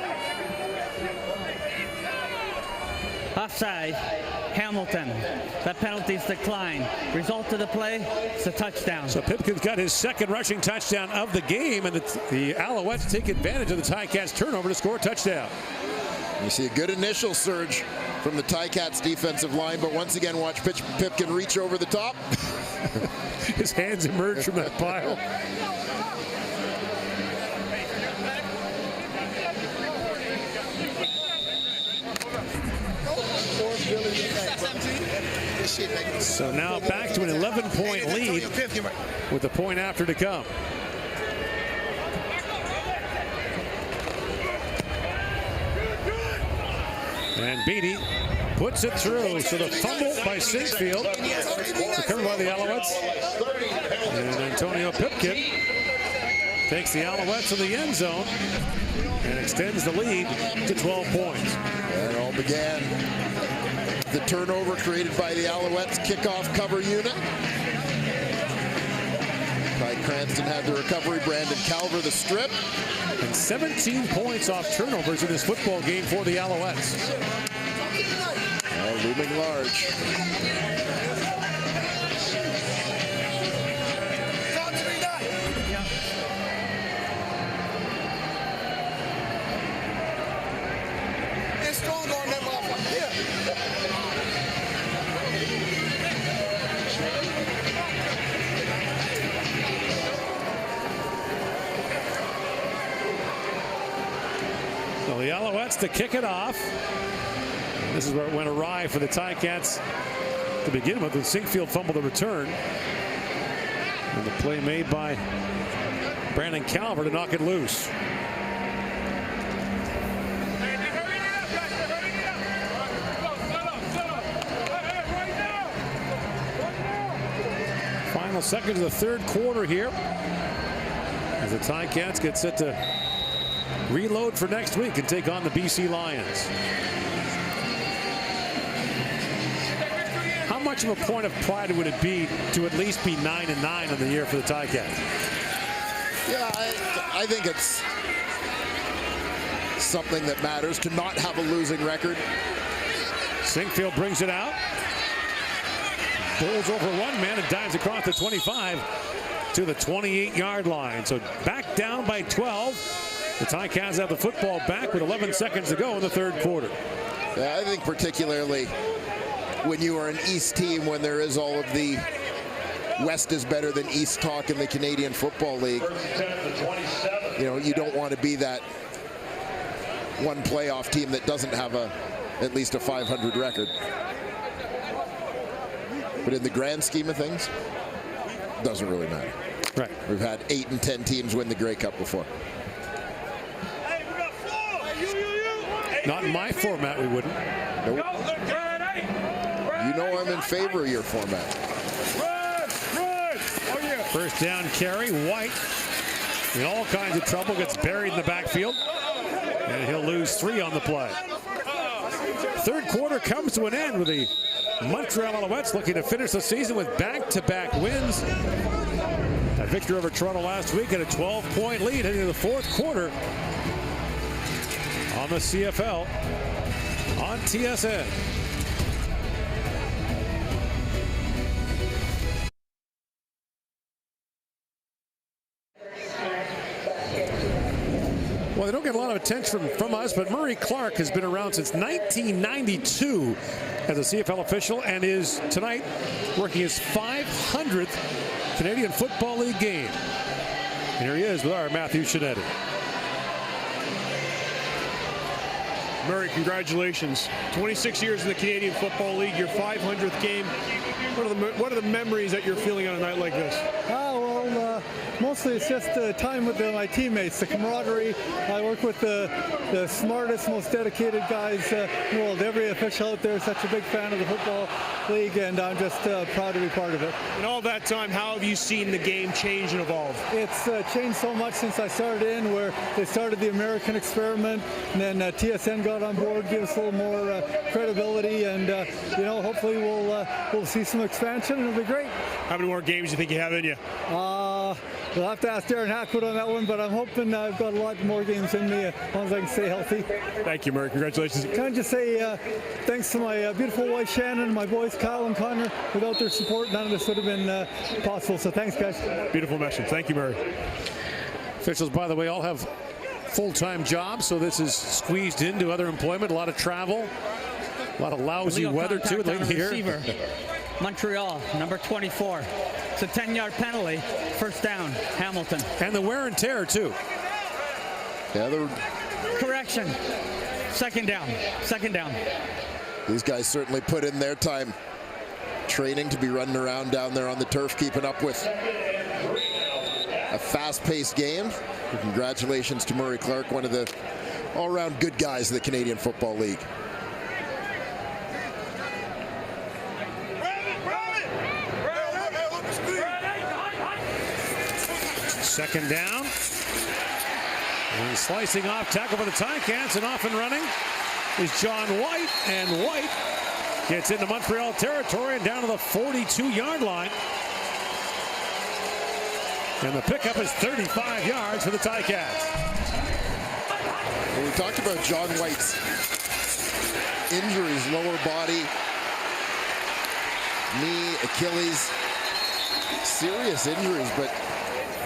Offside, Hamilton. That penalty's declined. Result of the play, it's a touchdown. So Pipkin's got his second rushing touchdown of the game, and the Alouettes take advantage of the Ticats turnover to score a touchdown. You see a good initial surge from the Ticats defensive line, but once again watch Pipkin reach over the top. His hands emerge from that pile. So now back to an 11-point lead with the point after to come. And Beatty puts it through. So the fumble by Sinkfield, recovered by the Alouettes. And Antonio Pipkin takes the Alouettes to the end zone and extends the lead to 12 points. And it all began the turnover created by the Alouettes kickoff cover unit. Ty Cranston had the recovery, Brandon Calver the strip. And 17 points off turnovers in this football game for the Alouettes. Looming large. So the Alouettes to kick it off. This is where it went awry for the Ticats to begin with. The Sinkfield fumble the return. And the play made by Brandon Calver to knock it loose. Final seconds of the third quarter here, as the Ticats get set to reload for next week and take on the BC Lions. How much of a point of pride would it be to at least be 9-9 on the year for the Ticats? Yeah, I think it's something that matters to not have a losing record. Sinkfield brings it out. Bowls over one man and dives across the 25 to the 28-yard line. So back down by 12. The Ticats have the football back with 11 seconds to go in the third quarter. Yeah, I think particularly when you are an East team, when there is all of the West is better than East talk in the Canadian Football League, you know, you don't want to be that one playoff team that doesn't have at least a 500 record. But in the grand scheme of things, it doesn't really matter. Right. We've had 8 and 10 teams win the Grey Cup before. Not in my format, we wouldn't. Nope. You know I'm in favor of your format. First down carry. White in all kinds of trouble, gets buried in the backfield, and he'll lose 3 on the play. Third quarter comes to an end with the Montreal Alouettes looking to finish the season with back-to-back wins. A victory over Toronto last week and a 12-point lead heading to the fourth quarter on the CFL on TSN. Well, they don't get a lot of attention from us, but Murray Clark has been around since 1992 as a CFL official and is tonight working his 500th Canadian Football League game. And here he is with our Matthew Shinetti. Murray, congratulations. 26 years in the Canadian Football League, your 500th game. What are the memories that you're feeling on a night like this? Mostly it's just the time with my teammates, the camaraderie. I work with the smartest, most dedicated guys in the world. Every official out there is such a big fan of the football league, and I'm just proud to be part of it. In all that time, how have you seen the game change and evolve? It's changed so much since I started in, where they started the American experiment, and then TSN got on board, give us a little more credibility, and hopefully we'll see some expansion, and it'll be great. How many more games do you think you have in you? We'll have to ask Darren Hackwood on that one, but I'm hoping I've got a lot more games in me as long as I can stay healthy. Thank you, Murray. Congratulations. Can I just say thanks to my beautiful wife, Shannon, and my boys, Kyle and Connor. Without their support, none of this would have been possible, so thanks, guys. Beautiful message. Thank you, Murray. Officials, by the way, all have full-time jobs, so this is squeezed into other employment, a lot of travel, a lot of lousy weather, too, late here. Receiver. Montreal, number 24. It's a 10-yard penalty. First down, Hamilton. And the wear and tear, too. Yeah, Correction. Second down. Second down. These guys certainly put in their time training to be running around down there on the turf, keeping up with a fast-paced game. And congratulations to Murray Clark, one of the all-around good guys of the Canadian Football League. Second down. And slicing off, tackle for the Ticats, and off and running is John White. And White gets into Montreal territory and down to the 42-yard line. And the pickup is 35 yards for the Ticats. Well, we talked about John White's injuries, lower body, knee, Achilles, serious injuries, but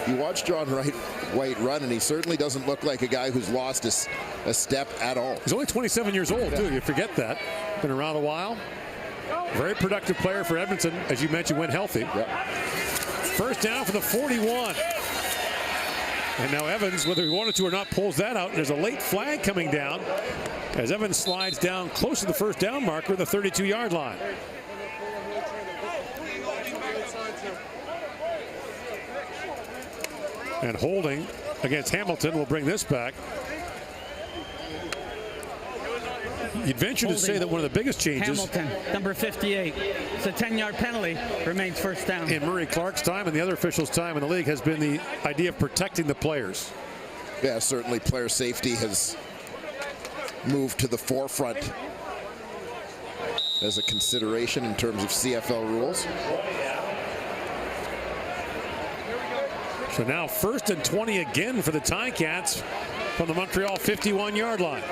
you watch John White run, and he certainly doesn't look like a guy who's lost a step at all. He's only 27 years old, too. You forget that. Been around a while. Very productive player for Edmonton, as you mentioned, when healthy. Yep. First down for the 41. And now Evans, whether he wanted to or not, pulls that out. And there's a late flag coming down as Evans slides down close to the first down marker, the 32-yard line. And holding against Hamilton will bring this back. You'd venture to say that one of the biggest changes Hamilton, number 58. It's a 10-yard penalty. Remains first down. in Murray Clark's time and the other officials' time in the league has been the idea of protecting the players. Yeah, certainly player safety has moved to the forefront as a consideration in terms of CFL rules. So now 1st and 20 again for the Ticats from the Montreal 51-yard line.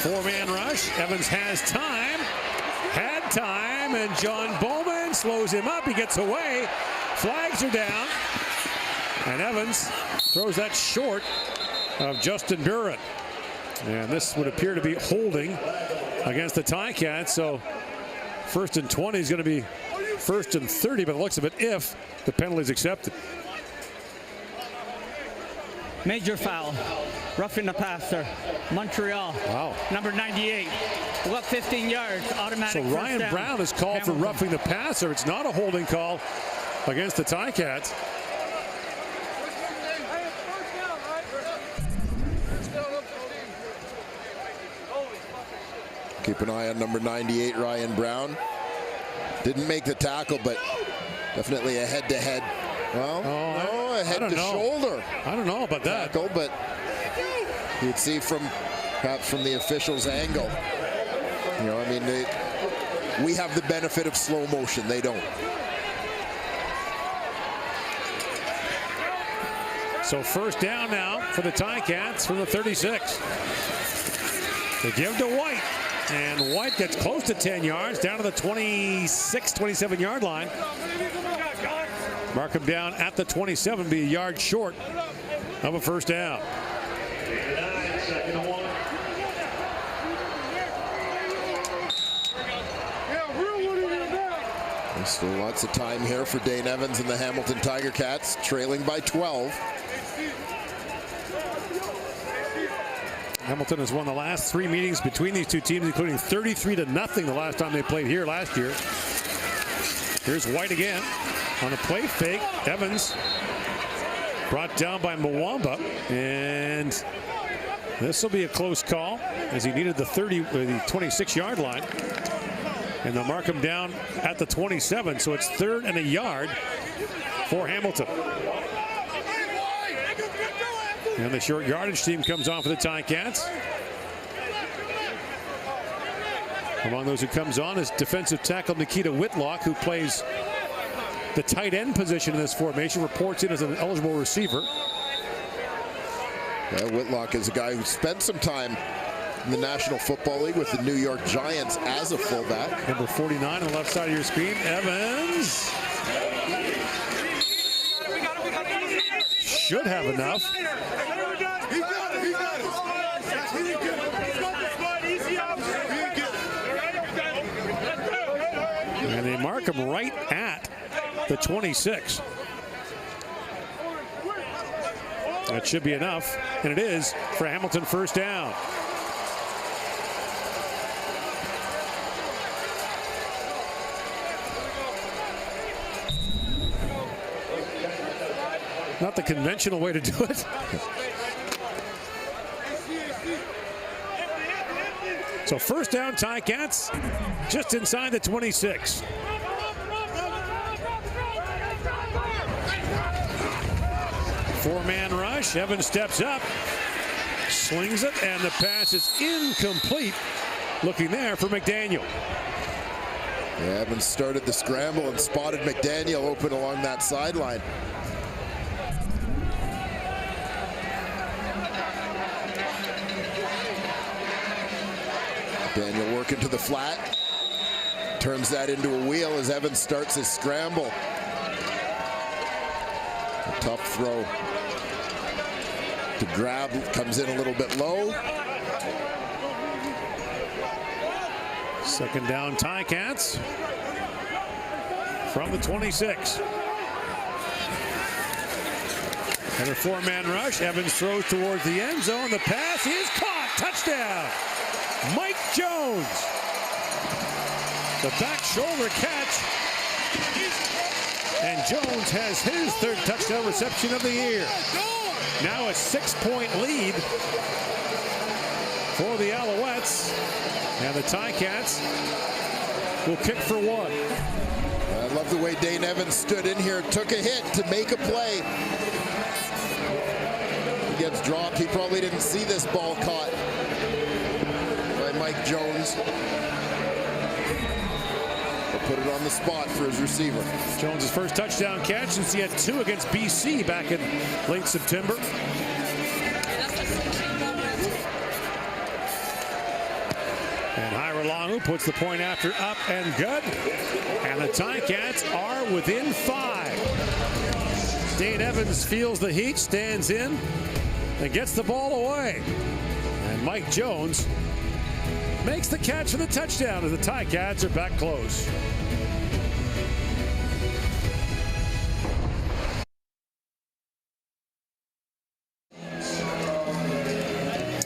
Four-man rush. Evans has time. Had time, and John Bowman slows him up. He gets away. Flags are down. And Evans throws that short of Justin Buren. And this would appear to be holding against the Ticats. So 1st and 20 is going to be 1st and 30 by the looks of it if the penalty is accepted. Major foul. Roughing the passer. Montreal. Wow. Number 98. Up 15 yards. Automatic. So Ryan Brown is called for roughing the passer. It's not a holding call against the Ticats. Keep an eye on number 98, Ryan Brown. Didn't make the tackle, but definitely a head-to-head. Well, no, a head-to-shoulder. I don't know about that. Tackle, but you'd see perhaps from the official's angle. You know, I mean, we have the benefit of slow motion. They don't. So 1st down now for the Ticats from the 36. They give to White. And White gets close to 10 yards, down to the 26, 27-yard line. Mark him down at the 27, be a yard short of a 1st down. There's still lots of time here for Dane Evans and the Hamilton Tiger Cats, trailing by 12. Hamilton has won the last 3 meetings between these two teams, including 33-0 the last time they played here last year. Here's White again on a play fake. Evans brought down by Mwamba, and this will be a close call as he needed the 26-yard line. And they'll mark him down at the 27, so it's 3rd and a yard for Hamilton. And the short yardage team comes on for the Ticats. Among those who comes on is defensive tackle Nikita Whitlock, who plays the tight end position in this formation, reports in as an eligible receiver. Yeah, Whitlock is a guy who spent some time in the National Football League with the New York Giants as a fullback. Number 49 on the left side of your screen, Evans. Should have enough. And they mark him right at the 26. That should be enough, and it is for Hamilton first down. Not the conventional way to do it. So first down, Ticats, just inside the 26. Four-man rush. Evans steps up, slings it, and the pass is incomplete. Looking there for McDaniel. Yeah, Evans started the scramble and spotted McDaniel open along that sideline. Daniel working to the flat. Turns that into a wheel as Evans starts his scramble. A tough throw to grab, comes in a little bit low. Second down, Ticats from the 26. And a four-man rush. Evans throws towards the end zone. The pass is caught. Touchdown. Mike Jones. The back shoulder catch. And Jones has his 3rd touchdown reception of the year. Now a 6-point lead for the Alouettes. And the Ticats will kick for 1. I love the way Dane Evans stood in here, took a hit to make a play. He gets dropped. He probably didn't see this ball caught by Mike Jones. But put it on the spot for his receiver. Jones' first touchdown catch since he had 2 against BC back in late September. And Hiralahu puts the point after up and good. And the Ticats are within 5. Dane Evans feels the heat, stands in, and gets the ball away. And Mike Jones makes the catch for the touchdown as the Ticats are back close.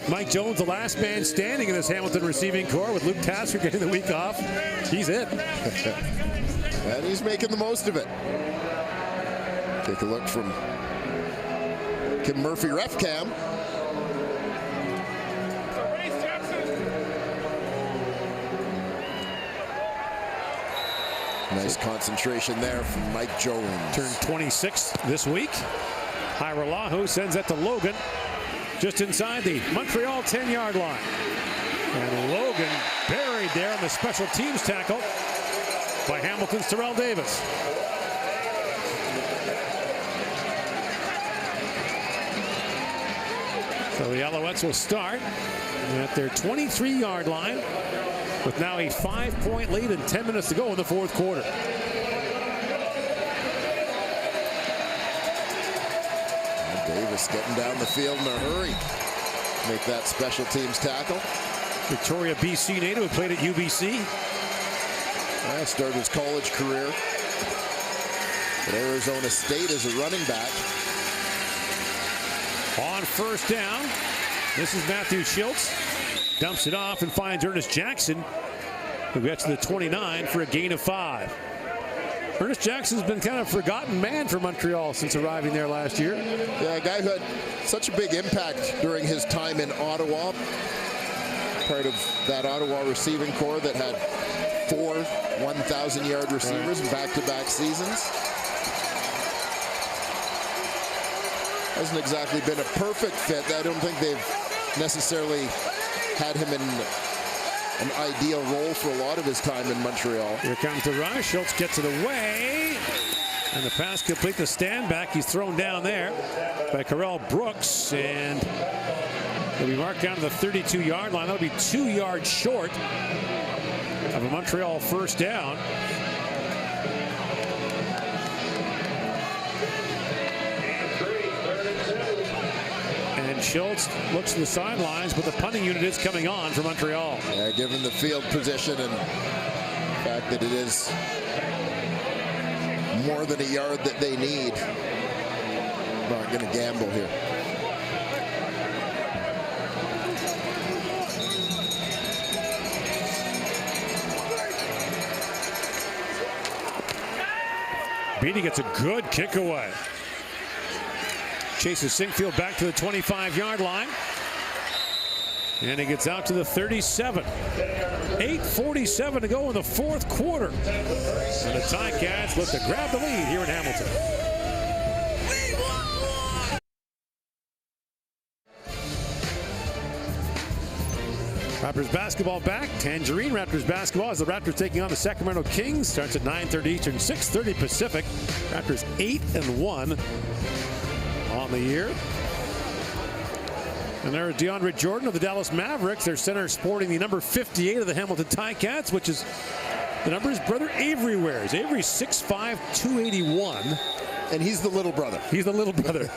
Mike Jones, the last man standing in this Hamilton receiving corps, with Luke Tasker getting the week off. He's it. And he's making the most of it. Take a look from Kim Murphy ref cam. Nice concentration there from Mike Jones. Turned 26 this week. Hiralahu sends that to Logan, just inside the Montreal 10-yard line. And Logan buried there on the special teams tackle by Hamilton's Terrell Davis. So the Alouettes will start at their 23-yard line with now a 5-point lead and 10 minutes to go in the 4th quarter. Davis getting down the field in a hurry. Make that special teams tackle. Victoria, BC native, who played at UBC. Started his college career at Arizona State as a running back. On first down, this is Matthew Schultz. Dumps it off and finds Ernest Jackson, who gets to the 29 for a gain of 5. Ernest Jackson's been kind of a forgotten man for Montreal since arriving there last year. Yeah, a guy who had such a big impact during his time in Ottawa. Part of that Ottawa receiving corps that had 4 1,000-yard receivers in back-to-back seasons. Hasn't exactly been a perfect fit. I don't think they've necessarily had him in an ideal role for a lot of his time in Montreal. Here comes the rush. Schultz gets it away. And the pass complete to Stanback. He's thrown down there by Carell Brooks. And he'll be marked down to the 32-yard line. That'll be 2 yards short of a Montreal first down. And Schultz looks to the sidelines, but the punting unit is coming on for Montreal. Yeah, given the field position and the fact that it is more than a yard that they need, not going to gamble here. Beatty gets a good kick away. Chases Sinkfield back to the 25-yard line. And he gets out to the 37. 8:47 to go in the fourth quarter. And the Ticats look to grab the lead here in Hamilton. Raptors basketball back. Tangerine Raptors basketball as the Raptors taking on the Sacramento Kings. Starts at 9:30 Eastern, 6:30 Pacific. Raptors 8-1 on the year. And there's DeAndre Jordan of the Dallas Mavericks. Their center sporting the number 58 of the Hamilton Ticats, which is the number his brother Avery wears. Avery's 6'5", 281. And he's the little brother. He's the little brother.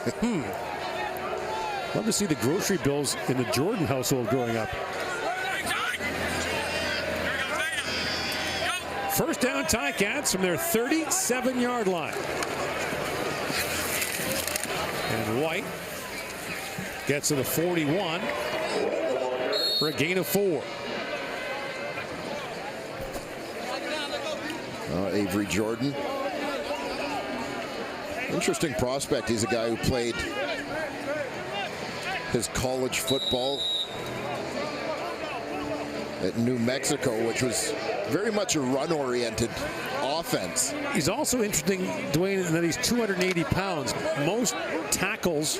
Love to see the grocery bills in the Jordan household growing up. First down Ticats from their 37-yard line. And White gets to the 41 for a gain of 4. Avery Jordan. Interesting prospect. He's a guy who played his college football at New Mexico, which was very much a run-oriented offense. He's also interesting, Dwayne, in that he's 280 pounds. Most tackles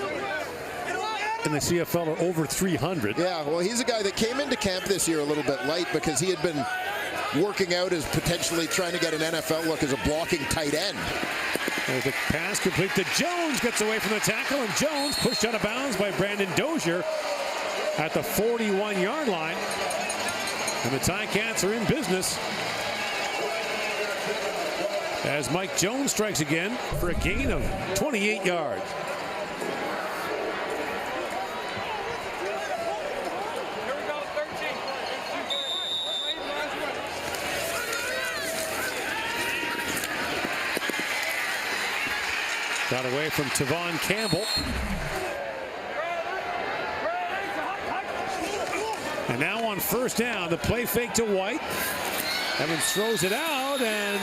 in the CFL are over 300. Yeah, well, he's a guy that came into camp this year a little bit light because he had been working out as potentially trying to get an NFL look as a blocking tight end. There's a pass complete to Jones, gets away from the tackle, and Jones pushed out of bounds by Brandon Dozier at the 41-yard line. And the Ticats are in business as Mike Jones strikes again for a gain of 28 yards. Got away from Tavon Campbell. And now on first down, the play fake to White. Evans throws it out, and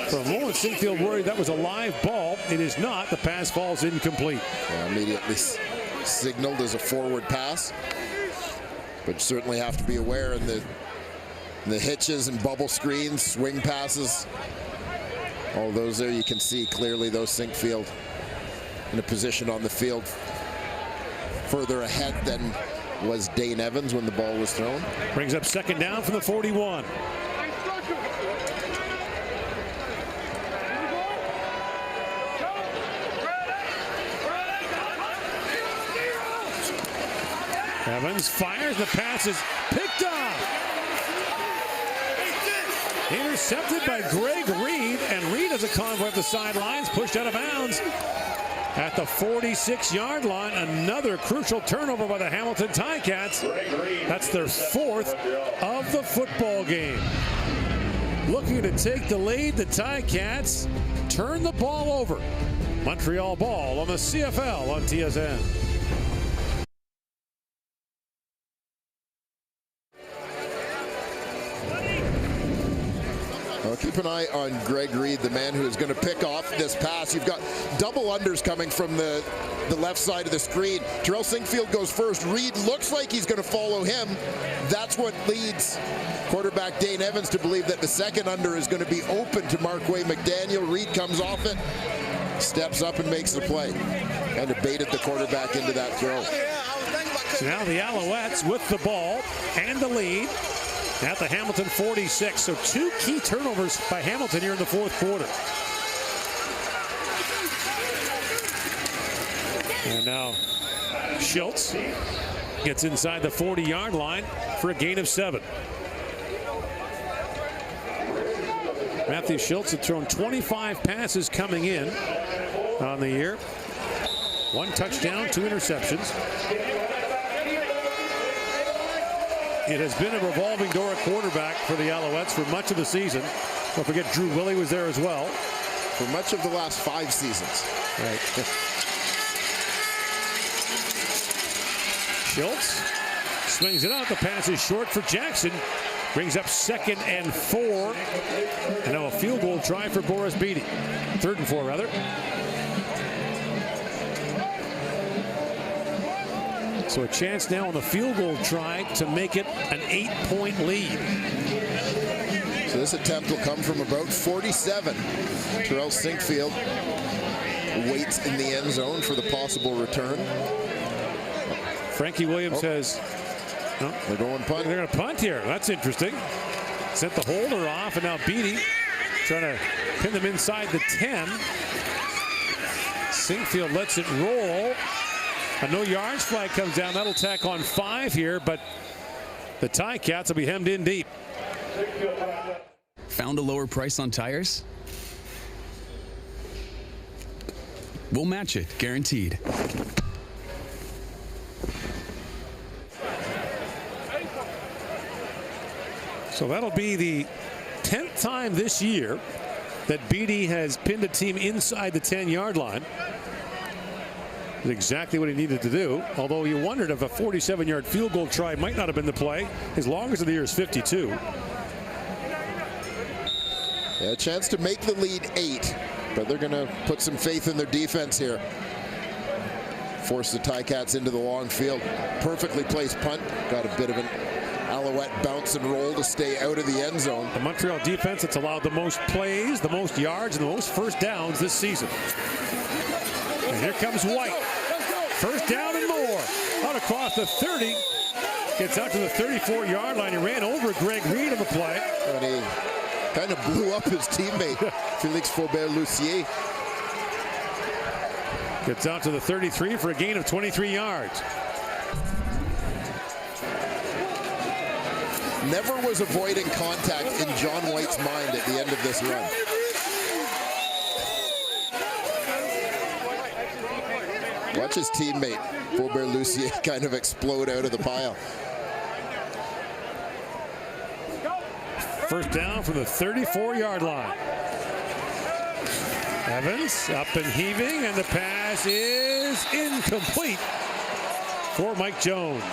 for a moment, Sinkfield worried that was a live ball. It is not. The pass falls incomplete. Immediately signaled as a forward pass, but certainly have to be aware in the hitches and bubble screens, swing passes. All those there, you can see clearly those Sinkfield in a position on the field further ahead than was Dane Evans when the ball was thrown. Brings up second down from the 41. Evans fires, the pass is picked up. Intercepted by Greg Reed, and Reed has a convoy up the sidelines, pushed out of bounds at the 46-yard line. Another crucial turnover by the Hamilton Ticats. That's their 4th of the football game. looking to take the lead. The Ticats turn the ball over. Montreal ball on the CFL on TSN. Well, keep an eye on Greg Reed, the man who is going to pick off this pass. You've got double unders coming from the left side of the screen. Terrell Sinkfield goes first. Reed looks like he's going to follow him. That's what leads quarterback Dane Evans to believe that the second under is going to be open to Marquay McDaniel. Reed comes off it, steps up and makes the play, and baited the quarterback into that throw. So now the Alouettes with the ball and the lead at the Hamilton 46. So 2 key turnovers by Hamilton here in the fourth quarter. And now Schultz gets inside the 40-yard line for a gain of 7. Matthew Schultz had thrown 25 passes coming in on the year. 1 touchdown, 2 interceptions. It has been a revolving door at quarterback for the Alouettes for much of the season. Don't forget Drew Willie was there as well. For much of the last 5 seasons. Right. Schultz swings it out. The pass is short for Jackson. Brings up 2nd and 4. And now a field goal try for Boris Beatty. 3rd and 4, rather. So a chance now on the field goal try to make it an 8-point lead. So this attempt will come from about 47. Terrell Sinkfield waits in the end zone for the possible return. Frankie Williams says, no, they're going punt. They're going to punt here. That's interesting. Sent the holder off, and now Beatty trying to pin them inside the 10. Sinkfield lets it roll. A no yards flag comes down. That'll tack on 5 here, but the Ticats will be hemmed in deep. Found a lower price on tires? We'll match it, guaranteed. So that'll be the 10th time this year that Beatty has pinned a team inside the 10-yard line. That's exactly what he needed to do, although you wondered if a 47-yard field goal try might not have been the play. His longest of the year is 52. Yeah, a chance to make the lead 8, but they're going to put some faith in their defense here. Force the Ticats into the long field. Perfectly placed punt. Got a bit of an Alouette bounce and roll to stay out of the end zone. The Montreal defense that's allowed the most plays, the most yards, and the most first downs this season. And here comes White. First down and more. Out across the 30. Gets out to the 34-yard line. He ran over Greg Reed on the play. And he kind of blew up his teammate, Félix Faubert-Lucier. Gets out to the 33 for a gain of 23 yards. Never was avoiding contact in John White's mind at the end of this run. Watch his teammate, Faubert-Lucier, kind of explode out of the pile. First down from the 34-yard line. Evans up and heaving, and the pass is incomplete for Mike Jones.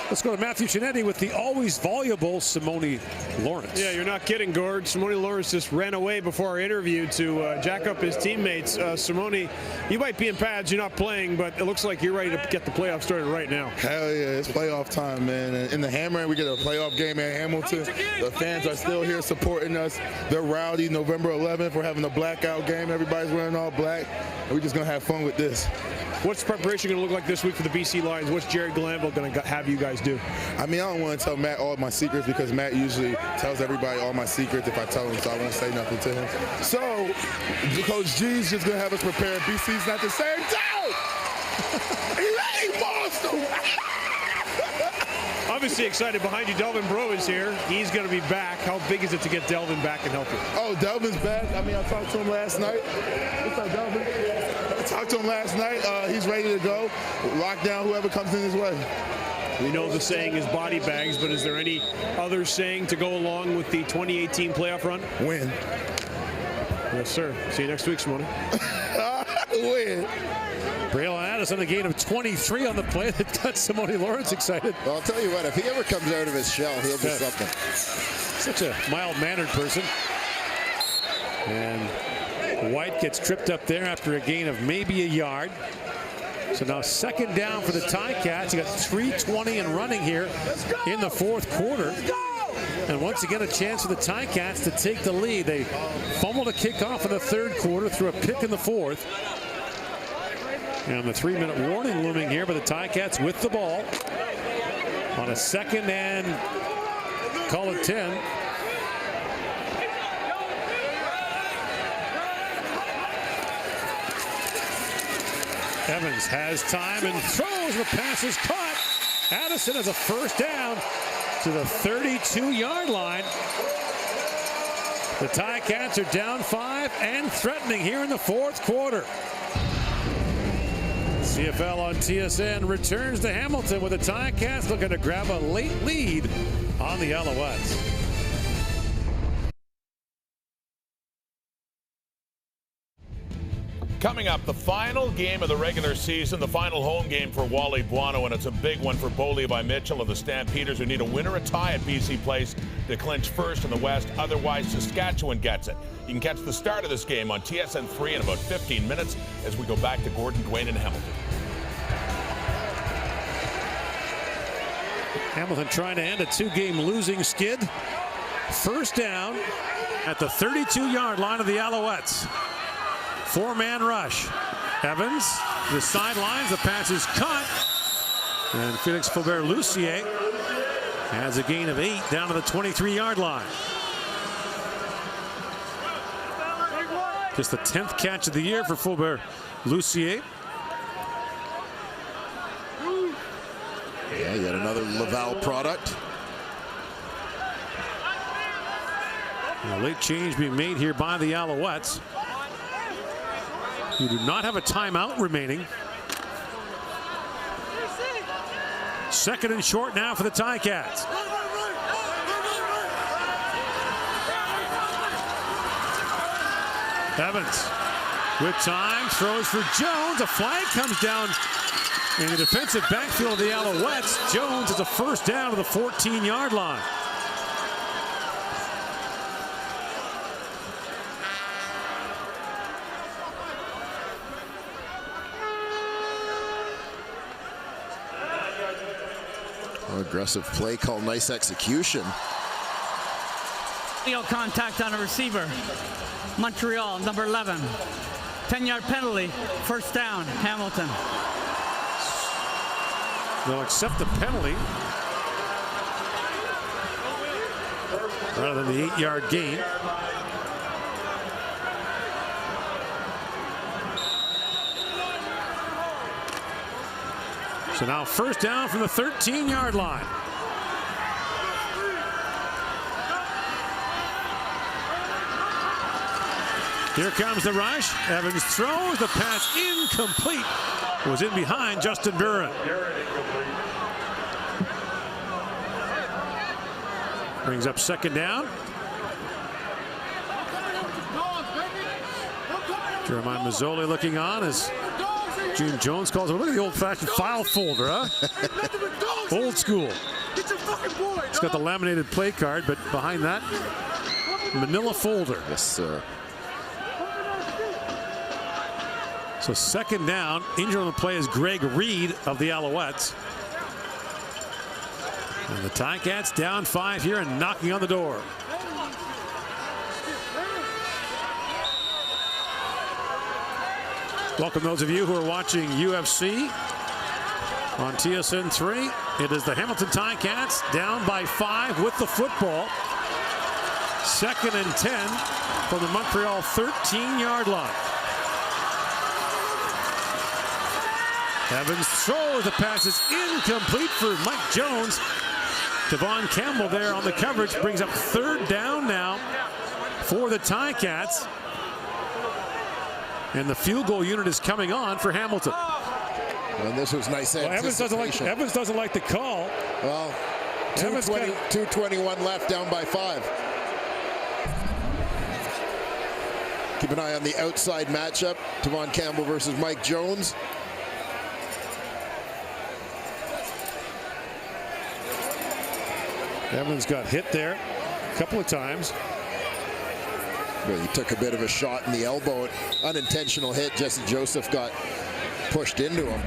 Let's go to Matthew Chinetti with the always voluble Simone Lawrence. Yeah, you're not kidding, Gord. Simone Lawrence just ran away before our interview to jack up his teammates. Simone, you might be in pads, you're not playing, but it looks like you're ready to get the playoffs started right now. Hell yeah, it's playoff time, man. And in the Hammer, we get a playoff game at Hamilton. The fans are still here supporting us. They're rowdy. November 11th, we're having a blackout game. Everybody's wearing all black, and we're just going to have fun with this. What's preparation going to look like this week for the BC Lions? What's Jared Glanville going to have you guys do? I mean, I don't want to tell Matt all my secrets because Matt usually tells everybody all my secrets if I tell him, so I won't say nothing to him. So, Coach G's just going to have us prepare. BC's not the same team! He's a monster! Obviously excited behind you. Delvin Breaux is here. He's going to be back. How big is it to get Delvin back and help you? Oh, Delvin's back. I mean, I talked to him last night. What's up, Delvin? I talked to him last night. He's ready to go. Lock down whoever comes in his way. We know the saying is body bags, but is there any other saying to go along with the 2018 playoff run? Win. Yes, sir. See you next week, Simone. Win. Braylon Addison, a gain of 23 on the play that got Simone Lawrence excited. Well, I'll tell you what, if he ever comes out of his shell, he'll do something. Such a mild-mannered person. And White gets tripped up there after a gain of maybe a yard. So now second down for the Ticats. You got 3:20 and running here in the fourth quarter. And once again, a chance for the Ticats to take the lead. They fumbled a kickoff in the third quarter, threw a pick in the fourth. And the 3-minute warning looming here, but the Ticats with the ball on a second and call it 10. Evans has time and throws. The pass is caught. Addison has a first down to the 32-yard line. The Ticats are down 5 and threatening here in the fourth quarter. CFL on TSN returns to Hamilton with the Ticats looking to grab a late lead on the Alouettes. Coming up, the final game of the regular season, the final home game for Wally Buono, and it's a big one for Bo Levi Mitchell and the Stampeders, who need a win or a tie at BC Place to clinch first in the West. Otherwise, Saskatchewan gets it. You can catch the start of this game on TSN 3 in about 15 minutes as we go back to Gordon, Dwayne, and Hamilton. Hamilton trying to end a 2-game losing skid. First down at the 32-yard line of the Alouettes. 4-man rush. Evans, the sidelines, the pass is caught. And Felix Faubert-Lucier has a gain of 8 down to the 23-yard line. Just the 10th catch of the year for Faubert-Lucier. Yeah, yet another Laval product. A late change being made here by the Alouettes, who do not have a timeout remaining. Second and short now for the Ticats. Evans with time, throws for Jones. A flag comes down in the defensive backfield of the Alouettes. Jones is a first down to the 14-yard line. Aggressive play call, nice execution. Contact on a receiver. Montreal, number 11. 10-yard penalty, first down, Hamilton. They'll accept the penalty rather than the 8-yard gain. So now first down from the 13-yard line. Here comes the rush. Evans throws. The pass incomplete. Was in behind Justin Buren. Brings up second down. Jeremiah Mazzoli looking on as June Jones calls him. Look at the old-fashioned file folder, huh? Old school. It's got the laminated play card, but behind that, manila folder. Yes, sir. So second down. Injured on the play is Greg Reed of the Alouettes. And the Ticats down 5 here and knocking on the door. Welcome those of you who are watching UFC on TSN 3. It is the Hamilton Ticats down by 5 with the football. Second and 10 from the Montreal 13-yard line. Evans throws. The pass is incomplete for Mike Jones. Devon Campbell there on the coverage brings up third down now for the Ticats. And the field goal unit is coming on for Hamilton. And this was nice anticipation. Evans doesn't like the call. Well, 2:21 left, down by 5. Keep an eye on the outside matchup. Tavon Campbell versus Mike Jones. Evans got hit there a couple of times. Well, he took a bit of a shot in the elbow. Unintentional hit. Jesse Joseph got pushed into him.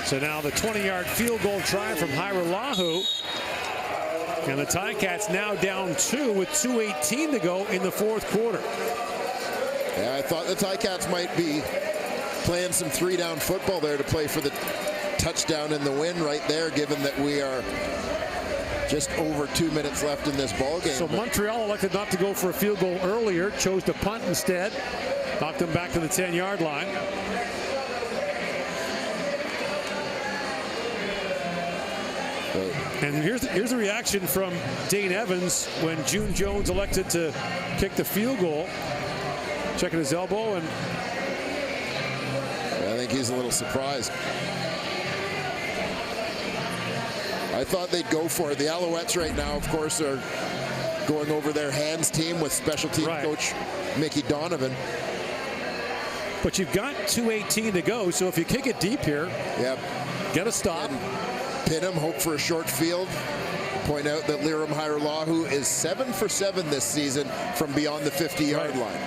So now the 20-yard field goal try from Hairolahu. And the Ticats now down 2 with 2:18 to go in the fourth quarter. Yeah, I thought the Ticats might be playing some 3-down football there to play for the touchdown in the win right there, given that we are just over 2 minutes left in this ball game. So Montreal elected not to go for a field goal earlier, chose to punt instead, knocked them back to the 10-yard line. And here's the reaction from Dane Evans when June Jones elected to kick the field goal. Checking his elbow, and I think he's a little surprised. I thought they'd go for it. The Alouettes right now, of course, are going over their hands team with special team coach Mickey Donovan. But you've got 2:18 to go, so if you kick it deep here, get a stop. Pin him, hope for a short field. Point out that Liram Hairolahu is 7 for 7 this season from beyond the 50-yard line.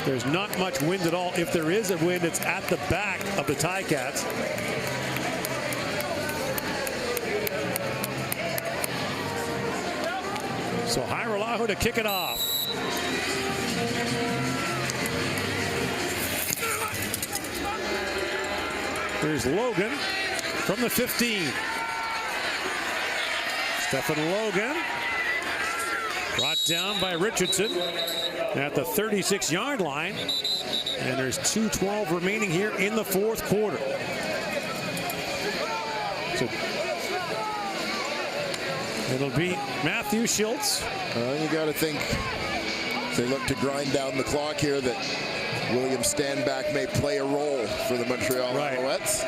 There's not much wind at all. If there is a wind, it's at the back of the Ticats. So Hairolahu to kick it off. Here's Logan from the 15. Stephen Logan brought down by Richardson at the 36-yard line. And there's 2:12 remaining here in the fourth quarter. So it'll be Matthew Schultz. You got to think if they look to grind down the clock here that William Stanback may play a role for the Montreal Alouettes.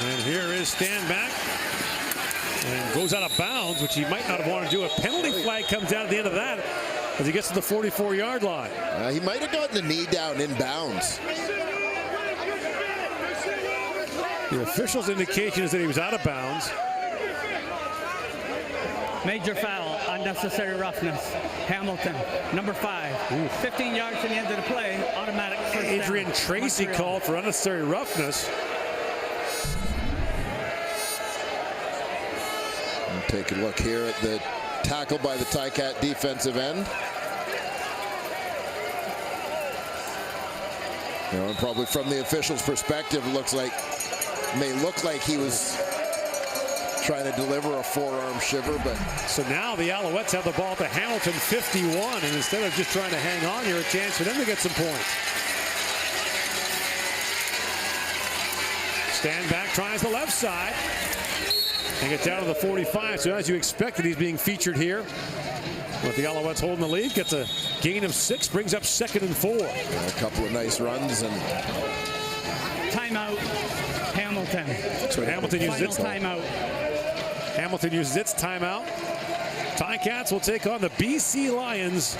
And here is Stanback. And goes out of bounds, which he might not have wanted to do. A penalty flag comes down at the end of that as he gets to the 44-yard line. He might have gotten the knee down in bounds. The official's indication is that he was out of bounds. Major foul, unnecessary roughness. Hamilton, number 5. 15 yards to the end of the play, automatic first down. Adrian Tracy called for unnecessary roughness. Take a look here at the tackle by the Ticat defensive end. And probably from the official's perspective, may look like he was trying to deliver a forearm shiver, but so now the Alouettes have the ball at the Hamilton 51, and instead of just trying to hang on here, a chance for them to get some points. Stanback tries the left side. And gets down to the 45. So as you expected, he's being featured here. With the Alouettes holding the lead, gets a gain of 6, brings up 2nd and 4. A couple of nice runs and timeout. Hamilton. So Hamilton uses its timeout. Hamilton uses its timeout. Ticats will take on the BC Lions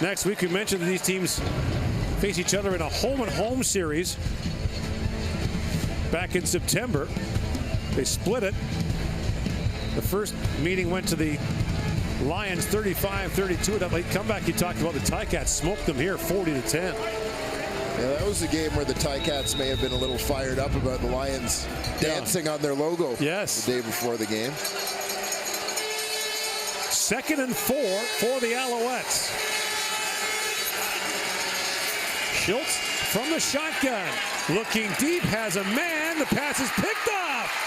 next week. We mentioned that these teams face each other in a home-and-home series back in September. They split it. The first meeting went to the Lions 35-32. That late comeback you talked about, the Ticats smoked them here 40-10. Yeah, that was the game where the Ticats may have been a little fired up about the Lions dancing on their logo the day before the game. 2nd and 4 for the Alouettes. Schultz from the shotgun. Looking deep, has a man. The pass is picked off.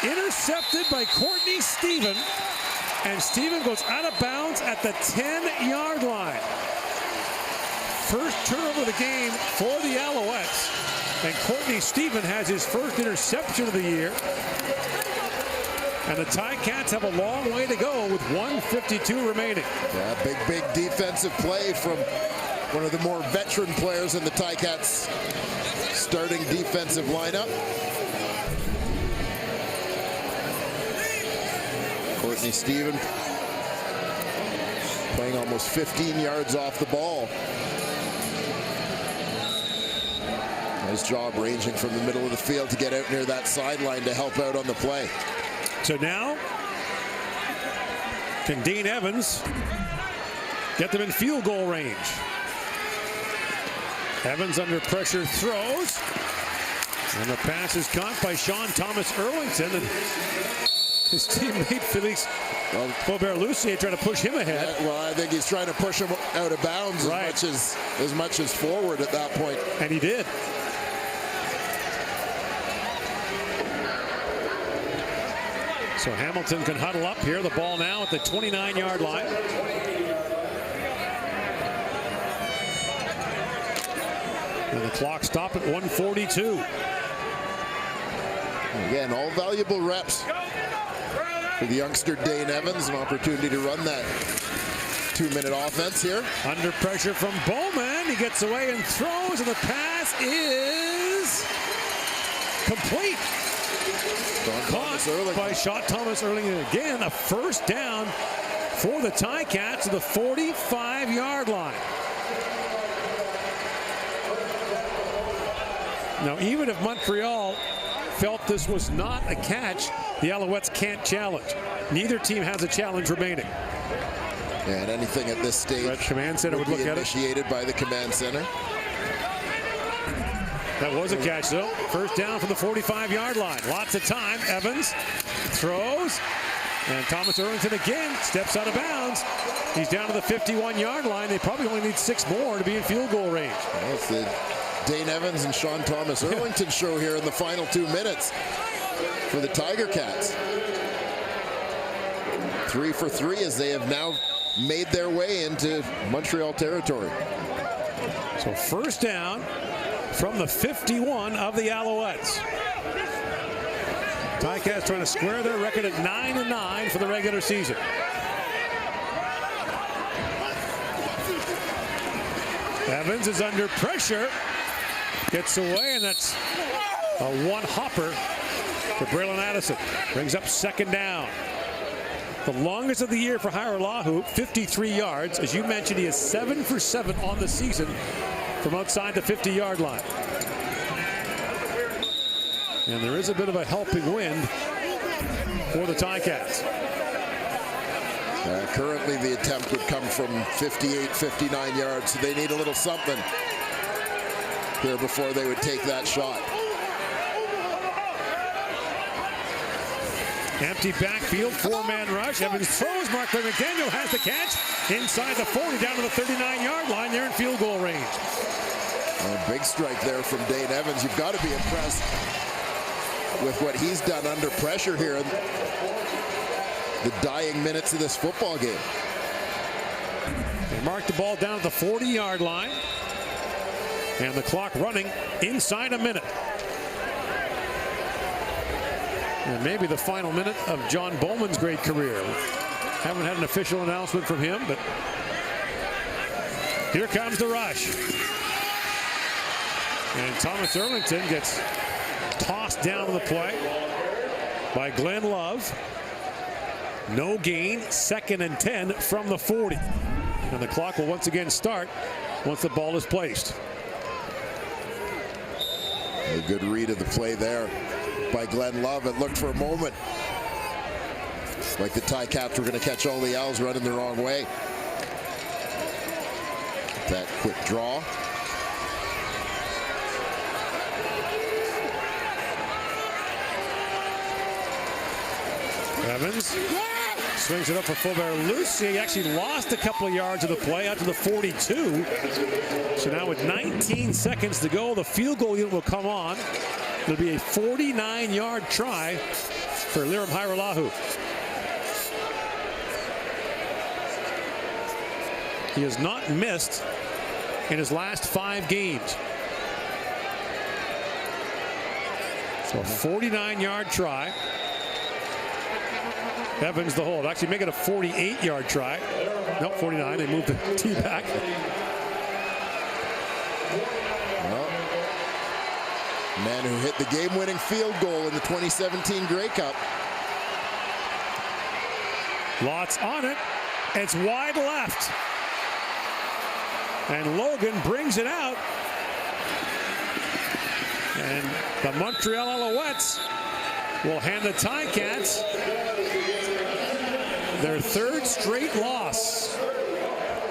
Intercepted by Courtney Stephen. And Steven goes out of bounds at the 10-yard line. First turnover of the game for the Alouettes. And Courtney Steven has his first interception of the year. And the Ticats have a long way to go with 1:52 remaining. Yeah, big defensive play from one of the more veteran players in the Ticats starting defensive lineup. Courtney Steven playing almost 15 yards off the ball. Nice job ranging from the middle of the field to get out near that sideline to help out on the play. So now, can Dean Evans get them in field goal range? Evans under pressure throws. And the pass is caught by Sean Thomas Erlington. And his teammate Felix Faubert-Lussier trying to push him ahead. Yeah, well, I think he's trying to push him out of bounds as much as forward at that point. And he did. So Hamilton can huddle up here. The ball now at the 29-yard line. And the clock stopped at 1:42. Again, all valuable reps for the youngster Dane Evans. An opportunity to run that 2-minute offense here. Under pressure from Bowman. He gets away and throws, and the pass is complete. Caught by Sean Thomas Erlington. Again, a first down for the Ticats to the 45-yard line. Now, even if Montreal felt this was not a catch, the Alouettes can't challenge. Neither team has a challenge remaining. And anything at this stage, the command center would look at it. Initiated by the command center. That was a catch, though. First down from the 45-yard line. Lots of time. Evans throws. And Thomas Erlington again steps out of bounds. He's down to the 51-yard line. They probably only need 6 more to be in field goal range. That's the Dane Evans and Sean Thomas Erlington show here in the final 2 minutes for the Tiger Cats. 3 for 3 as they have now made their way into Montreal territory. So first down from the 51 of the Alouettes. Ticats trying to square their record at 9-9 for the regular season. Evans is under pressure. Gets away, and that's a one-hopper for Braylon Addison. Brings up second down. The longest of the year for Hairolahu, 53 yards. As you mentioned, he is 7 for 7 on the season from outside the 50-yard line. And there is a bit of a helping wind for the Ticats. Currently, the attempt would come from 58, 59 yards, so they need a little something here before they would take that shot. Empty backfield, 4-man rush. Evans throws. Mark McDaniel has the catch inside the 40, down to the 39-yard line. They're in field goal range. A big strike there from Dane Evans. You've got to be impressed with what he's done under pressure here in the dying minutes of this football game. They mark the ball down at the 40-yard line. And the clock running inside a minute. And maybe the final minute of John Bowman's great career. Haven't had an official announcement from him, but here comes the rush. And Thomas Erlington gets tossed down to the play by Glenn Love. No gain, 2nd and 10 from the 40. And the clock will once again start once the ball is placed. A good read of the play there by Glenn Love. It looked for a moment like the Ticats were going to catch all the Owls running the wrong way. That quick draw. Evans swings it up for Faubert-Lussier. He actually lost a couple of yards of the play out to the 42. So now with 19 seconds to go, the field goal unit will come on. It'll be a 49-yard try for Lirim Hairolahu. He has not missed in his last 5 games. So a 49-yard try. Evans the hold. Actually make it a 48-yard try. Nope, 49. They moved the tee back. Well, man who hit the game-winning field goal in the 2017 Grey Cup. Lots on it. It's wide left. And Logan brings it out. And the Montreal Alouettes will hand the Ticats their 3rd straight loss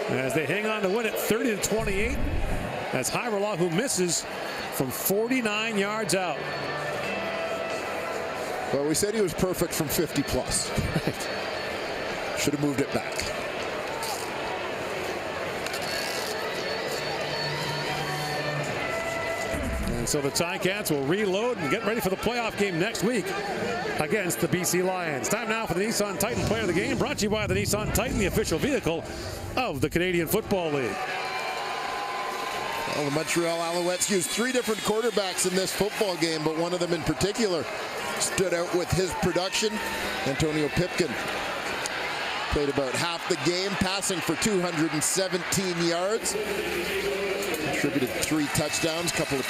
as they hang on to win it 30-28. That's Hairola who misses from 49 yards out. Well, we said he was perfect from 50 plus. Should have moved it back. And so the Ticats will reload and get ready for the playoff game next week against the BC Lions. Time now for the Nissan Titan Player of the Game, brought to you by the Nissan Titan, the official vehicle of the Canadian Football League. Well, the Montreal Alouettes used 3 different quarterbacks in this football game, but one of them in particular stood out with his production. Antonio Pipkin played about half the game, passing for 217 yards. Contributed 3 touchdowns, couple of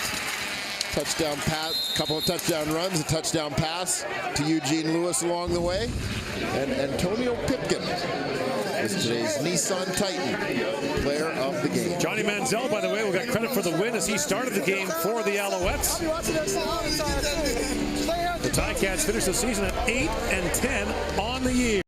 touchdown runs, a touchdown pass to Eugene Lewis along the way. And Antonio Pipkin is today's Nissan Titan Player of the Game. Johnny Manziel, by the way, will get credit for the win as he started the game for the Alouettes. The Ticats finished the season at 8-10 on the year.